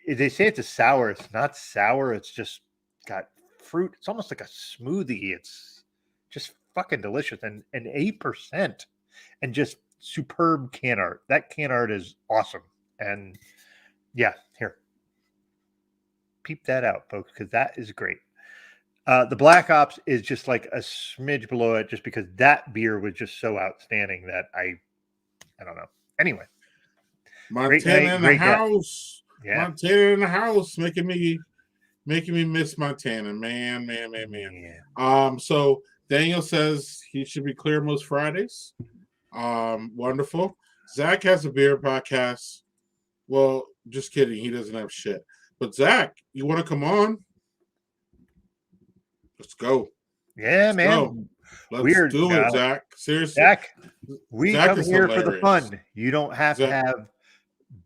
They say it's a sour. It's not sour. It's just got fruit. It's almost like a smoothie. It's just fucking delicious. And 8%. And just superb can art. That can art is awesome. And yeah, here. Peep that out, folks, because that is great. The Black Ops is just like a smidge below it, just because that beer was just so outstanding that I don't know. Anyway, Montana night, in the great guest. house. Yeah. Montana in the house, making me miss Montana, man. Yeah. So Daniel says he should be clear most Fridays. Wonderful. Zach has a beer podcast. Well, just kidding. He doesn't have shit. But Zach, you want to come on? Let's go. Yeah, man. Go. Let's Weird. do it, Zach. Seriously. Zach, we Zach come is here for the hilarious. fun. You don't have to Zach- have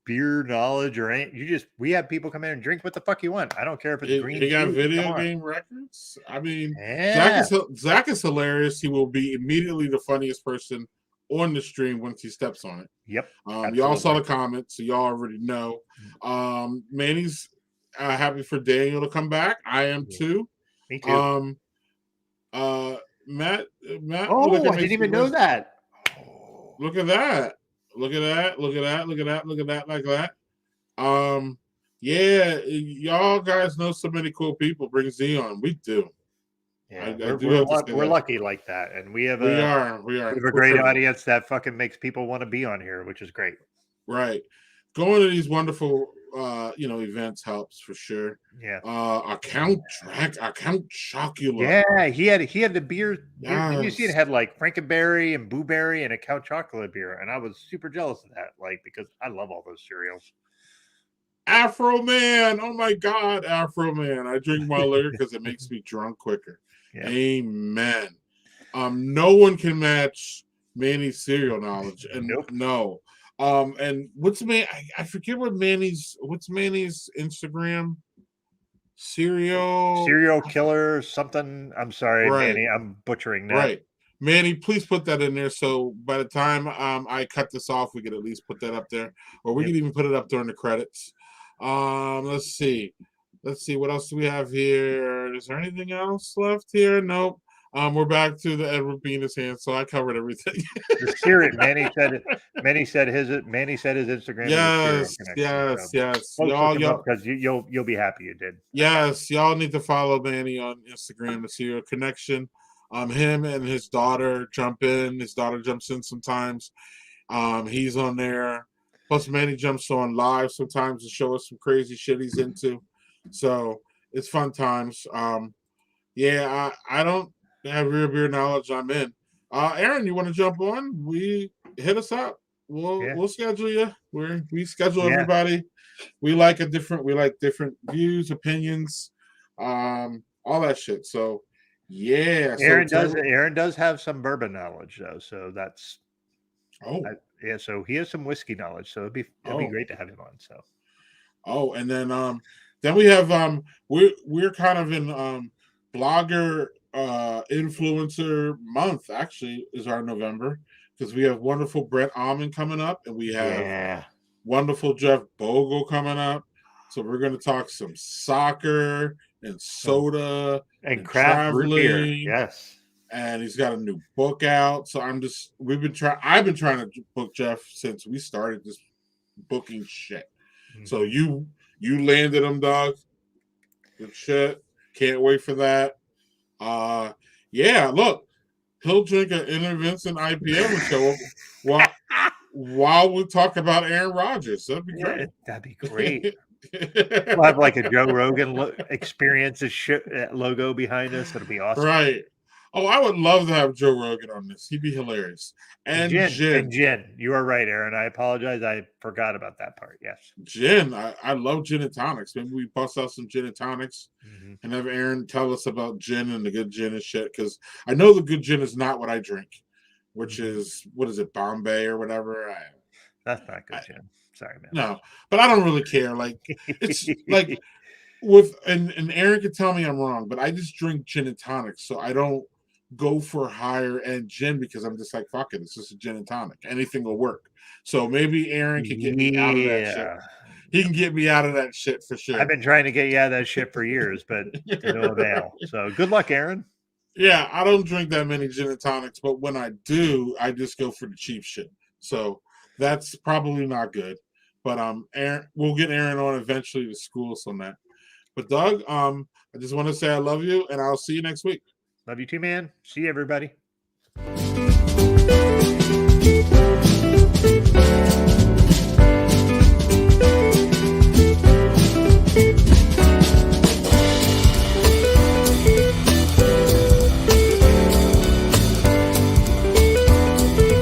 beer knowledge or anything. We have people come in and drink what the fuck you want. I don't care if it's green. He got tea. video Come on. game records. I mean, Yeah. Zach is hilarious. He will be immediately the funniest person on the stream once he steps on it. Yep. Y'all saw the comments, so y'all already know. Manny's happy for Daniel to come back. I am too. Me too. Matt. Oh, I didn't even know that. Look at that. Look at that. Like that. Yeah, y'all guys know so many cool people. Bring Z on. We do. Yeah, we're lucky like that, and we have we are. We have a great audience that fucking makes people want to be on here, which is great. Right, going to these wonderful, events helps for sure. Yeah. Account Chocula. Yeah, he had the beer. Yes. Did you see it had like Frankenberry and Blueberry and a Count Chocolate beer, and I was super jealous of that, like because I love all those cereals. Afro Man, oh my God, Afro Man. I drink my liquor because it makes me drunk quicker. Yeah. Amen. No one can match Manny's cereal knowledge, and no. And what's I forget what's Manny's Instagram? Serial killer something. I'm sorry, right. Manny. I'm butchering that. Right. Manny, please put that in there. So by the time I cut this off, we could at least put that up there. Or we could even put it up during the credits. Let's see what else do we have here. Is there anything else left here? Nope. We're back to the Edward Venus hand, so I covered everything. The spirit. Manny said his Instagram. Yes. Y'all, because you'll be happy you did. Yes, y'all need to follow Manny on Instagram to see your connection. Him and his daughter jump in. His daughter jumps in sometimes. He's on there. Plus, Manny jumps on live sometimes to show us some crazy shit he's into. So it's fun times. I don't have real beer knowledge. I'm in. Aaron, you want to jump on? Hit us up. We'll schedule you. We schedule everybody. We like different views, opinions, all that shit. So Aaron does have some bourbon knowledge though, so that's so he has some whiskey knowledge, so it'd be great to have him on. So and then we have we're kind of in blogger influencer month. Actually is our November, because we have wonderful Brett Almond coming up, and we have wonderful Jeff Bogle coming up. So we're going to talk some soccer and soda and craft root beer. Yes. And he's got a new book out. So I've been trying to book Jeff since we started this booking shit. Mm-hmm. So you landed him, dog. Good shit. Can't wait for that. Look, he'll drink an Intervention IPA show while we talk about Aaron Rodgers. That'd be great. That'd be great. We'll have like a Joe Rogan experience logo behind us. It'll be awesome. Right. Oh, I would love to have Joe Rogan on this. He'd be hilarious. And gin. You are right, Aaron. I apologize. I forgot about that part. Yes. Gin. I love gin and tonics. Maybe we bust out some gin and tonics and have Aaron tell us about gin and the good gin and shit. Because I know the good gin is not what I drink, which is, what is it, Bombay or whatever? That's not good gin. Sorry, man. No, but I don't really care. Like, it's like and Aaron can tell me I'm wrong, but I just drink gin and tonics, so I don't go for higher end gin, because I'm just like, fuck it, it's just a gin and tonic. Anything will work. So maybe Aaron can get me out of that shit. He can get me out of that shit for sure. I've been trying to get you out of that shit for years, but to no avail. So good luck, Aaron. Yeah, I don't drink that many gin and tonics, but when I do, I just go for the cheap shit. So that's probably not good. But Aaron, we'll get Aaron on eventually to school us on that. But Doug, I just want to say I love you, and I'll see you next week. Love you too, man. See you, everybody.